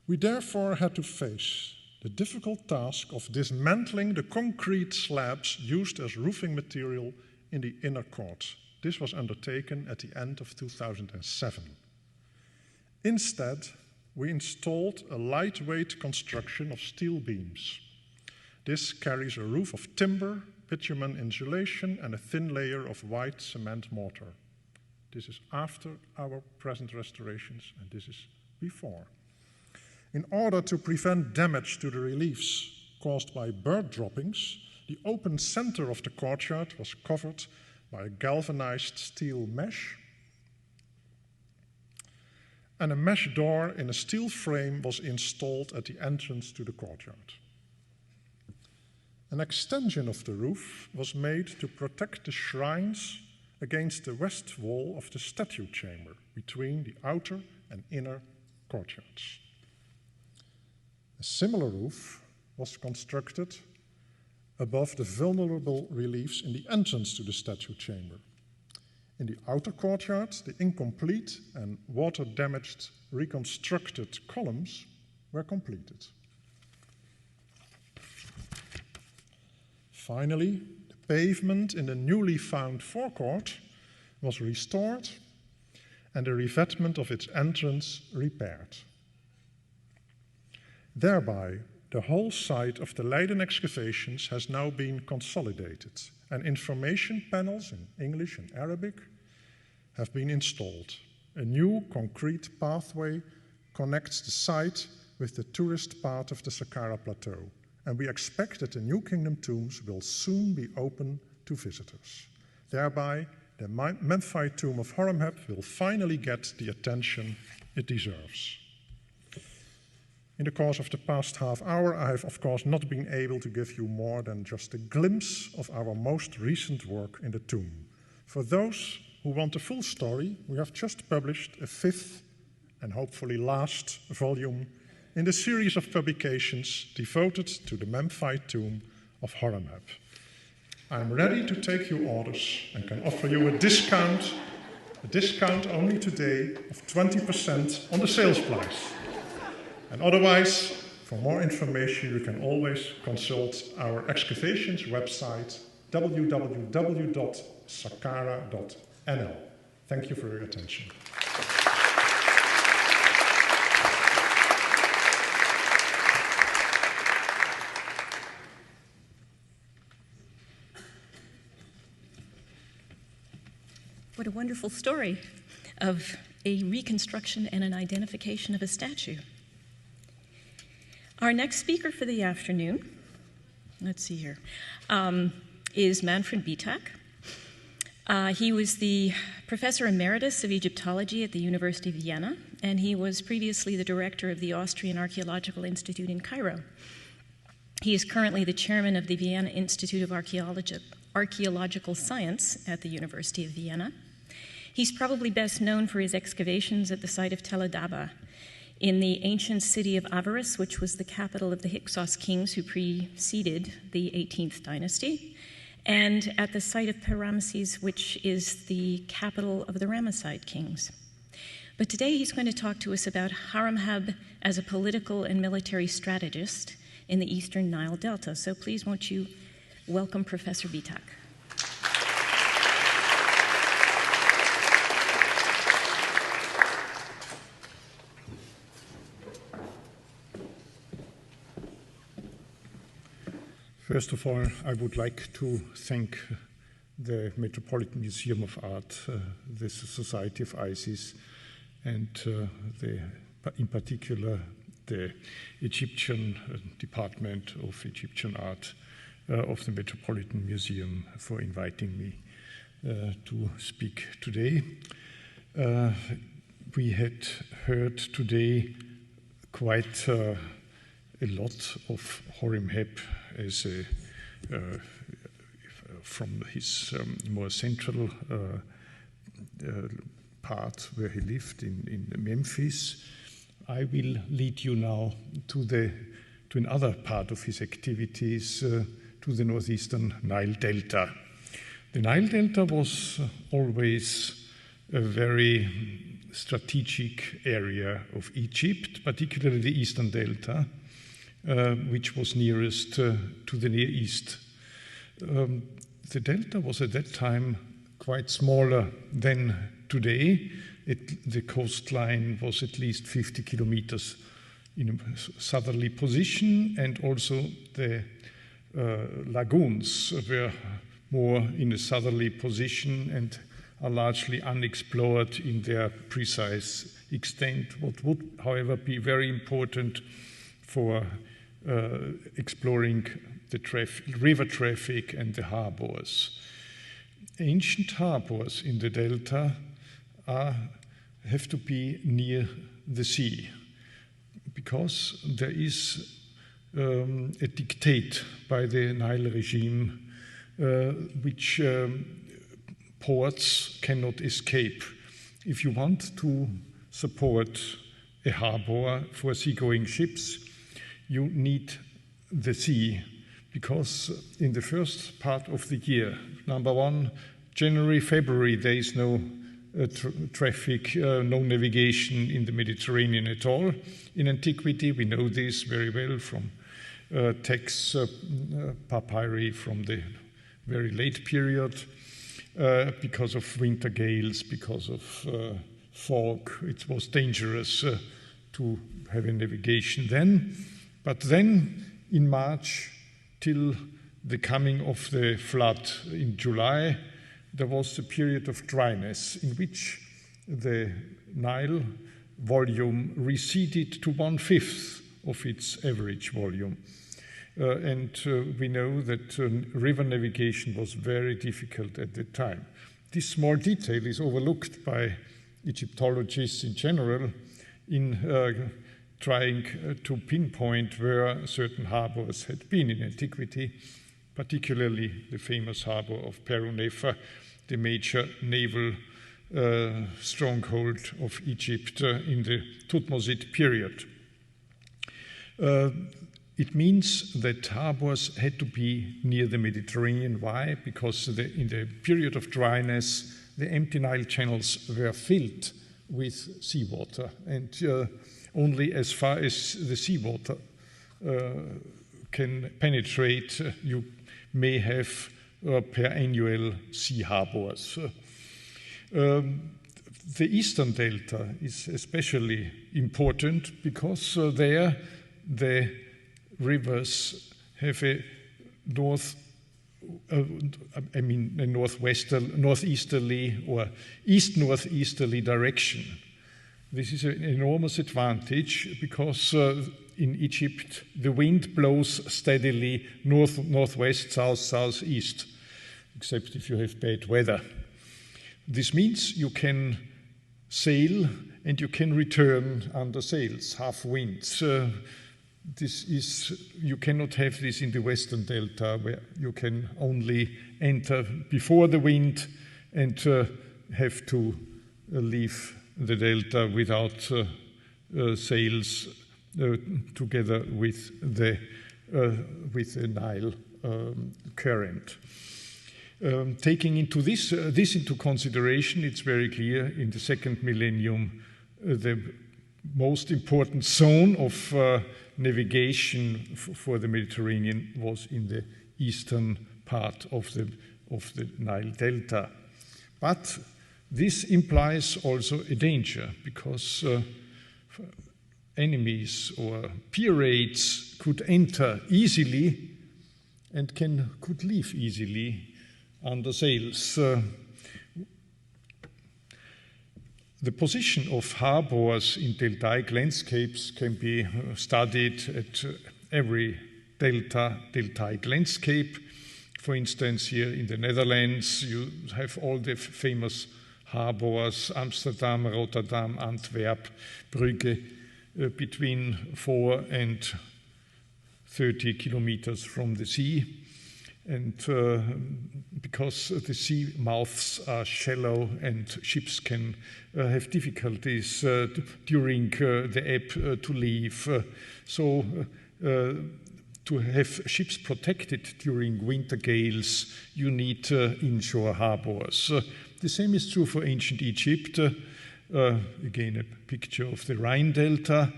We therefore had to face the difficult task of dismantling the concrete slabs used as roofing material in the inner court. This was undertaken at the end of 2007. Instead, we installed a lightweight construction of steel beams. This carries a roof of timber, bitumen insulation, and a thin layer of white cement mortar. This is after our present restorations, and this is before. In order to prevent damage to the reliefs caused by bird droppings, the open center of the courtyard was covered by a galvanized steel mesh, and a mesh door in a steel frame was installed at the entrance to the courtyard. An extension of the roof was made to protect the shrines against the west wall of the statue chamber between the outer and inner courtyards. A similar roof was constructed above the vulnerable reliefs in the entrance to the statue chamber. In the outer courtyard, the incomplete and water-damaged reconstructed columns were completed. Finally, the pavement in the newly found forecourt was restored and the revetment of its entrance repaired. Thereby, the whole site of the Leiden excavations has now been consolidated, and information panels in English and Arabic have been installed. A new concrete pathway connects the site with the tourist part of the Saqqara Plateau, and we expect that the New Kingdom tombs will soon be open to visitors. Thereby, the Memphite tomb of Haremhab will finally get the attention it deserves. In the course of the past half hour, I have of course not been able to give you more than just a glimpse of our most recent work in the tomb. For those who want the full story, we have just published a 5th and hopefully last volume in the series of publications devoted to the Memphite tomb of Haremhab. I am ready to take your orders and can offer you a discount only today of 20% on the sales price. And otherwise, for more information, you can always consult our excavations website, www.saqqara.nl. Thank you for your attention. What a wonderful story of a reconstruction and an identification of a statue. Our next speaker for the afternoon, let's see here, is Manfred Bietak. He was the Professor Emeritus of Egyptology at the University of Vienna, and he was previously the director of the Austrian Archaeological Institute in Cairo. He is currently the chairman of the Vienna Institute of Archaeological Science at the University of Vienna. He's probably best known for his excavations at the site of Tel Adaba, in the ancient city of Avaris, which was the capital of the Hyksos kings who preceded the 18th dynasty, and at the site of Per-Ramesses, which is the capital of the Ramesside kings. But today he's going to talk to us about Haremhab as a political and military strategist in the eastern Nile Delta. So please won't you welcome Professor Bietak. First of all, I would like to thank the Metropolitan Museum of Art, the Society of Isis, and in particular the Egyptian Department of Egyptian Art of the Metropolitan Museum for inviting me to speak today. We had heard today quite a lot of Haremhab as from his more central part where he lived in Memphis. I will lead you now to another part of his activities, to the northeastern Nile Delta. The Nile Delta was always a very strategic area of Egypt, particularly the eastern Delta, which was nearest to the Near East. The delta was at that time quite smaller than today. The coastline was at least 50 kilometers in a southerly position, and also the lagoons were more in a southerly position and are largely unexplored in their precise extent. What would, however, be very important for exploring the river traffic and the harbors. Ancient harbors in the delta have to be near the sea, because there is a dictate by the Nile regime which ports cannot escape. If you want to support a harbor for seagoing ships, you need the sea, because in the first part of the year, number one, January, February, there is no traffic, no navigation in the Mediterranean at all. In antiquity, we know this very well from texts, papyri from the very late period, because of winter gales, because of fog. It was dangerous to have a navigation then. But then in March, till the coming of the flood in July, there was a period of dryness in which the Nile volume receded to 1/5 of its average volume. We know that river navigation was very difficult at the time. This small detail is overlooked by Egyptologists in general in trying to pinpoint where certain harbors had been in antiquity, particularly the famous harbor of Peru-Nefer, the major naval stronghold of Egypt in the Thutmoside period. It means that harbors had to be near the Mediterranean. Why? Because in the period of dryness, the empty Nile channels were filled with seawater, and only as far as the seawater can penetrate, you may have perennial sea harbors. The eastern delta is especially important because there the rivers have a northeasterly or east-northeasterly direction. This is an enormous advantage because in Egypt the wind blows steadily north-northwest, south-southeast, except if you have bad weather. This means you can sail and you can return under sails, half winds. You cannot have this in the western delta, where you can only enter before the wind and have to leave the delta without sails together with the Nile current. Taking this into consideration, it's very clear in the second millennium the most important zone of navigation for the Mediterranean was in the eastern part of the Nile Delta. But this implies also a danger, because enemies or pirates could enter easily and could leave easily under sails. The position of harbors in deltaic landscapes can be studied at every deltaic landscape. For instance, here in the Netherlands, you have all the famous harbors, Amsterdam, Rotterdam, Antwerp, Brugge, between 4 and 30 kilometers from the sea. And because the sea mouths are shallow and ships can have difficulties during the ebb to leave. So to have ships protected during winter gales, you need inshore harbors. The same is true for ancient Egypt. Again, a picture of the Rhine Delta.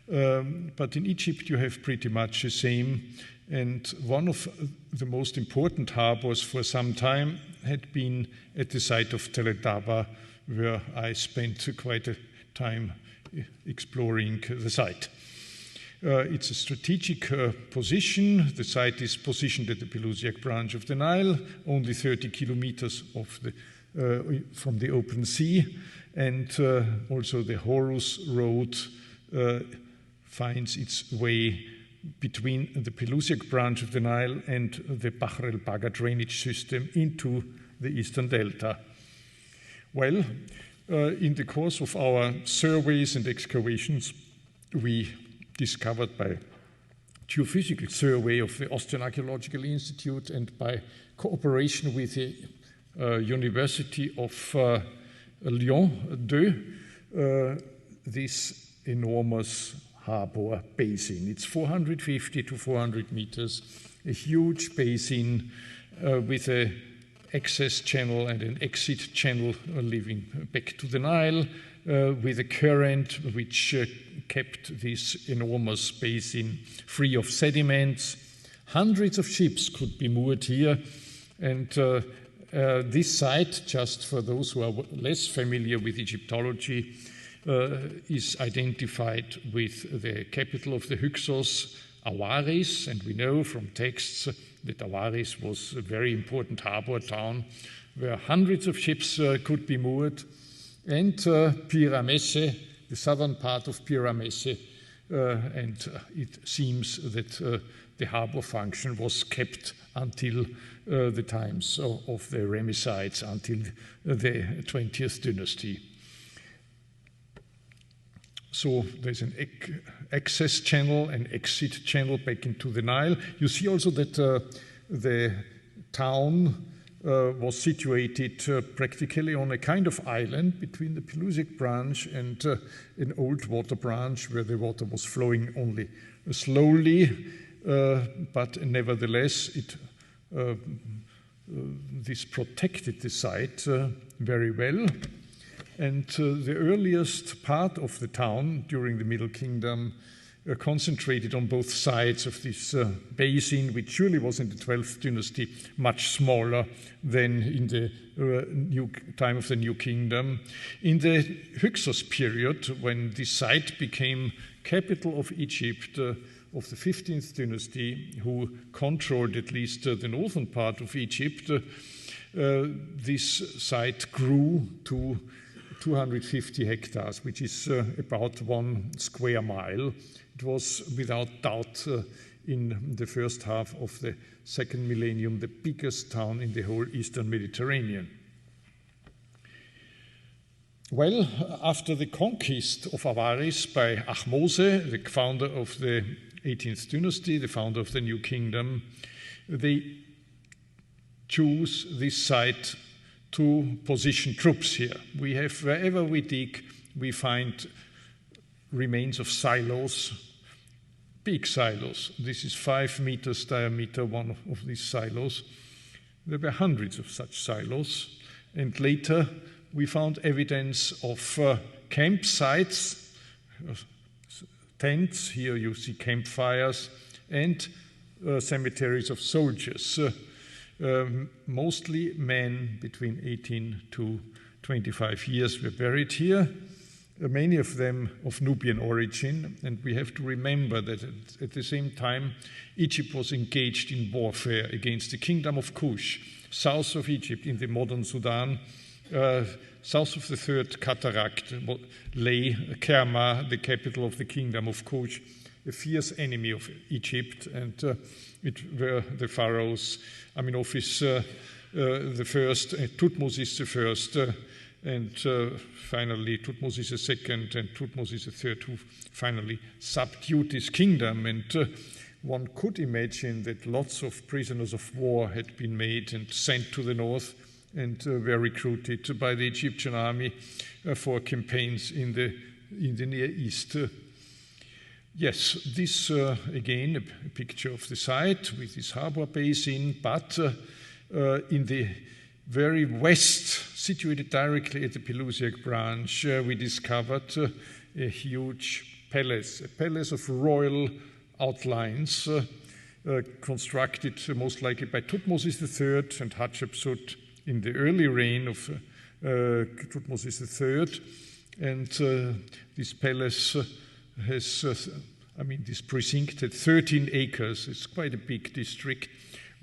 But in Egypt, you have pretty much the same. And one of the most important harbors for some time had been at the site of Tel Daba, where I spent quite a time exploring the site. It's a strategic position. The site is positioned at the Pelusiac branch of the Nile, only 30 kilometers from the open sea, and also the Horus Road finds its way between the Pelusiac branch of the Nile and the Bahr el-Baga drainage system into the eastern delta. Well, in the course of our surveys and excavations, we discovered by geophysical survey of the Austrian Archaeological Institute and by cooperation with the University of Lyon 2, this enormous harbor basin. It's 450 to 400 meters, a huge basin with an access channel and an exit channel leading back to the Nile, with a current which kept this enormous basin free of sediments. Hundreds of ships could be moored here, and this site, just for those who are less familiar with Egyptology, is identified with the capital of the Hyksos, Awaris, and we know from texts that Awaris was a very important harbor town where hundreds of ships could be moored, and Pyramesse, the southern part of Pyramesse, and it seems that the harbor function was kept until the times of the Ramessides, until the 20th dynasty. So there's an access channel and exit channel back into the Nile. You see also that the town was situated practically on a kind of island between the Pelusiac branch and an old water branch where the water was flowing only slowly, but nevertheless this protected the site very well. And the earliest part of the town during the Middle Kingdom concentrated on both sides of this basin, which surely was in the 12th dynasty much smaller than in the time of the New Kingdom. In the Hyksos period, when this site became capital of Egypt, of the 15th dynasty, who controlled at least the northern part of Egypt, this site grew to 250 hectares, which is about 1 square mile. It was without doubt in the first half of the second millennium the biggest town in the whole eastern Mediterranean. Well, after the conquest of Awaris by Ahmose, the founder of the 18th dynasty, the founder of the New Kingdom, they choose this site to position troops here. We have, wherever we dig, we find remains of silos, big silos. This is 5 meters diameter, one of these silos. There were hundreds of such silos. And later, we found evidence of campsites, tents. Here you see campfires, and cemeteries of soldiers. Mostly men between 18 to 25 years were buried here, many of them of Nubian origin. And we have to remember that at the same time, Egypt was engaged in warfare against the kingdom of Kush, south of Egypt in the modern Sudan. South of the Third Cataract lay Kerma, the capital of the kingdom of Kush, a fierce enemy of Egypt, and it were the pharaohs Amenophis the first, Thutmosis the first, and finally Thutmosis the second and Thutmosis the third, who finally subdued this kingdom. And one could imagine that lots of prisoners of war had been made and sent to the north and were recruited by the Egyptian army for campaigns in the Near East. Yes, this again a picture of the site with this harbor basin, but in the very west, situated directly at the Pelusiac branch, we discovered a huge palace, a palace of royal outlines, constructed most likely by Thutmosis III and Hatshepsut in the early reign of Thutmosis III. And this palace has I mean, this precinct at 13 acres. It's quite a big district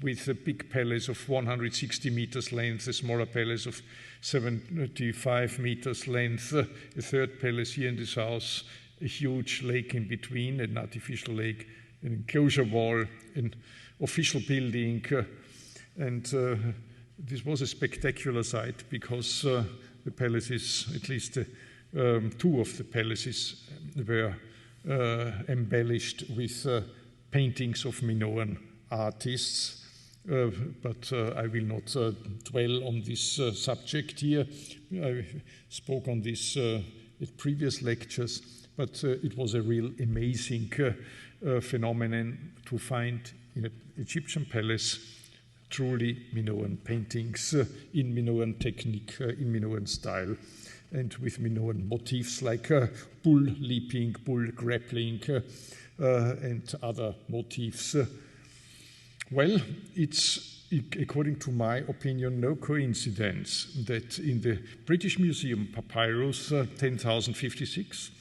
with a big palace of 160 meters length, a smaller palace of 75 meters length, a third palace here in the south, a huge lake in between, an artificial lake, an enclosure wall, an official building, and this was a spectacular sight because the palaces, at least two of the palaces, were embellished with paintings of Minoan artists. But I will not dwell on this subject here. I spoke on this at previous lectures, but it was a real amazing phenomenon to find in an Egyptian palace truly Minoan paintings in Minoan technique, in Minoan style, and with Minoan motifs like bull leaping, bull grappling, and other motifs. Well, it's, according to my opinion, no coincidence that in the British Museum papyrus 10,056,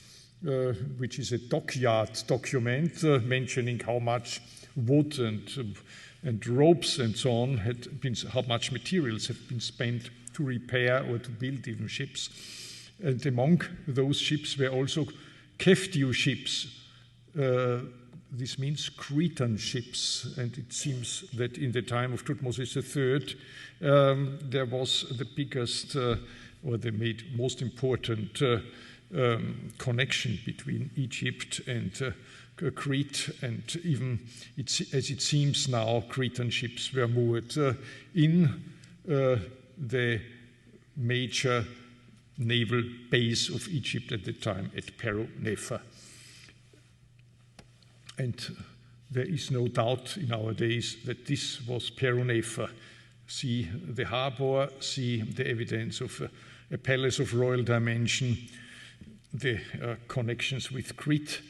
which is a dockyard document mentioning how much wood and ropes and so on had been, how much materials have been spent to repair or to build even ships. And among those ships were also Keftiu ships. This means Cretan ships, and it seems that in the time of Thutmose III, there was the biggest or the most important connection between Egypt and Crete, and even as it seems now, Cretan ships were moored in the major naval base of Egypt at the time at Pero-Nefer. And there is no doubt in our days that this was Pero-Nefer. See the harbor, see the evidence of a palace of royal dimension, the connections with Crete,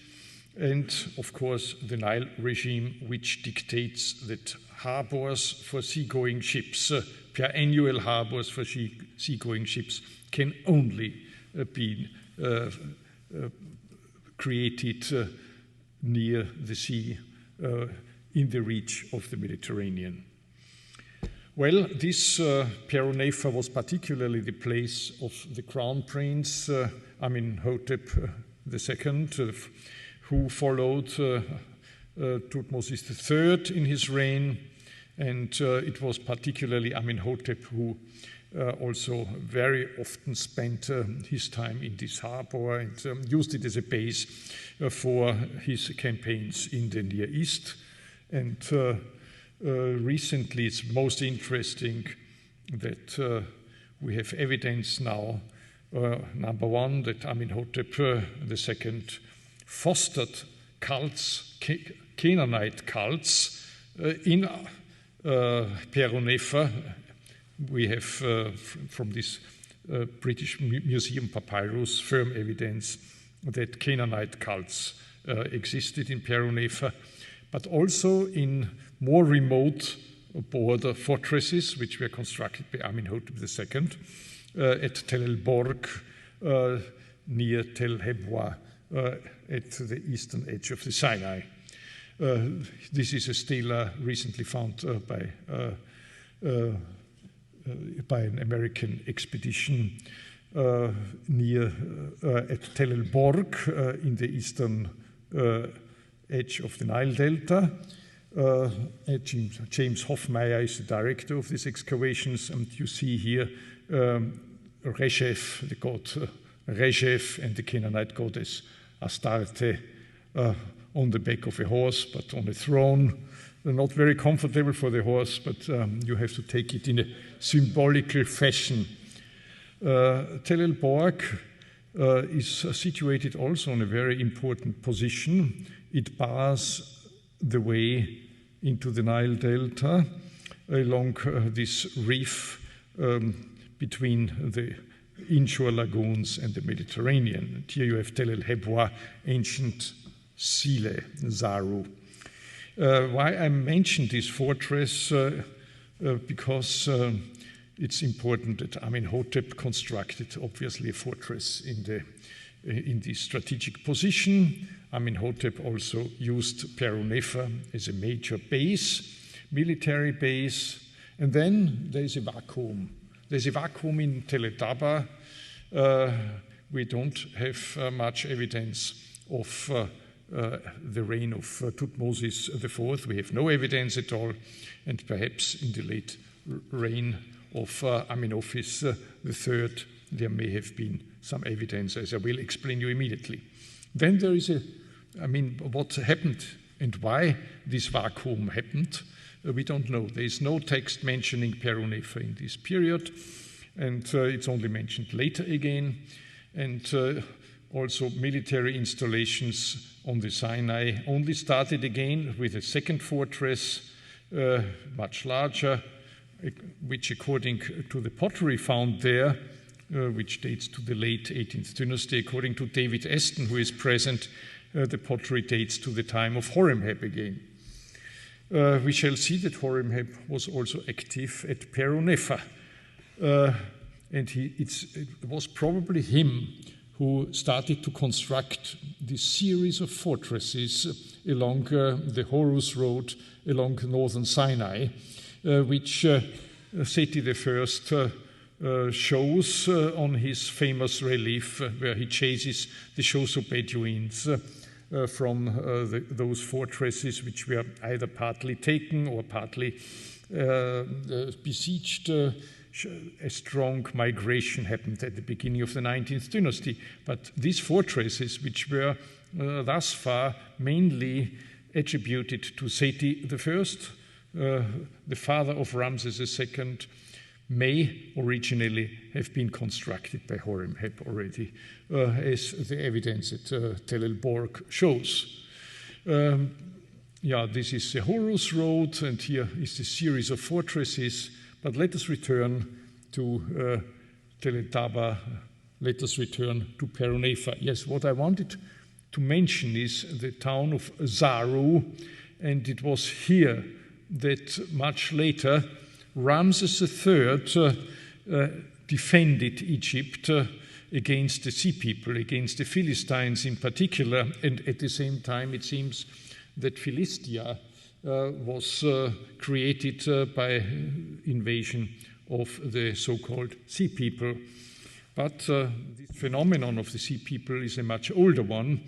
and of course the Nile regime, which dictates that harbors for seagoing ships, per annual harbors for seagoing ships, can only be created near the sea, in the reach of the Mediterranean. Well, this Pero-Nefer was particularly the place of the crown prince Amenhotep II, who followed Thutmose III in his reign, and it was particularly Amenhotep who also very often spent his time in this harbor and used it as a base for his campaigns in the Near East. And recently it's most interesting that we have evidence now, number one, that Amenhotep II fostered cults, Canaanite cults in Pero-Nefer. We have from this British Museum papyrus firm evidence that Canaanite cults existed in Pero-Nefer, but also in more remote border fortresses, which were constructed by Amenhotep II at Tel el-Borg, near Tel Hebwa, at the eastern edge of the Sinai. This is a stela recently found by an American expedition near at Tel el-Borg in the eastern edge of the Nile Delta. James Hoffmeyer is the director of these excavations, and you see here Reshef, the god Reshef, and the Canaanite goddess Astarte on the back of a horse, but on a throne. They're not very comfortable for the horse, but you have to take it in a symbolical fashion. Tel el-Borg is situated also on a very important position. It bars the way into the Nile Delta along this reef between the inshore lagoons and the Mediterranean. And here you have Tel el-Hebwa, ancient Sile, Zaru. Why I mention this fortress? Because it's important that Amenhotep constructed, obviously, a fortress in this strategic position. Amenhotep also used Peru-Nefer as a major base, military base. And then there's a vacuum. There's a vacuum in Tel Taba. We don't have much evidence of the reign of Thutmose IV. We have no evidence at all. And perhaps in the late reign of Amenophis III, there may have been some evidence, as I will explain you immediately. Then there is what happened and why this vacuum happened, we don't know. There is no text mentioning Peru-Nefer in this period, and it's only mentioned later again. And also military installations on the Sinai only started again with a second fortress, much larger, which according to the pottery found there, which dates to the late 18th dynasty, according to David Aston, who is present, the pottery dates to the time of Haremhab again. We shall see that Haremhab was also active at Peru-Nefer, and it was probably him who started to construct this series of fortresses along the Horus Road along northern Sinai, which Seti I shows on his famous relief where he chases the Shoso Bedouins from those fortresses which were either partly taken or partly besieged. A strong migration happened at the beginning of the 19th dynasty. But these fortresses, which were thus far mainly attributed to Seti I, the father of Ramses II, may originally have been constructed by Haremhab already, as the evidence at Tel el-Borg shows. This is the Horus Road, and here is the series of fortresses. But let us return to Tel Taba. Let us return to Peru-Nefer. Yes, what I wanted to mention is the town of Zaru, and it was here that much later Ramses III defended Egypt against the Sea People, against the Philistines in particular, and at the same time it seems that Philistia was created by invasion of the so-called Sea People. But this phenomenon of the Sea People is a much older one,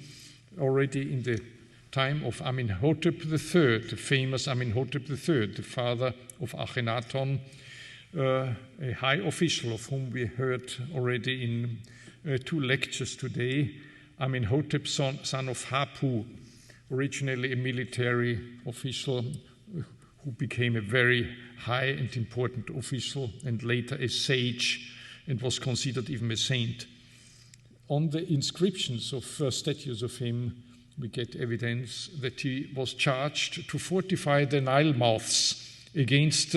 already in the time of Amenhotep III, the famous Amenhotep III, the father of Akhenaton, a high official of whom we heard already in 2 lectures today, Amenhotep, son of Hapu, originally a military official who became a very high and important official and later a sage and was considered even a saint. On the inscriptions of statues of him, we get evidence that he was charged to fortify the Nile mouths against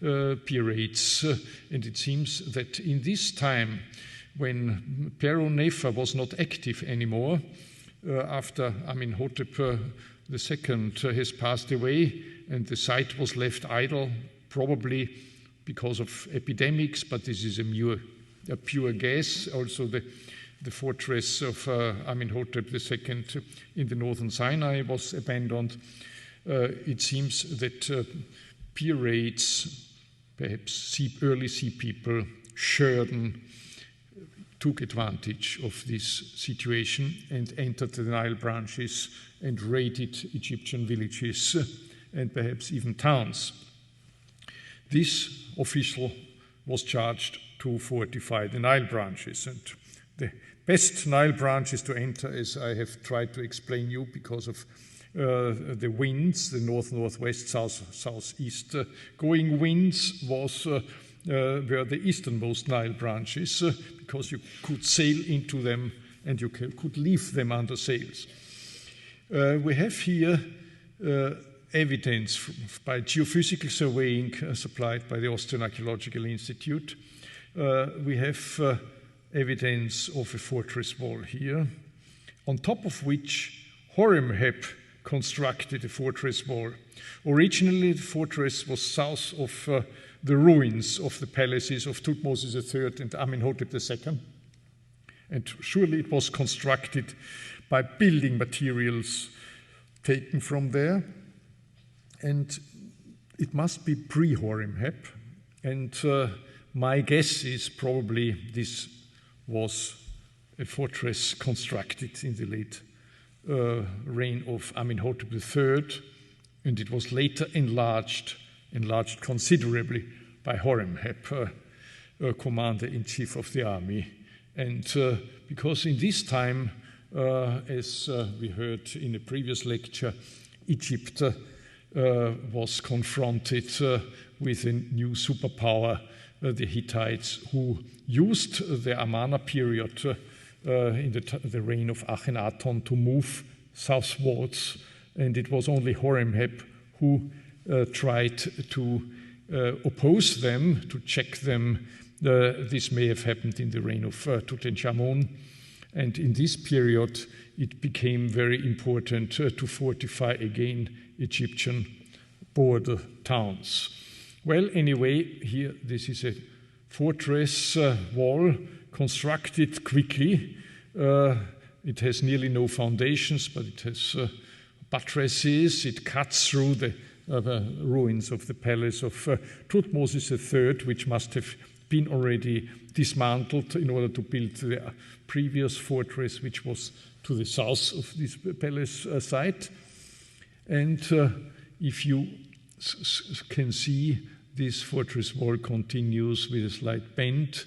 pirates. And it seems that in this time, when Peru-Nefer was not active anymore, after Amenhotep II has passed away and the site was left idle, probably because of epidemics, but this is a pure guess. Also the fortress of Amenhotep II in the northern Sinai was abandoned. It seems that pirates, perhaps early Sea People, Sheridan, took advantage of this situation and entered the Nile branches and raided Egyptian villages and perhaps even towns. This official was charged to fortify the Nile branches, and the best Nile branches to enter, as I have tried to explain you, because of the winds, the north-northwest, south-southeast going winds, were the easternmost Nile branches, because you could sail into them and you could leave them under sails. We have here evidence by geophysical surveying supplied by the Austrian Archaeological Institute. We have evidence of a fortress wall here, on top of which Haremhab constructed a fortress wall. Originally, the fortress was south of the ruins of the palaces of Thutmose III and Amenhotep II. And surely it was constructed by building materials taken from there. And it must be pre-Haremhab. And my guess is probably this was a fortress constructed in the late reign of Amenhotep III, and it was later enlarged considerably by Haremhab, commander-in-chief of the army. And because in this time, as we heard in a previous lecture, Egypt was confronted with a new superpower, the Hittites, who used the Amarna period in the reign of Akhenaton to move southwards, and it was only Haremhab who tried to oppose them, to check them. This may have happened in the reign of Tutankhamun, and in this period it became very important to fortify again Egyptian border towns. Well, anyway, here this is a fortress wall constructed quickly. It has nearly no foundations, but it has buttresses. It cuts through the ruins of the palace of Thutmose III, which must have been already dismantled in order to build the previous fortress, which was to the south of this palace site. And if you can see, this fortress wall continues with a slight bend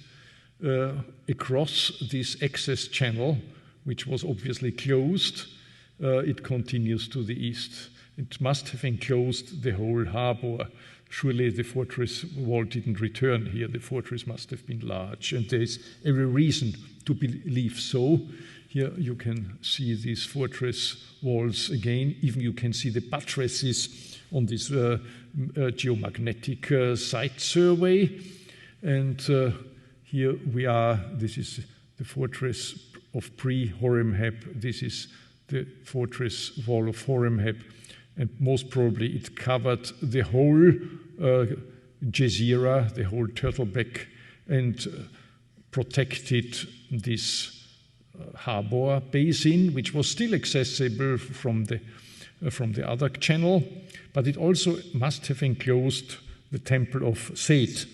across this access channel, which was obviously closed. It continues to the east. It must have enclosed the whole harbor. Surely the fortress wall didn't return here. The fortress must have been large, and there is every reason to believe so. Here you can see these fortress walls again. Even you can see the buttresses on this geomagnetic site survey. And here we are. This is the fortress of pre-Haremhab. This is the fortress wall of Haremhab. And most probably it covered the whole Jezira, the whole Turtleback, and protected this harbor basin, which was still accessible from the other channel, but it also must have enclosed the temple of Set,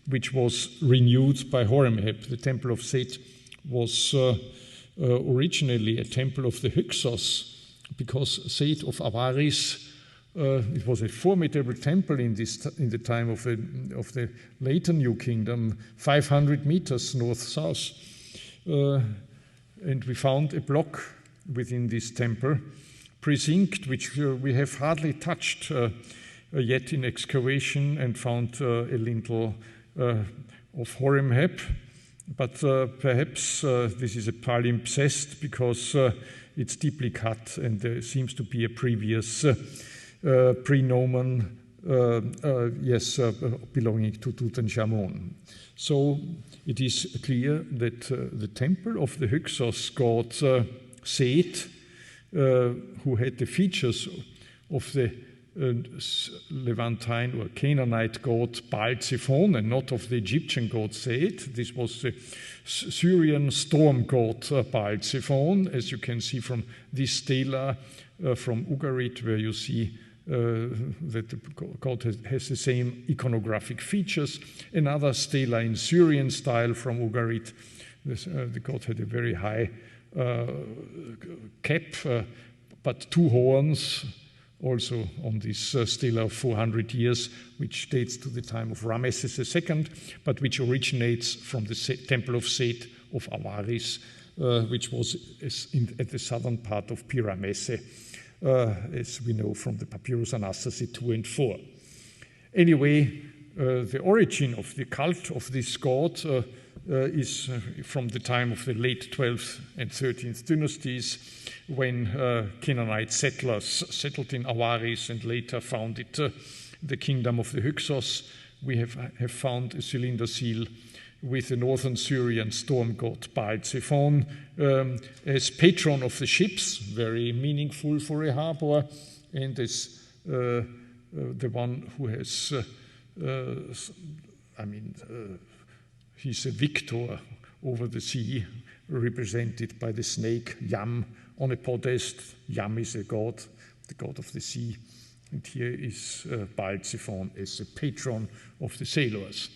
which was renewed by Haremhab. The temple of Set was originally a temple of the Hyksos, because Set of Avaris, it was a formidable temple in the time of the later New Kingdom, 500 meters north-south. And we found a block within this temple, precinct, which we have hardly touched yet in excavation, and found a lintel of Haremhab. But perhaps this is a palimpsest, because it's deeply cut, and there seems to be a previous prenomen, belonging to Tutankhamun. So it is clear that the temple of the Hyksos god Set, who had the features of the Levantine or Canaanite god Baal-Zephon, and not of the Egyptian god Set. This was the Syrian storm god Baal-Zephon, as you can see from this stela from Ugarit, where you see that the god has the same iconographic features. Another stela in Syrian style from Ugarit. The god had a very high cap, but two horns, also on this stela of 400 years, which dates to the time of Ramesses II, but which originates from the temple of Set of Avaris, which was at the southern part of Pyramesse, as we know from the Papyrus Anastasis 2 and 4. Anyway, the origin of the cult of this god is from the time of the late 12th and 13th dynasties, when Canaanite settlers settled in Avaris and later founded the kingdom of the Hyksos. We have found a cylinder seal with the northern Syrian storm god Baal-Zephon as patron of the ships, very meaningful for a harbor, and as the one who has, he's a victor over the sea, represented by the snake Yam on a podest. Yam is a god, the god of the sea. And here is Balziphon as a patron of the sailors.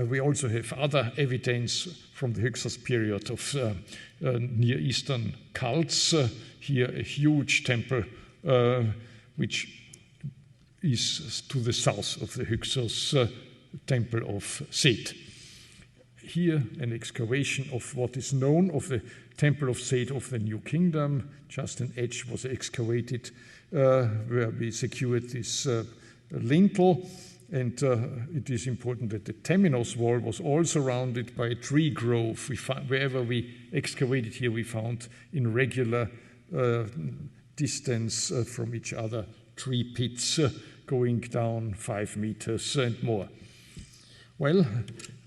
We also have other evidence from the Hyksos period of Near Eastern cults. Here a huge temple which is to the south of the Hyksos temple of Set. Here an excavation of what is known of the temple of Set of the New Kingdom. Just an edge was excavated where we secured this lintel. And it is important that the Temenos wall was all surrounded by a tree grove. Wherever we excavated here, we found in regular distance from each other tree pits going down 5 meters and more. Well,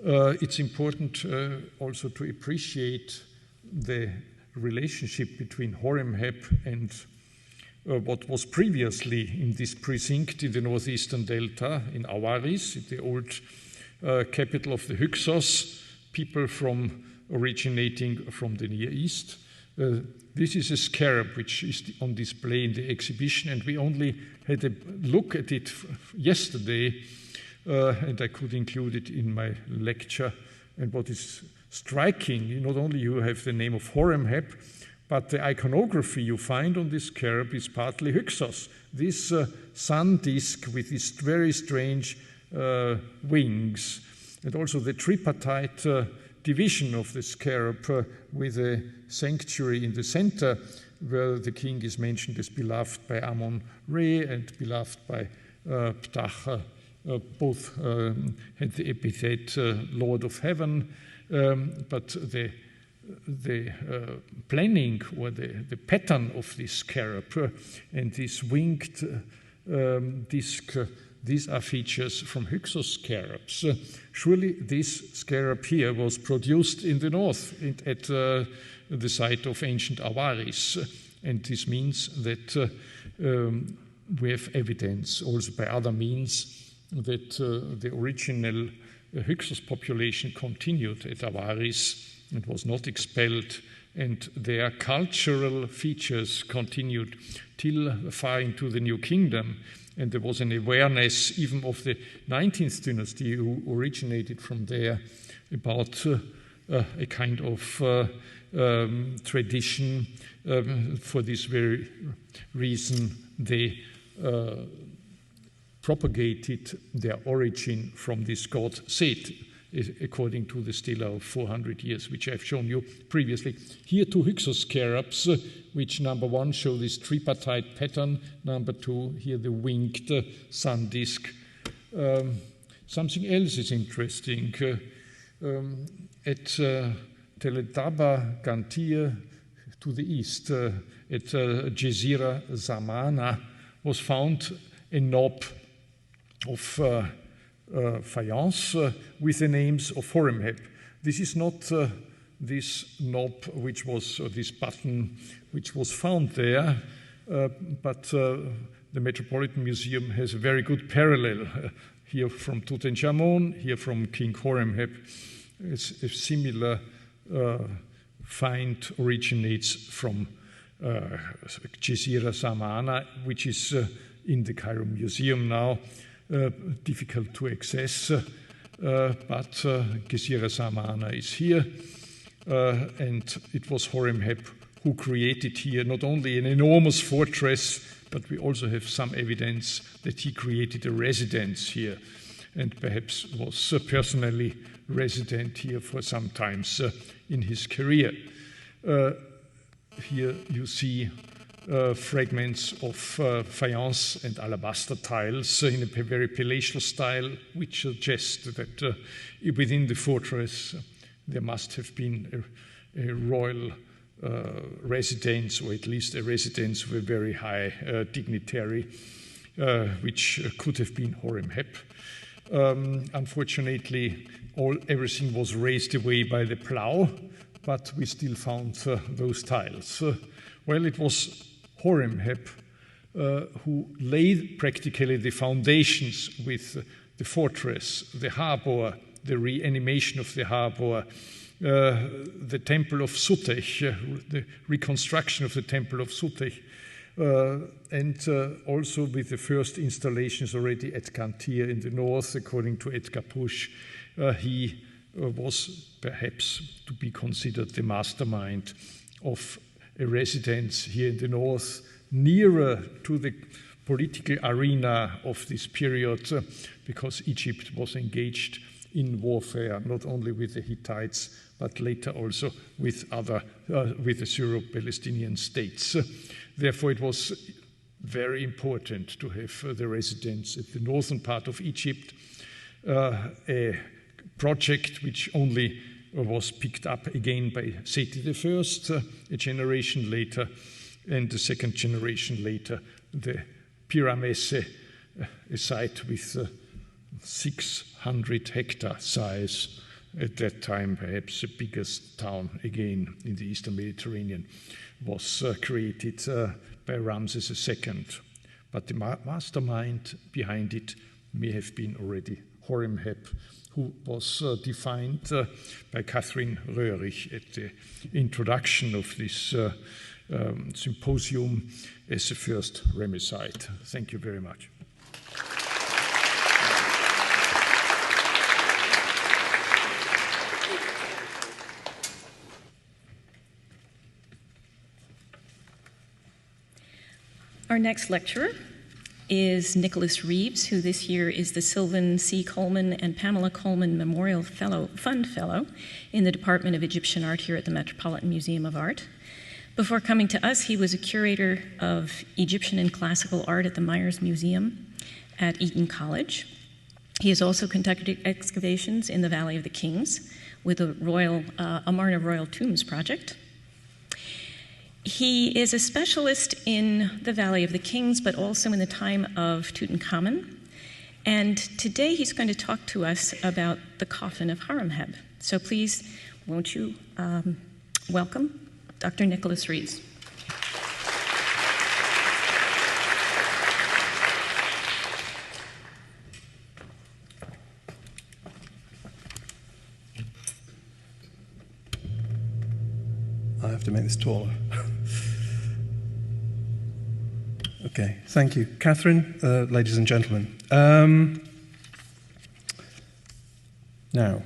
it's important also to appreciate the relationship between Haremhab and what was previously in this precinct in the northeastern delta in Awaris, the old capital of the Hyksos, people originating from the Near East. This is a scarab which is on display in the exhibition, and we only had a look at it yesterday, and I could include it in my lecture. And what is striking, not only you have the name of Haremhab, but the iconography you find on this scarab is partly Hyksos. This sun disk with these very strange wings, and also the tripartite division of the scarab with a sanctuary in the center where the king is mentioned as beloved by Amon-Re and beloved by Ptah. Both had the epithet Lord of Heaven, but the planning or the pattern of this scarab and this winged disc, these are features from Hyksos scarabs. Surely this scarab here was produced in the north at the site of ancient Awaris, and this means that we have evidence also by other means that the original Hyksos population continued at Awaris and was not expelled, and their cultural features continued till far into the New Kingdom. And there was an awareness even of the 19th dynasty who originated from there about a kind of tradition. For this very reason, they propagated their origin from this god Set, according to the stela of 400 years, which I've shown you previously. Here 2 Hyksos scarabs, which number 1 show this tripartite pattern, number 2 here the winged sun disk. Something else is interesting. At Teledaba Gantir to the east, at Jezira Zamana, was found a knob of faience with the names of Haremhab. This is not this knob which was, or this button which was found there, but the Metropolitan Museum has a very good parallel here from Tutankhamun, here from King Haremhab. A similar find originates from Jezira Zamana, which is in the Cairo Museum now. Difficult to access, but Jezira Zamana is here, and it was Haremhab who created here not only an enormous fortress, but we also have some evidence that he created a residence here, and perhaps was personally resident here for some times in his career. Here you see fragments of faience and alabaster tiles in a very palatial style, which suggests that within the fortress there must have been a royal residence, or at least a residence of a very high dignitary, which could have been Haremhab. Unfortunately, everything was razed away by the plow, but we still found those tiles. Well, it was Haremhab who laid practically the foundations with the fortress, the harbor, the reanimation of the harbor, the temple of Suttech, the reconstruction of the temple of Suttech, and also with the first installations already at Cantir in the north, according to Edgar Pusch. He was perhaps to be considered the mastermind of a residence here in the north, nearer to the political arena of this period, because Egypt was engaged in warfare, not only with the Hittites, but later also with the Syro-Palestinian states. Therefore, it was very important to have the residence at the northern part of Egypt, a project which only was picked up again by Seti I, a generation later, and the second generation later, the Pyramesse, a site with 600 hectare size, at that time perhaps the biggest town again in the Eastern Mediterranean, was created by Ramses II. But the mastermind behind it may have been already Haremhab, who was defined by Catherine Röhrich at the introduction of this symposium as the first Ramesside. Thank you very much. Our next lecturer is Nicholas Reeves, who this year is the Sylvan C. Coleman and Pamela Coleman Memorial Fund Fellow in the Department of Egyptian Art here at the Metropolitan Museum of Art. Before coming to us, he was a curator of Egyptian and classical art at the Myers Museum at Eton College. He has also conducted excavations in the Valley of the Kings with the Amarna Royal Tombs project. He is a specialist in the Valley of the Kings, but also in the time of Tutankhamun. And today he's going to talk to us about the coffin of Haremhab. So please, won't you welcome Dr. Nicholas Reeves. I have to make this taller. Okay, thank you. Catherine, ladies and gentlemen. Now,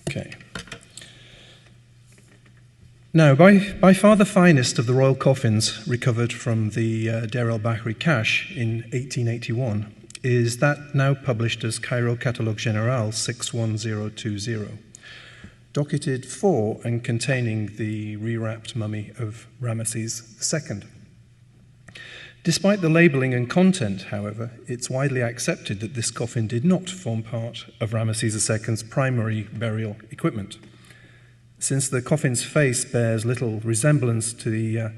okay. Now, by far the finest of the royal coffins recovered from the Deir el-Bahri cache in 1881 is that now published as Cairo Catalogue Général 61020, docketed for and containing the rewrapped mummy of Ramesses II. Despite the labelling and content, however, it's widely accepted that this coffin did not form part of Ramesses II's primary burial equipment. Since the coffin's face bears little resemblance to the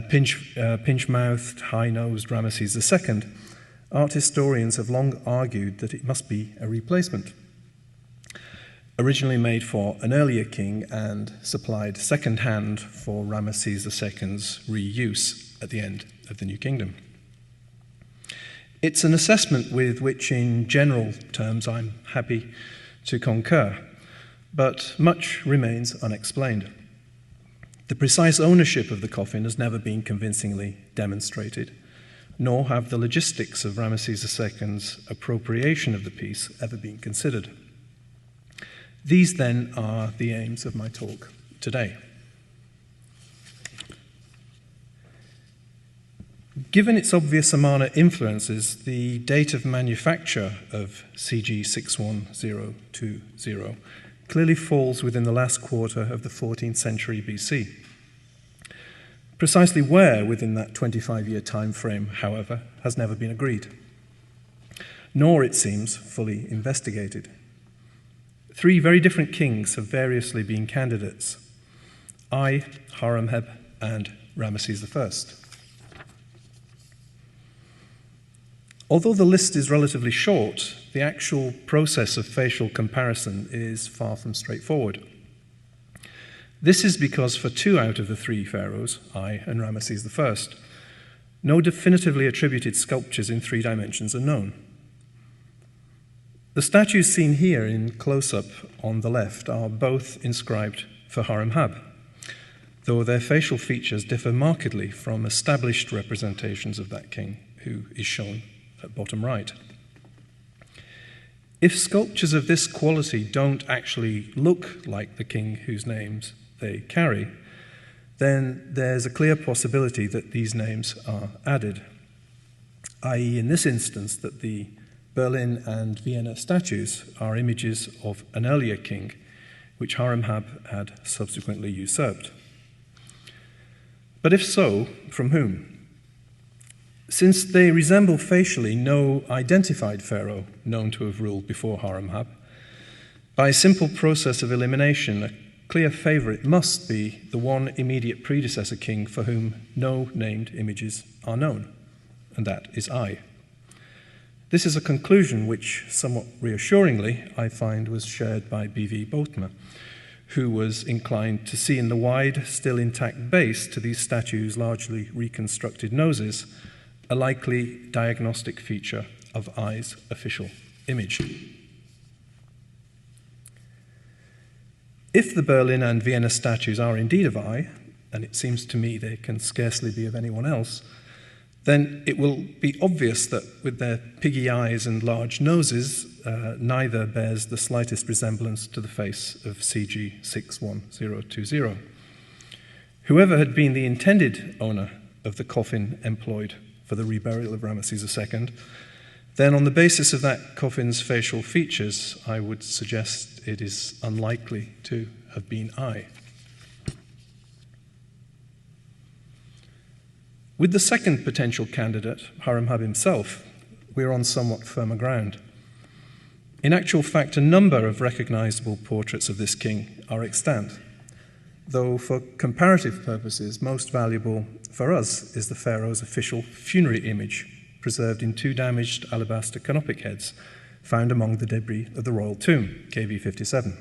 pinch-mouthed, high-nosed Ramesses II, art historians have long argued that it must be a replacement. Originally made for an earlier king and supplied second-hand for Ramesses II's reuse at the end of the New Kingdom. It's an assessment with which, in general terms, I'm happy to concur, but much remains unexplained. The precise ownership of the coffin has never been convincingly demonstrated, nor have the logistics of Ramesses II's appropriation of the piece ever been considered. These, then, are the aims of my talk today. Given its obvious Amarna influences, the date of manufacture of CG 61020 clearly falls within the last quarter of the 14th century BC. Precisely where within that 25-year time frame, however, has never been agreed, nor, it seems, fully investigated. Three very different kings have variously been candidates: I, Haremhab, and Ramesses I. Although the list is relatively short, the actual process of facial comparison is far from straightforward. This is because for two out of the three pharaohs, I and Ramesses I, no definitively attributed sculptures in 3 dimensions are known. The statues seen here in close-up on the left are both inscribed for Haremhab, though their facial features differ markedly from established representations of that king, who is shown at bottom right. If sculptures of this quality don't actually look like the king whose names they carry, then there's a clear possibility that these names are added, i.e. in this instance that the Berlin and Vienna statues are images of an earlier king, which Haremhab had subsequently usurped. But if so, from whom? Since they resemble facially no identified pharaoh known to have ruled before Haremhab, by a simple process of elimination, a clear favorite must be the one immediate predecessor king for whom no named images are known, and that is I. This is a conclusion which, somewhat reassuringly, I find was shared by B.V. Bothmer, who was inclined to see in the wide, still intact base to these statues' largely reconstructed noses a likely diagnostic feature of I's official image. If the Berlin and Vienna statues are indeed of I, and it seems to me they can scarcely be of anyone else, then it will be obvious that with their piggy eyes and large noses, neither bears the slightest resemblance to the face of CG 61020. Whoever had been the intended owner of the coffin employed for the reburial of Ramesses II, then on the basis of that coffin's facial features, I would suggest it is unlikely to have been I. With the second potential candidate, Haremhab himself, we're on somewhat firmer ground. In actual fact, a number of recognizable portraits of this king are extant, though for comparative purposes, most valuable for us is the pharaoh's official funerary image, preserved in 2 damaged alabaster canopic heads found among the debris of the royal tomb, KV 57.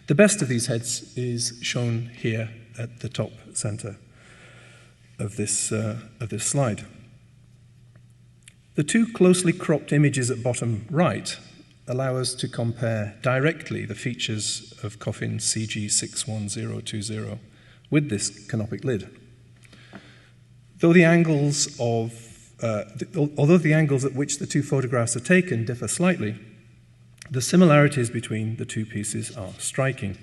The best of these heads is shown here at the top center of this slide. The 2 closely cropped images at bottom right allow us to compare directly the features of coffin CG 61020 with this canopic lid. Although the angles at which the 2 photographs are taken differ slightly, the similarities between the 2 pieces are striking,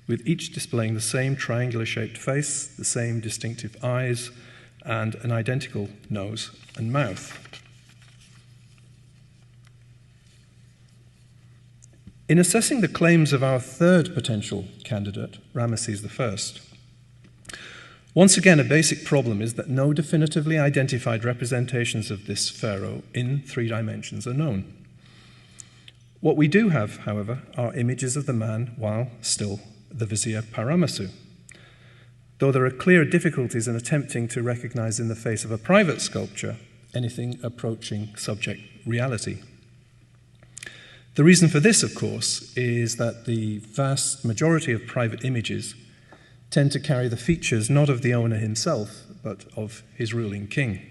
with each displaying the same triangular-shaped face, the same distinctive eyes, and an identical nose and mouth. In assessing the claims of our third potential candidate, Ramesses I, once again, a basic problem is that no definitively identified representations of this pharaoh in 3 dimensions are known. What we do have, however, are images of the man while still the vizier Paramesu, though there are clear difficulties in attempting to recognize in the face of a private sculpture anything approaching subject reality. The reason for this, of course, is that the vast majority of private images tend to carry the features not of the owner himself, but of his ruling king.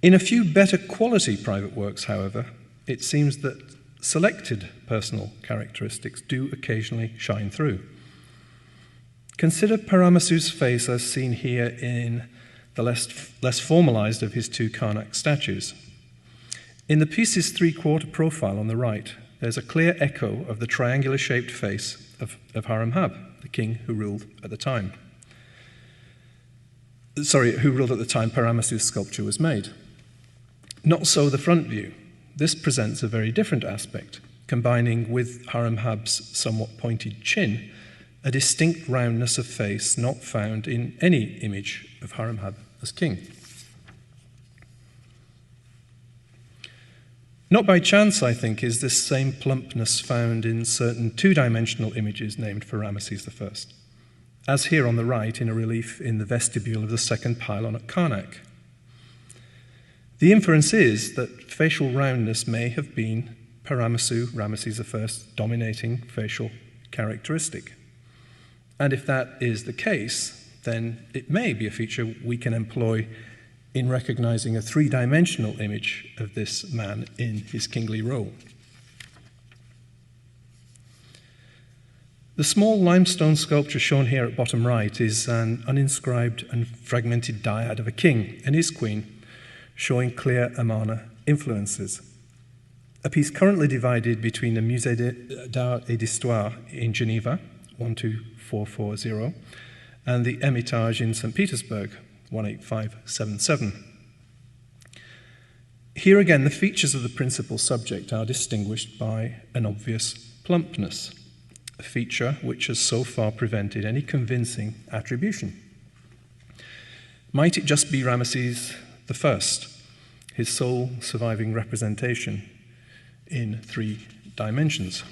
In a few better quality private works, however, it seems that selected personal characteristics do occasionally shine through. Consider Paramesu's face as seen here in the less formalized of his 2 Karnak statues. In the piece's 3/4 profile on the right, there's a clear echo of the triangular-shaped face of Haremhab, the king who ruled at the time. Who ruled at the time Paramesu's sculpture was made. Not so the front view. This presents a very different aspect, combining with Haremhab's somewhat pointed chin a distinct roundness of face not found in any image of Haremhab as king. Not by chance, I think, is this same plumpness found in certain 2-dimensional images named for Ramesses I, as here on the right in a relief in the vestibule of the 2nd pylon at Karnak. The inference is that facial roundness may have been Paramesu, Ramesses I's dominating facial characteristic. And if that is the case, then it may be a feature we can employ in recognizing a three-dimensional image of this man in his kingly role. The small limestone sculpture shown here at bottom right is an uninscribed and fragmented dyad of a king and his queen, showing clear Amarna influences. A piece currently divided between the Musée d'Art et d'Histoire in Geneva, 12440, and the Hermitage in St. Petersburg, 18577. Here again, the features of the principal subject are distinguished by an obvious plumpness, a feature which has so far prevented any convincing attribution. Might it just be Ramesses I, his sole surviving representation in 3 dimensions?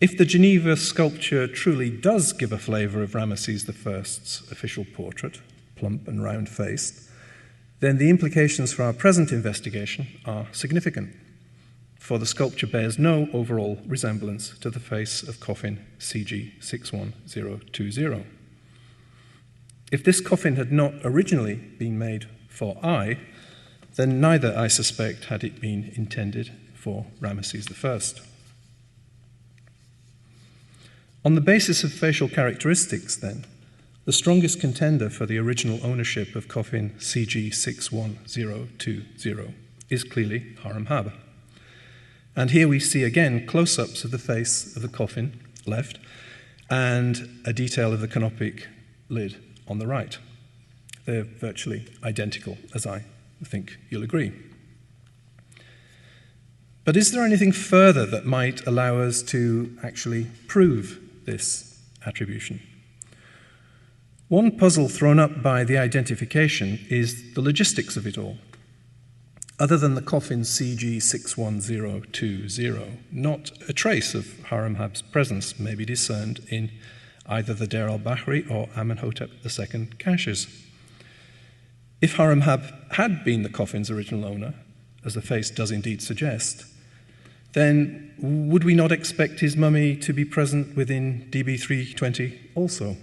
If the Geneva sculpture truly does give a flavour of Ramesses I's official portrait, plump and round-faced, then the implications for our present investigation are significant, for the sculpture bears no overall resemblance to the face of coffin CG 61020. If this coffin had not originally been made for eye, then neither, I suspect, had it been intended for Ramesses I. On the basis of facial characteristics, then, the strongest contender for the original ownership of coffin CG 61020 is clearly Haremhab. And here we see again close-ups of the face of the coffin, left, and a detail of the canopic lid on the right. They're virtually identical, as I think you'll agree. But is there anything further that might allow us to actually prove this attribution? One puzzle thrown up by the identification is the logistics of it all. Other than the coffin CG 61020, not a trace of Haremhab's presence may be discerned in either the Deir al-Bahri or Amenhotep II caches. If Haremhab had been the coffin's original owner, as the face does indeed suggest, then would we not expect his mummy to be present within DB 320 also?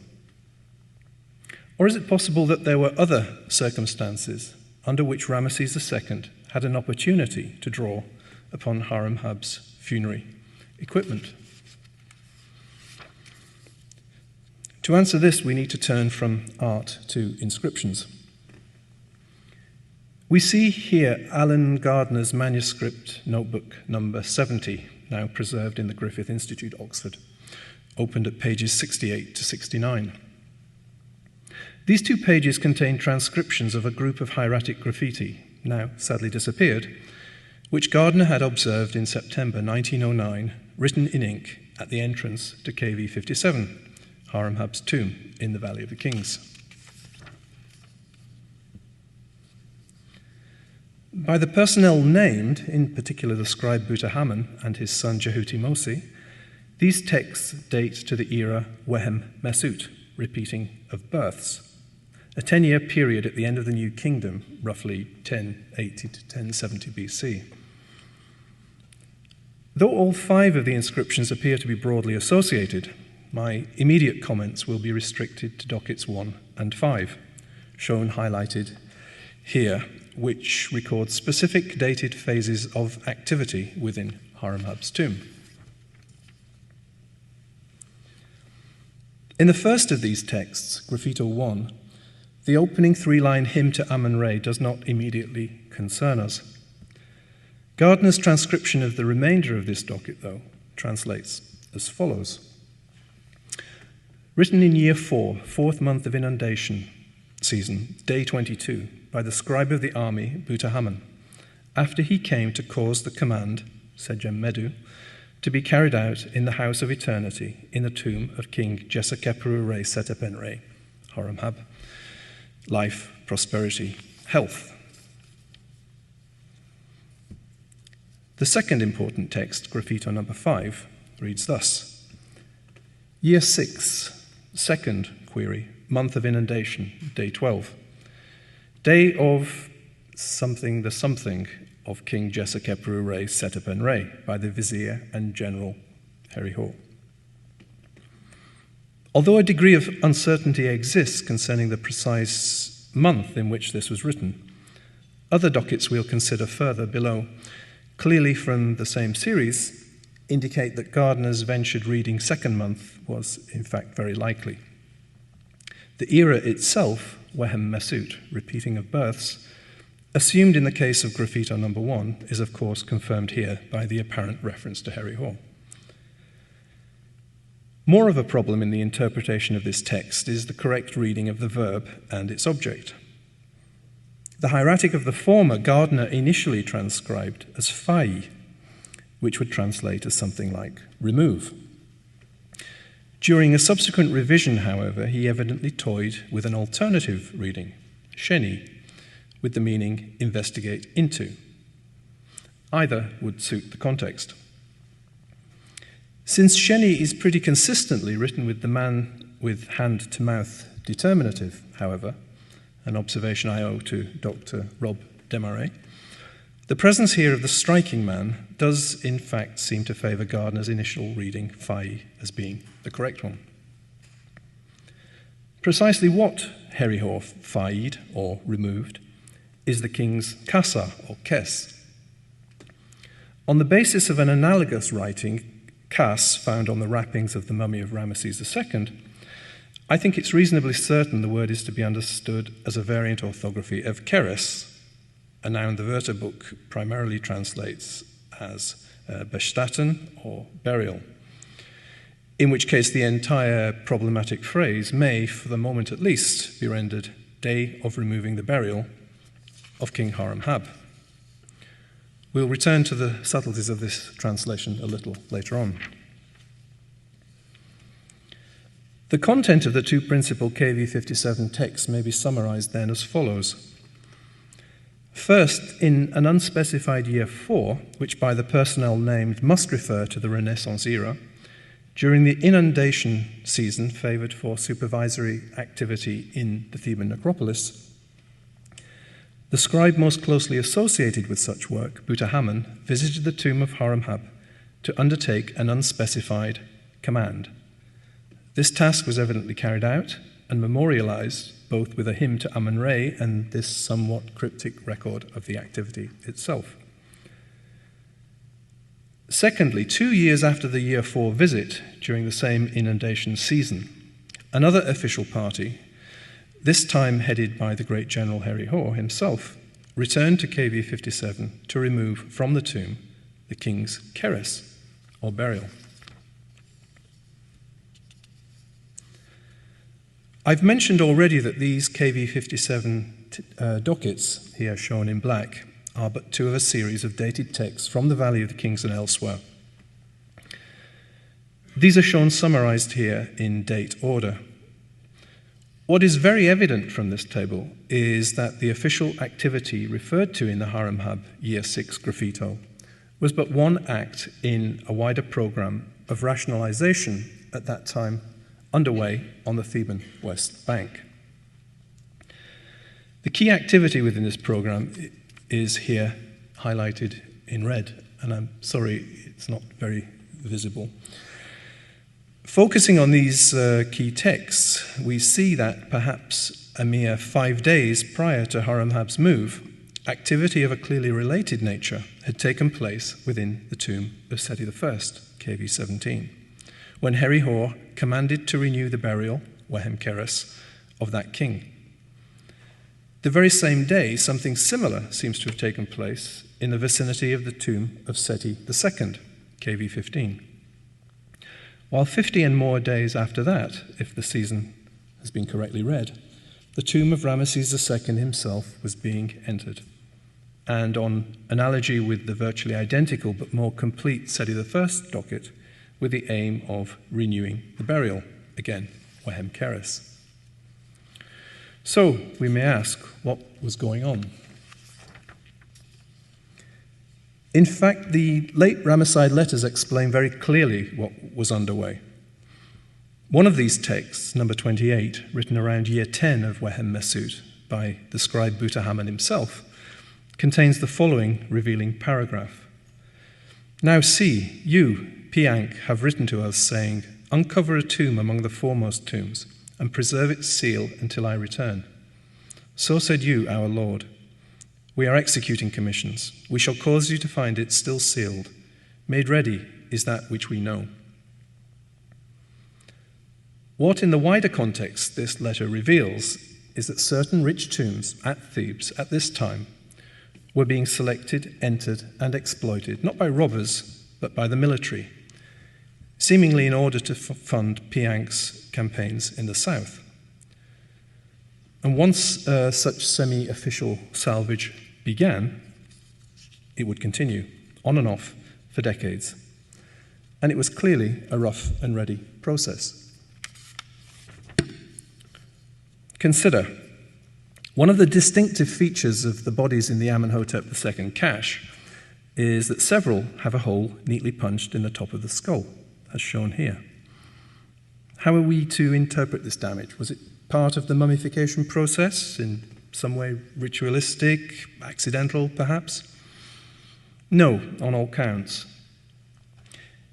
Or is it possible that there were other circumstances under which Ramesses II had an opportunity to draw upon Haremhab's funerary equipment? To answer this, we need to turn from art to inscriptions. We see here Alan Gardner's manuscript notebook number 70, now preserved in the Griffith Institute, Oxford, opened at pages 68 to 69. These 2 pages contain transcriptions of a group of hieratic graffiti, now sadly disappeared, which Gardner had observed in September 1909, written in ink at the entrance to KV 57, Haremhab's tomb in the Valley of the Kings. By the personnel named, in particular the scribe Butahamen and his son Jehuti Mosi, these texts date to the era Wehem Mesut, repeating of births, a 10-year period at the end of the New Kingdom, roughly 1080 to 1070 BC. Though all 5 of the inscriptions appear to be broadly associated, my immediate comments will be restricted to dockets 1 and 5, shown highlighted here, which records specific dated phases of activity within Haremhab's tomb. In the first of these texts, Graffito 1, the opening 3-line hymn to Amun-Re does not immediately concern us. Gardner's transcription of the remainder of this docket, though, translates as follows. Written in year 4, 4th month of inundation season, day 22, by the scribe of the army, Butahamen, after he came to cause the command, Sejem Medu, to be carried out in the house of eternity in the tomb of King Jesekeperu-Re Setepen-Re, Haremhab, life, prosperity, health. The second important text, Graffito number 5, reads thus. Year 6, second query, month of inundation, day 12. Day of something the something of King Jesekeperu-Re Setepen-Re by the Vizier and General Herihor. Although a degree of uncertainty exists concerning the precise month in which this was written, other dockets we'll consider further below, clearly from the same series, indicate that Gardner's ventured reading second month was in fact very likely. The era itself, Wehem Mesut, repeating of births, assumed in the case of graffito number 1, is of course confirmed here by the apparent reference to Harry-Hor. More of a problem in the interpretation of this text is the correct reading of the verb and its object. The hieratic of the former Gardner initially transcribed as fai, which would translate as something like remove. During a subsequent revision, however, he evidently toyed with an alternative reading, sheni, with the meaning investigate into. Either would suit the context. Since sheni is pretty consistently written with the man with hand-to-mouth determinative, however, an observation I owe to Dr. Rob Desmarais, the presence here of the striking man does in fact seem to favour Gardner's initial reading, fai, as being the correct one. Precisely what Harry-Hor fai'd, or removed, is the king's kasa, or kes. On the basis of an analogous writing, kas, found on the wrappings of the mummy of Ramesses II, I think it's reasonably certain the word is to be understood as a variant orthography of keres, a noun the Wörter book primarily translates as bestatten or burial, in which case the entire problematic phrase may, for the moment at least, be rendered day of removing the burial of King Haremhab. We'll return to the subtleties of this translation a little later on. The content of the two principal KV 57 texts may be summarized then as follows. First, in an unspecified year 4, which by the personnel named must refer to the Renaissance era, during the inundation season favoured for supervisory activity in the Theban necropolis, the scribe most closely associated with such work, Butahamen, visited the tomb of Haremhab to undertake an unspecified command. This task was evidently carried out and memorialized both with a hymn to Amun-Re and this somewhat cryptic record of the activity itself. Secondly, 2 years after the year 4 visit, during the same inundation season, another official party, this time headed by the great General Harry-Hor himself, returned to KV 57 to remove from the tomb the king's keres, or burial. I've mentioned already that these KV 57 dockets, here shown in black, are but two of a series of dated texts from the Valley of the Kings and elsewhere. These are shown summarized here in date order. What is very evident from this table is that the official activity referred to in the Haremhab Year 6 graffito was but one act in a wider program of rationalization at that time underway on the Theban West Bank. The key activity within this program is here highlighted in red, and I'm sorry it's not very visible. Focusing on these key texts, we see that perhaps a mere 5 days prior to Haremhab's move, activity of a clearly related nature had taken place within the tomb of Seti I, KV 17, when Harry-Hor commanded to renew the burial, Wehem Keres, of that king. The very same day, something similar seems to have taken place in the vicinity of the tomb of Seti II, KV 15. While 50 and more days after that, if the season has been correctly read, the tomb of Ramesses II himself was being entered. And on analogy with the virtually identical but more complete Seti I docket, with the aim of renewing the burial, again, Wehem Keres. So, we may ask, what was going on? In fact, the late Ramesside letters explain very clearly what was underway. One of these texts, number 28, written around year 10 of Wehem Mesut by the scribe Butahamen himself, contains the following revealing paragraph. Now see, you, Piank, have written to us saying, uncover a tomb among the foremost tombs, and preserve its seal until I return. So said you, our Lord. We are executing commissions. We shall cause you to find it still sealed. Made ready is that which we know. What, in the wider context, this letter reveals is that certain rich tombs at Thebes at this time were being selected, entered, and exploited, not by robbers, but by the military, seemingly in order to fund Piank's campaigns in the south. And once such semi-official salvage began, it would continue, on and off, for decades. And it was clearly a rough and ready process. Consider, one of the distinctive features of the bodies in the Amenhotep II cache is that several have a hole neatly punched in the top of the skull, as shown here. How are we to interpret this damage? Was it part of the mummification process, in some way ritualistic, accidental perhaps? No, on all counts.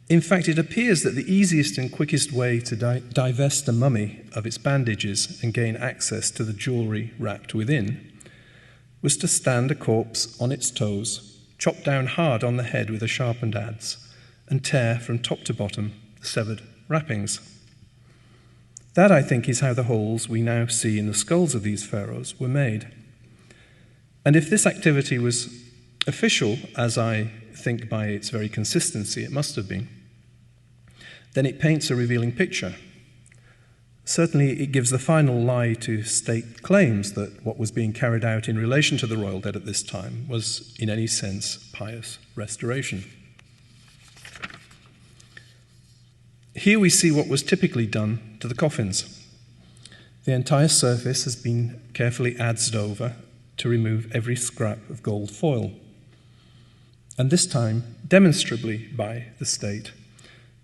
In fact, it appears that the easiest and quickest way to divest a mummy of its bandages and gain access to the jewelry wrapped within was to stand a corpse on its toes, chop down hard on the head with a sharpened adze, and tear from top to bottom the severed wrappings. That, I think, is how the holes we now see in the skulls of these pharaohs were made. And if this activity was official, as I think by its very consistency it must have been, then it paints a revealing picture. Certainly it gives the final lie to state claims that what was being carried out in relation to the royal dead at this time was in any sense pious restoration. Here we see what was typically done to the coffins. The entire surface has been carefully adzed over to remove every scrap of gold foil, and this time demonstrably by the state,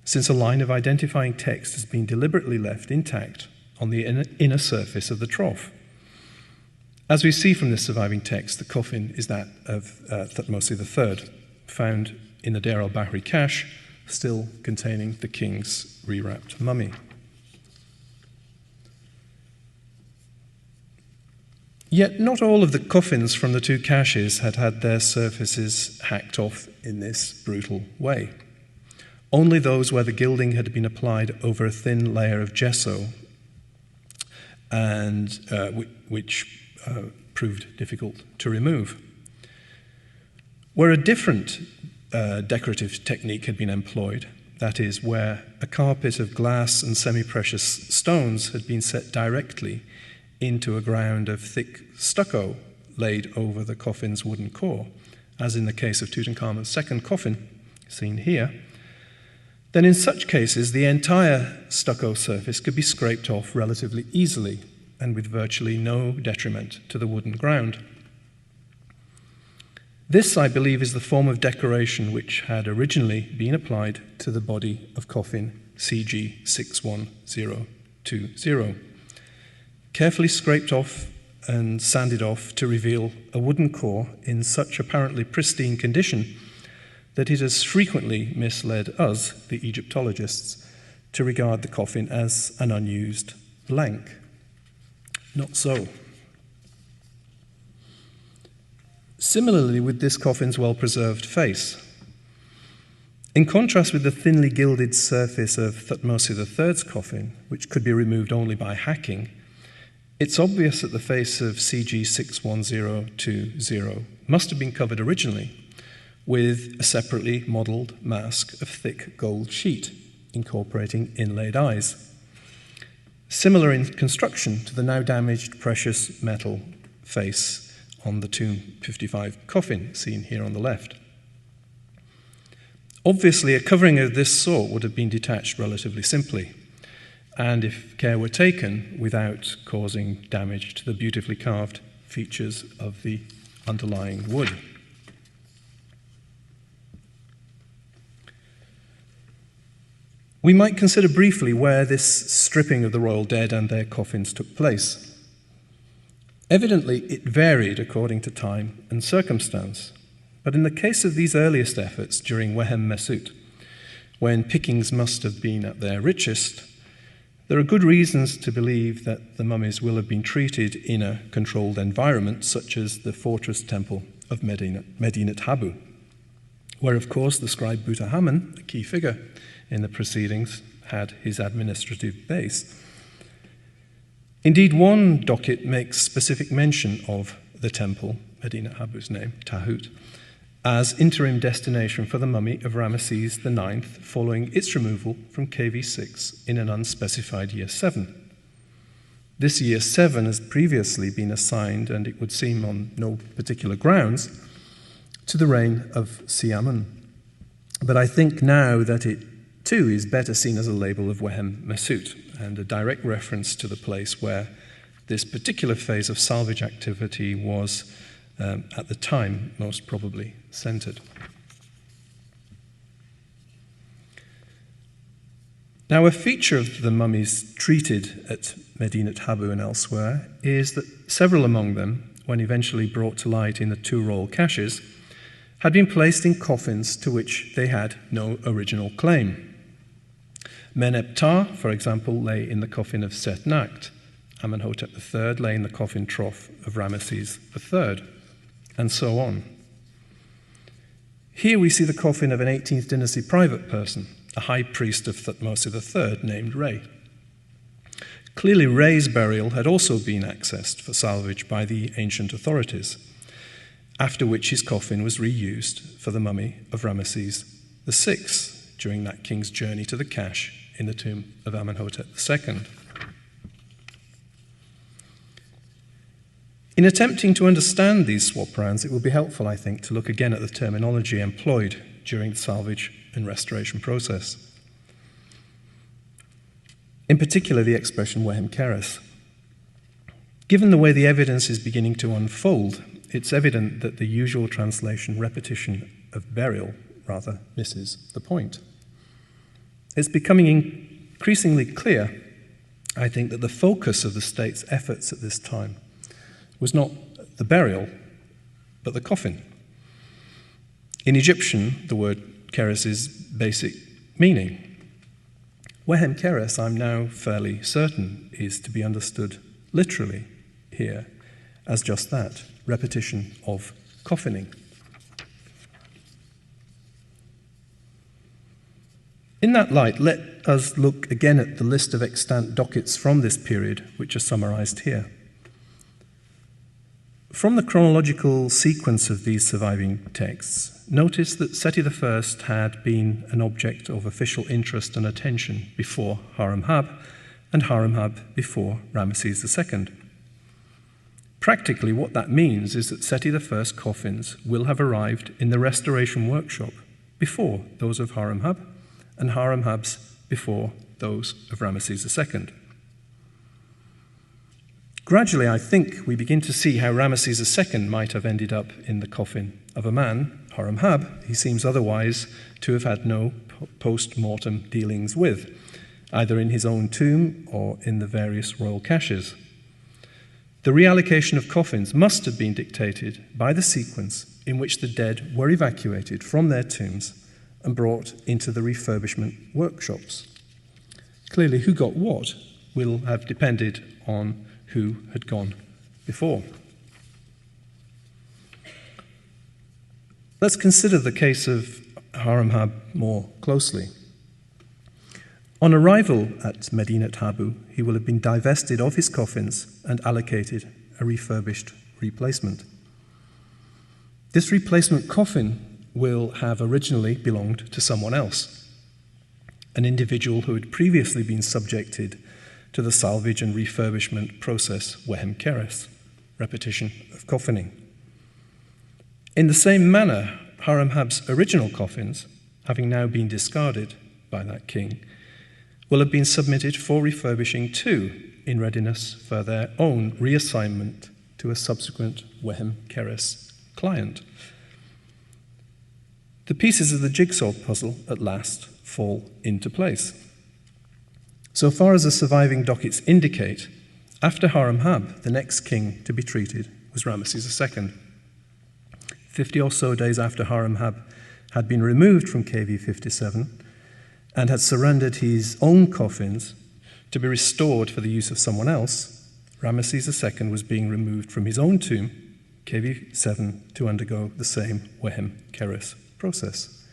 since a line of identifying text has been deliberately left intact on the inner surface of the trough. As we see from this surviving text, the coffin is that of Thutmose III, found in the Deir al-Bahri cache, still containing the king's rewrapped mummy. Yet not all of the coffins from the two caches had had their surfaces hacked off in this brutal way. Only those where the gilding had been applied over a thin layer of gesso, and which proved difficult to remove. Where a different decorative technique had been employed, that is, where a carpet of glass and semi-precious stones had been set directly into a ground of thick stucco laid over the coffin's wooden core, as in the case of Tutankhamun's second coffin, seen here, then in such cases the entire stucco surface could be scraped off relatively easily and with virtually no detriment to the wooden ground. This, I believe, is the form of decoration which had originally been applied to the body of coffin CG 61020. Carefully scraped off and sanded off to reveal a wooden core in such apparently pristine condition that it has frequently misled us, the Egyptologists, to regard the coffin as an unused blank. Not so. Similarly with this coffin's well-preserved face. In contrast with the thinly gilded surface of Thutmose III's coffin, which could be removed only by hacking, it's obvious that the face of CG 61020 must have been covered originally with a separately modelled mask of thick gold sheet, incorporating inlaid eyes. Similar in construction to the now damaged precious metal face on the Tomb 55 coffin, seen here on the left. Obviously, a covering of this sort would have been detached relatively simply, and if care were taken, without causing damage to the beautifully carved features of the underlying wood. We might consider briefly where this stripping of the royal dead and their coffins took place. Evidently, it varied according to time and circumstance, but in the case of these earliest efforts during Wehem Mesut, when pickings must have been at their richest, there are good reasons to believe that the mummies will have been treated in a controlled environment, such as the fortress temple of Medinet Habu, where, of course, the scribe Haman, a key figure in the proceedings, had his administrative base. Indeed, one docket makes specific mention of the temple, Medinet Habu's name, Tahut, as interim destination for the mummy of Ramesses IX following its removal from KV6 in an unspecified year 7. This year 7 has previously been assigned, and it would seem on no particular grounds, to the reign of Siamun. But I think now that it too is better seen as a label of Wehem Mesut and a direct reference to the place where this particular phase of salvage activity was at the time most probably centered. Now, a feature of the mummies treated at Medinet Habu and elsewhere is that several among them, when eventually brought to light in the 2 royal caches, had been placed in coffins to which they had no original claim. Meneptah, for example, lay in the coffin of Set Nakht. Amenhotep III lay in the coffin trough of Ramesses III, and so on. Here we see the coffin of an 18th dynasty private person, a high priest of Thutmose III named Re. Clearly, Re's burial had also been accessed for salvage by the ancient authorities, after which his coffin was reused for the mummy of Ramesses VI during that king's journey to the cache in the tomb of Amenhotep II. In attempting to understand these swap rounds, it will be helpful, I think, to look again at the terminology employed during the salvage and restoration process. In particular, the expression Wehem Keres. Given the way the evidence is beginning to unfold, it's evident that the usual translation repetition of burial rather misses the point. It's becoming increasingly clear, I think, that the focus of the state's efforts at this time was not the burial, but the coffin. In Egyptian, the word keres' basic meaning. Wehem keres, I'm now fairly certain, is to be understood literally here as just that, repetition of coffining. In that light, let us look again at the list of extant dockets from this period, which are summarized here. From the chronological sequence of these surviving texts, notice that Seti I had been an object of official interest and attention before Haremhab, and Haremhab before Ramesses II. Practically, what that means is that Seti I's coffins will have arrived in the restoration workshop before those of Haremhab, and Haremhab's before those of Ramesses II. Gradually, I think we begin to see how Ramesses II might have ended up in the coffin of a man, Haremhab, he seems otherwise to have had no post-mortem dealings with, either in his own tomb or in the various royal caches. The reallocation of coffins must have been dictated by the sequence in which the dead were evacuated from their tombs and brought into the refurbishment workshops. Clearly, who got what will have depended on who had gone before. Let's consider the case of Haremhab more closely. On arrival at Medinet Habu, he will have been divested of his coffins and allocated a refurbished replacement. This replacement coffin will have originally belonged to someone else, an individual who had previously been subjected to the salvage and refurbishment process Wehem Keres, repetition of coffining. In the same manner, Haremhab's original coffins, having now been discarded by that king, will have been submitted for refurbishing too, in readiness for their own reassignment to a subsequent Wehem Keres client. The pieces of the jigsaw puzzle at last fall into place. So far as the surviving dockets indicate, after Haremhab, the next king to be treated was Ramesses II. 50 or so days after Haremhab had been removed from KV 57, and had surrendered his own coffins to be restored for the use of someone else, Ramesses II was being removed from his own tomb, KV7, to undergo the same Wehem Keres process,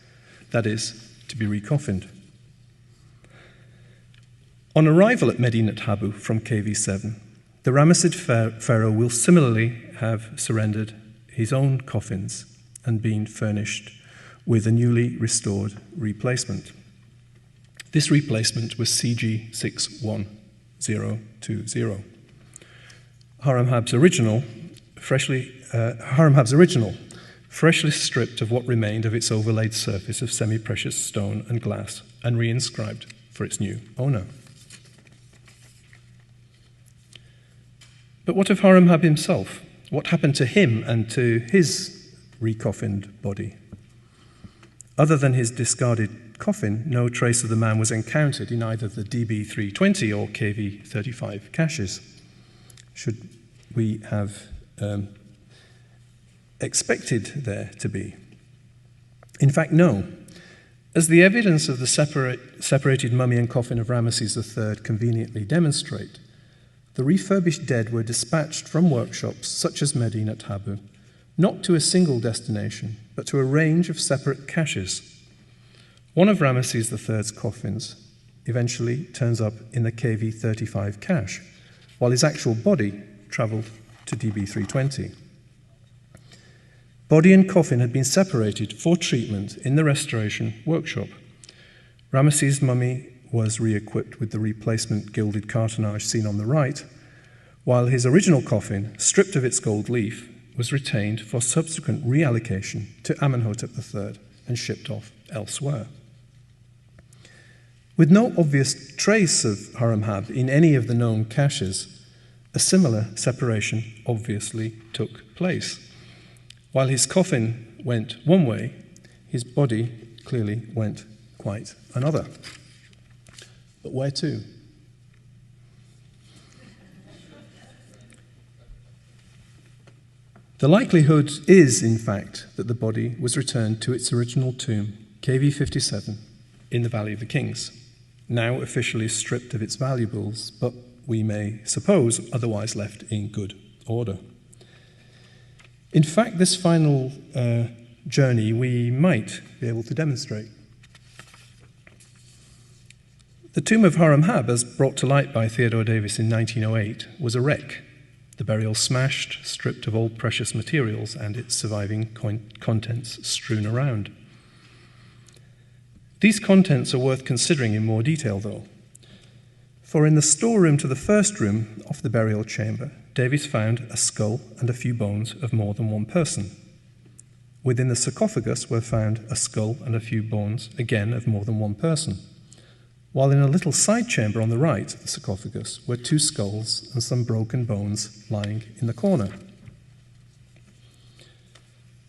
that is, to be recoffined. On arrival at Medinet Habu from KV7, the Ramessid pharaoh will similarly have surrendered his own coffins and been furnished with a newly restored replacement. This replacement was CG 61020. Haremhab's original, freshly stripped of what remained of its overlaid surface of semi-precious stone and glass and reinscribed for its new owner. But what of Haremhab himself? What happened to him and to his recoffined body? Other than his discarded coffin, no trace of the man was encountered in either the DB320 or KV35 caches. Should we have expected there to be? In fact, no. As the evidence of the separated mummy and coffin of Ramesses III conveniently demonstrate, the refurbished dead were dispatched from workshops such as Medinet Habu, not to a single destination, but to a range of separate caches. One of Ramesses III's coffins eventually turns up in the KV35 cache, while his actual body travelled to DB320. Body and coffin had been separated for treatment in the restoration workshop. Ramesses' mummy was re-equipped with the replacement gilded cartonnage seen on the right, while his original coffin, stripped of its gold leaf, was retained for subsequent reallocation to Amenhotep III and shipped off elsewhere. With no obvious trace of Haremhab in any of the known caches, a similar separation obviously took place. While his coffin went one way, his body clearly went quite another. But where to? The likelihood is, in fact, that the body was returned to its original tomb, KV57, in the Valley of the Kings, now officially stripped of its valuables, but we may suppose otherwise left in good order. In fact, this final journey we might be able to demonstrate. The tomb of Haremhab, as brought to light by Theodore Davis in 1908, was a wreck, the burial smashed, stripped of all precious materials, and its surviving contents strewn around. These contents are worth considering in more detail, though. For in the storeroom to the first room of the burial chamber, Davis found a skull and a few bones of more than one person. Within the sarcophagus were found a skull and a few bones, again of more than one person. While in a little side chamber on the right of the sarcophagus were two skulls and some broken bones lying in the corner.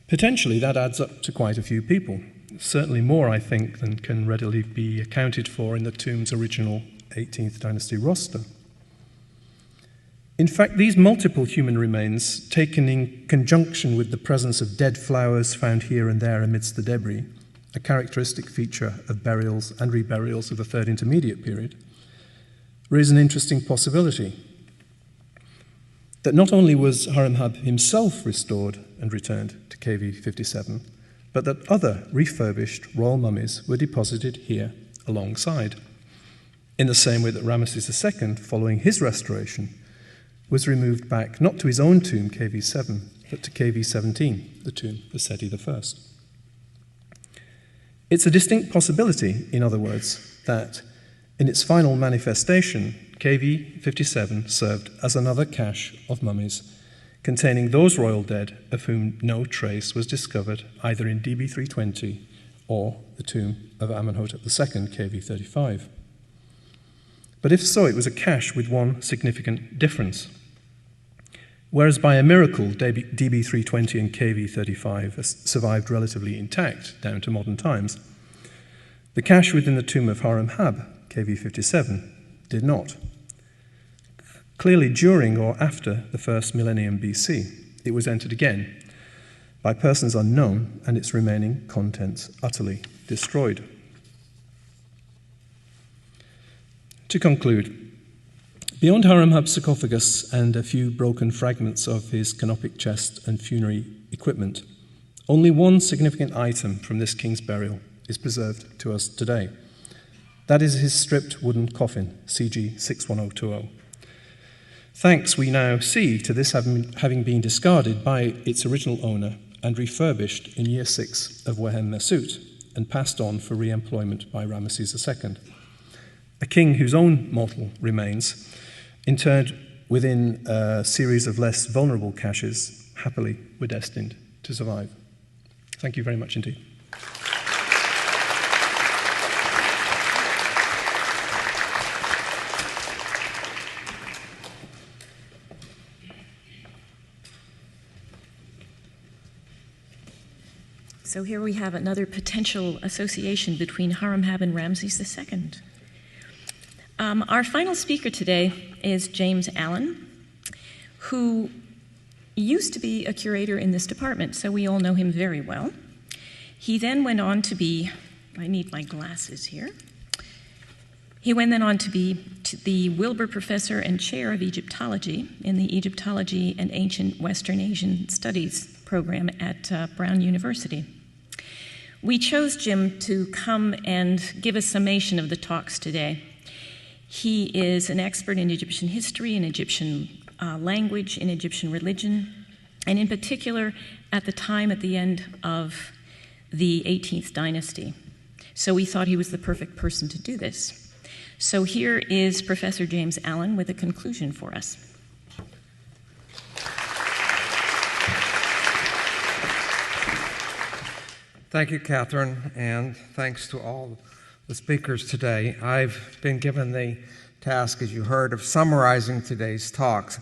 Potentially that adds up to quite a few people, certainly more, I think, than can readily be accounted for in the tomb's original 18th dynasty roster. In fact, these multiple human remains, taken in conjunction with the presence of dead flowers found here and there amidst the debris, a characteristic feature of burials and reburials of the Third Intermediate period, raise an interesting possibility that not only was Haremhab himself restored and returned to KV57, but that other refurbished royal mummies were deposited here alongside, in the same way that Ramesses II, following his restoration, was removed back not to his own tomb, KV7, but to KV17, the tomb of Seti I. It's a distinct possibility, in other words, that in its final manifestation, KV57 served as another cache of mummies containing those royal dead of whom no trace was discovered either in DB320 or the tomb of Amenhotep II, KV35. But if so, it was a cache with one significant difference. Whereas by a miracle, DB320 and KV35 survived relatively intact down to modern times, the cache within the tomb of Haremhab, KV57, did not. Clearly during or after the first millennium BC, it was entered again by persons unknown and its remaining contents utterly destroyed. To conclude, beyond Haremhab's sarcophagus and a few broken fragments of his canopic chest and funerary equipment, only one significant item from this king's burial is preserved to us today. That is his stripped wooden coffin, CG 61020. Thanks, we now see, to this having been discarded by its original owner and refurbished in year 6 of Wehem Mesut and passed on for re-employment by Ramesses II, a king whose own mortal remains, interred within a series of less vulnerable caches, happily were destined to survive. Thank you very much indeed. So here we have another potential association between Haremhab and Ramses II. Our final speaker today is James Allen, who used to be a curator in this department, so we all know him very well. He then went on to be, I need my glasses here. He went then on to be the Wilbur Professor and Chair of Egyptology in the Egyptology and Ancient Western Asian Studies program at Brown University. We chose Jim to come and give a summation of the talks today. He is an expert in Egyptian history, in Egyptian language, in Egyptian religion, and in particular at the time at the end of the 18th dynasty. So we thought he was the perfect person to do this. So here is Professor James Allen with a conclusion for us. Thank you, Catherine, and thanks to all the speakers today. I've been given the task, as you heard, of summarizing today's talks.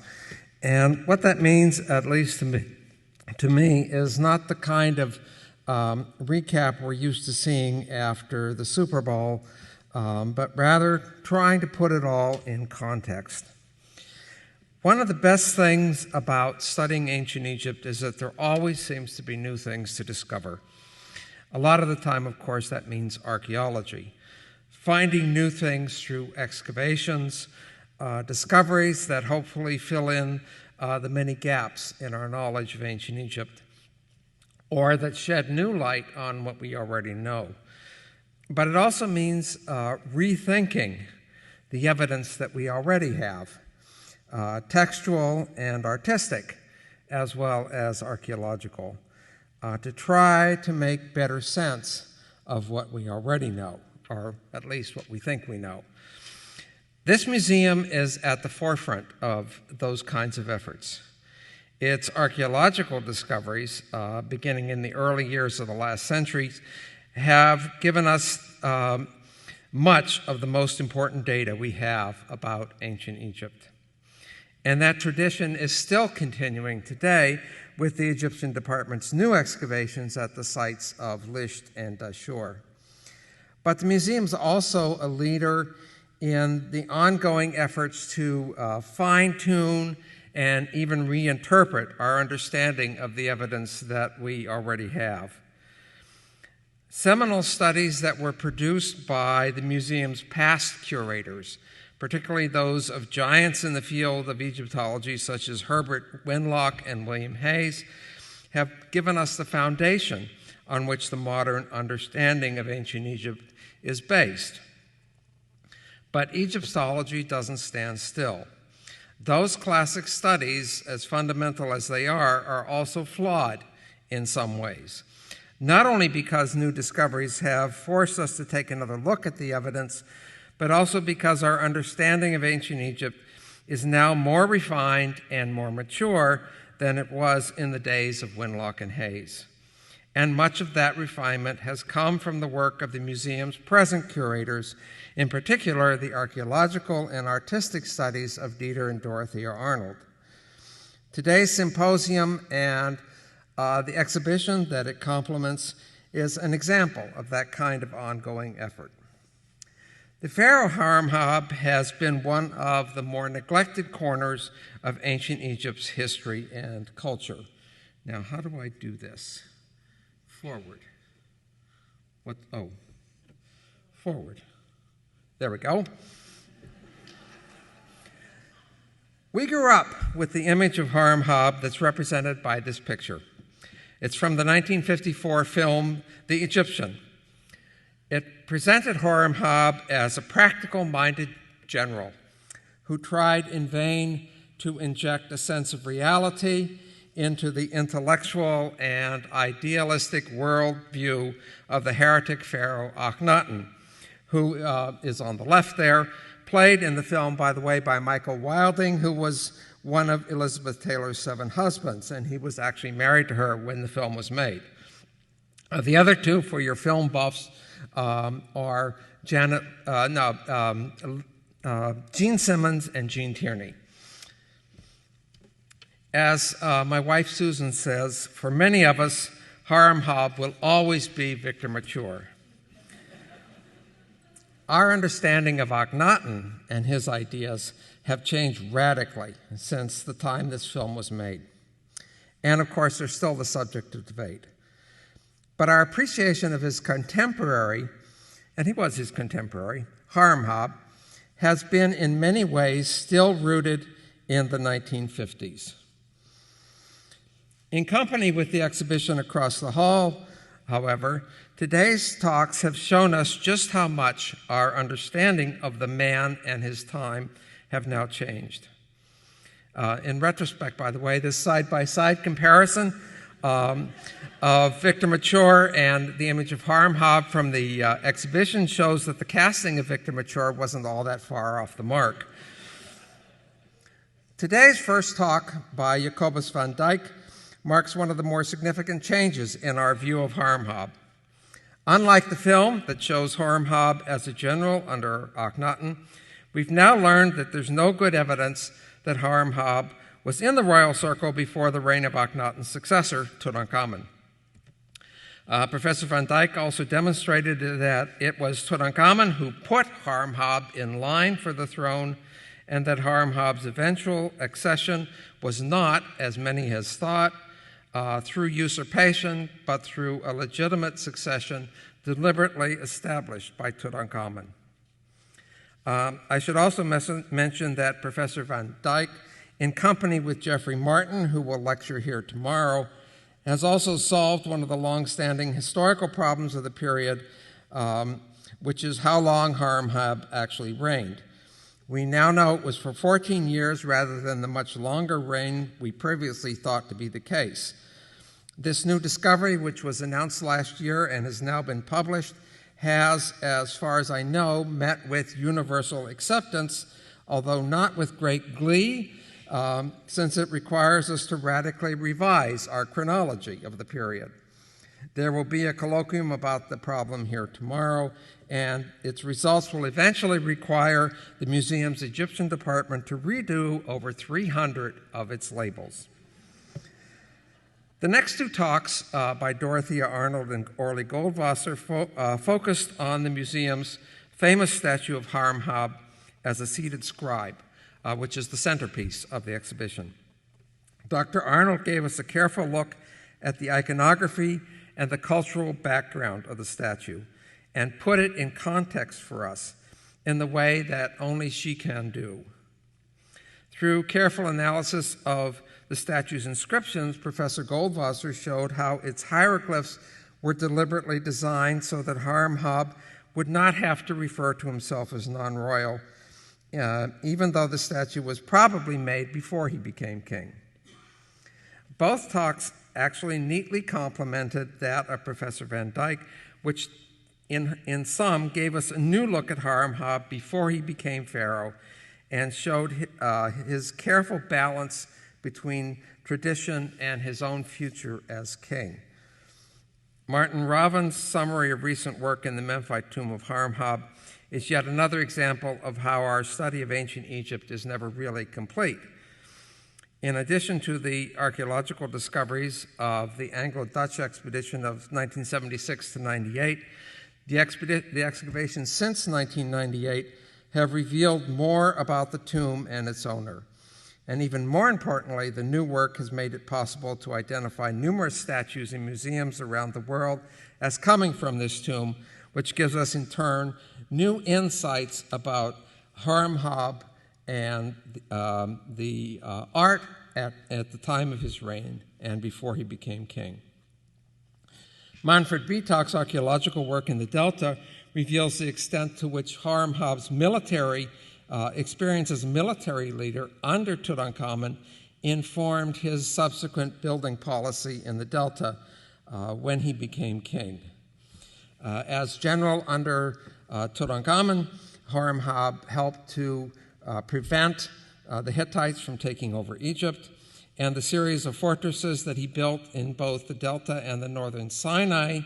And what that means, at least to me, is not the kind of recap we're used to seeing after the Super Bowl, but rather trying to put it all in context. One of the best things about studying ancient Egypt is that there always seems to be new things to discover. A lot of the time, of course, that means archaeology. Finding new things through excavations, discoveries that hopefully fill in the many gaps in our knowledge of ancient Egypt, or that shed new light on what we already know. But it also means rethinking the evidence that we already have, textual and artistic, as well as archaeological, to try to make better sense of what we already know, or at least what we think we know. This museum is at the forefront of those kinds of efforts. Its archaeological discoveries, beginning in the early years of the last century, have given us much of the most important data we have about ancient Egypt. And that tradition is still continuing today with the Egyptian department's new excavations at the sites of Lisht and Dashur. But the museum's also a leader in the ongoing efforts to fine-tune and even reinterpret our understanding of the evidence that we already have. Seminal studies that were produced by the museum's past curators, particularly those of giants in the field of Egyptology such as Herbert Winlock and William Hayes, have given us the foundation on which the modern understanding of ancient Egypt is based. But Egyptology doesn't stand still. Those classic studies, as fundamental as they are also flawed in some ways. Not only because new discoveries have forced us to take another look at the evidence, but also because our understanding of ancient Egypt is now more refined and more mature than it was in the days of Winlock and Hayes. And much of that refinement has come from the work of the museum's present curators, in particular the archaeological and artistic studies of Dieter and Dorothea Arnold. Today's symposium and the exhibition that it complements is an example of that kind of ongoing effort. The Pharaoh Haremhab has been one of the more neglected corners of ancient Egypt's history and culture. Now, how do I do this? Forward. Forward. There we go. We grew up with the image of Haremhab that's represented by this picture. It's from the 1954 film, The Egyptian. It presented Haremhab as a practical-minded general who tried in vain to inject a sense of reality into the intellectual and idealistic worldview of the heretic pharaoh Akhenaten, who is on the left there, played in the film, by the way, by Michael Wilding, who was one of Elizabeth Taylor's 7 husbands, and he was actually married to her when the film was made. The other two, for your film buffs, are Gene Simmons and Gene Tierney. As my wife Susan says, for many of us, Haremhab will always be Victor Mature. Our understanding of Akhenaten and his ideas have changed radically since the time this film was made. And of course, they're still the subject of debate. But our appreciation of his contemporary, and he was his contemporary, Haremhab, has been in many ways still rooted in the 1950s. In company with the exhibition across the hall, however, today's talks have shown us just how much our understanding of the man and his time have now changed. In retrospect, by the way, this side-by-side comparison of Victor Mature and the image of Haremhab from the exhibition shows that the casting of Victor Mature wasn't all that far off the mark. Today's first talk by Jacobus van Dijk marks one of the more significant changes in our view of Haremhab. Unlike the film that shows Haremhab as a general under Akhenaten, we've now learned that there's no good evidence that Haremhab was in the royal circle before the reign of Akhenaten's successor, Tutankhamun. Professor van Dijk also demonstrated that it was Tutankhamun who put Haremhab in line for the throne, and that Haremhab's eventual accession was not, as many has thought, through usurpation, but through a legitimate succession deliberately established by Tutankhamun. I should also mention that Professor van Dijk, in company with Jeffrey Martin, who will lecture here tomorrow, has also solved one of the long-standing historical problems of the period, which is how long Haremhab actually reigned. We now know it was for 14 years rather than the much longer reign we previously thought to be the case. This new discovery, which was announced last year and has now been published, has, as far as I know, met with universal acceptance, although not with great glee, since it requires us to radically revise our chronology of the period. There will be a colloquium about the problem here tomorrow, and its results will eventually require the museum's Egyptian department to redo over 300 of its labels. The next two talks by Dorothea Arnold and Orly Goldwasser focused on the museum's famous statue of Haremhab as a seated scribe, which is the centerpiece of the exhibition. Dr. Arnold gave us a careful look at the iconography and the cultural background of the statue and put it in context for us in the way that only she can do. Through careful analysis of the statue's inscriptions, Professor Goldwasser showed how its hieroglyphs were deliberately designed so that Haremhab would not have to refer to himself as non-royal, even though the statue was probably made before he became king. Both talks actually neatly complemented that of Professor van Dijk, which in sum gave us a new look at Haremhab before he became pharaoh and showed his careful balance between tradition and his own future as king. Martin Raven's summary of recent work in the Memphite tomb of Haremhab is yet another example of how our study of ancient Egypt is never really complete. In addition to the archaeological discoveries of the Anglo-Dutch expedition of 1976 to 98, the excavations since 1998 have revealed more about the tomb and its owner. And even more importantly, the new work has made it possible to identify numerous statues in museums around the world as coming from this tomb, which gives us in turn new insights about Haremhab and the art at the time of his reign and before he became king. Manfred Bitock's archaeological work in the Delta reveals the extent to which Haremhab's military experience as a military leader under Tutankhamun informed his subsequent building policy in the Delta when he became king. As general under Tutankhamun, Haremhab helped to prevent the Hittites from taking over Egypt, and the series of fortresses that he built in both the Delta and the northern Sinai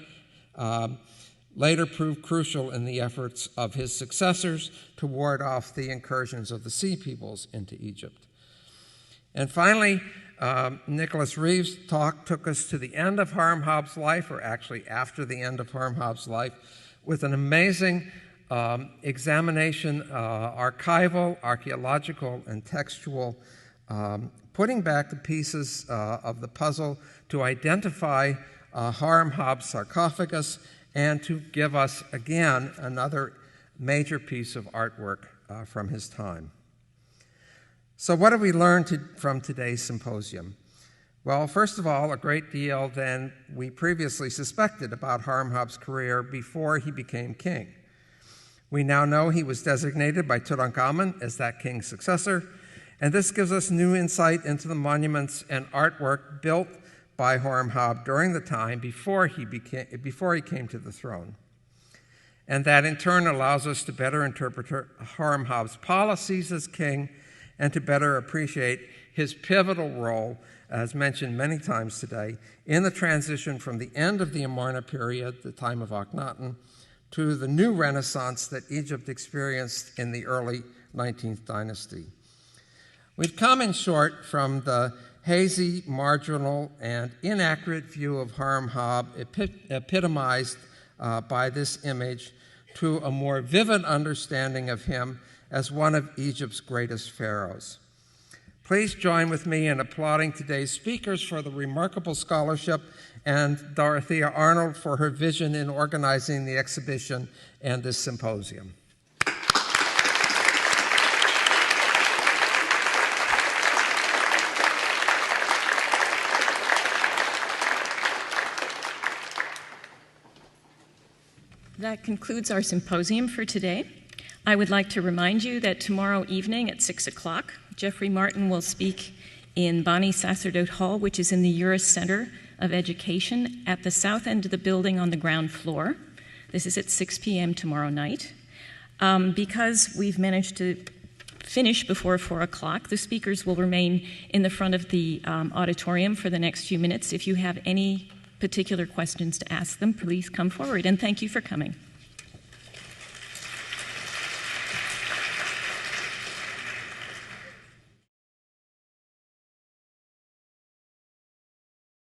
later proved crucial in the efforts of his successors to ward off the incursions of the Sea Peoples into Egypt. And finally, Nicholas Reeves' talk took us to the end of Haremhab's life, or actually after the end of Haremhab's life, with an amazing examination, archival, archaeological, and textual, putting back the pieces of the puzzle to identify Haremhab's sarcophagus and to give us, again, another major piece of artwork from his time. So what have we learned from today's symposium? Well, first of all, a great deal than we previously suspected about Haremhab's career before he became king. We now know he was designated by Tutankhamun as that king's successor, and this gives us new insight into the monuments and artwork built by Haremhab during the time before he came to the throne. And that in turn allows us to better interpret Haremhab's policies as king and to better appreciate his pivotal role, as mentioned many times today, in the transition from the end of the Amarna period, the time of Akhenaten, to the new Renaissance that Egypt experienced in the early 19th dynasty. We've come, in short, from the hazy, marginal, and inaccurate view of Haremhab epitomized by this image to a more vivid understanding of him as one of Egypt's greatest pharaohs. Please join with me in applauding today's speakers for the remarkable scholarship and Dorothea Arnold for her vision in organizing the exhibition and this symposium. That concludes our symposium for today. I would like to remind you that tomorrow evening at 6 o'clock, Jeffrey Martin will speak in Bani Sacerdote Hall, which is in the Uris Center of Education at the south end of the building on the ground floor. This is at 6 p.m. tomorrow night. Because we've managed to finish before 4 o'clock, the speakers will remain in the front of the auditorium for the next few minutes. If you have any particular questions to ask them, please come forward, and thank you for coming.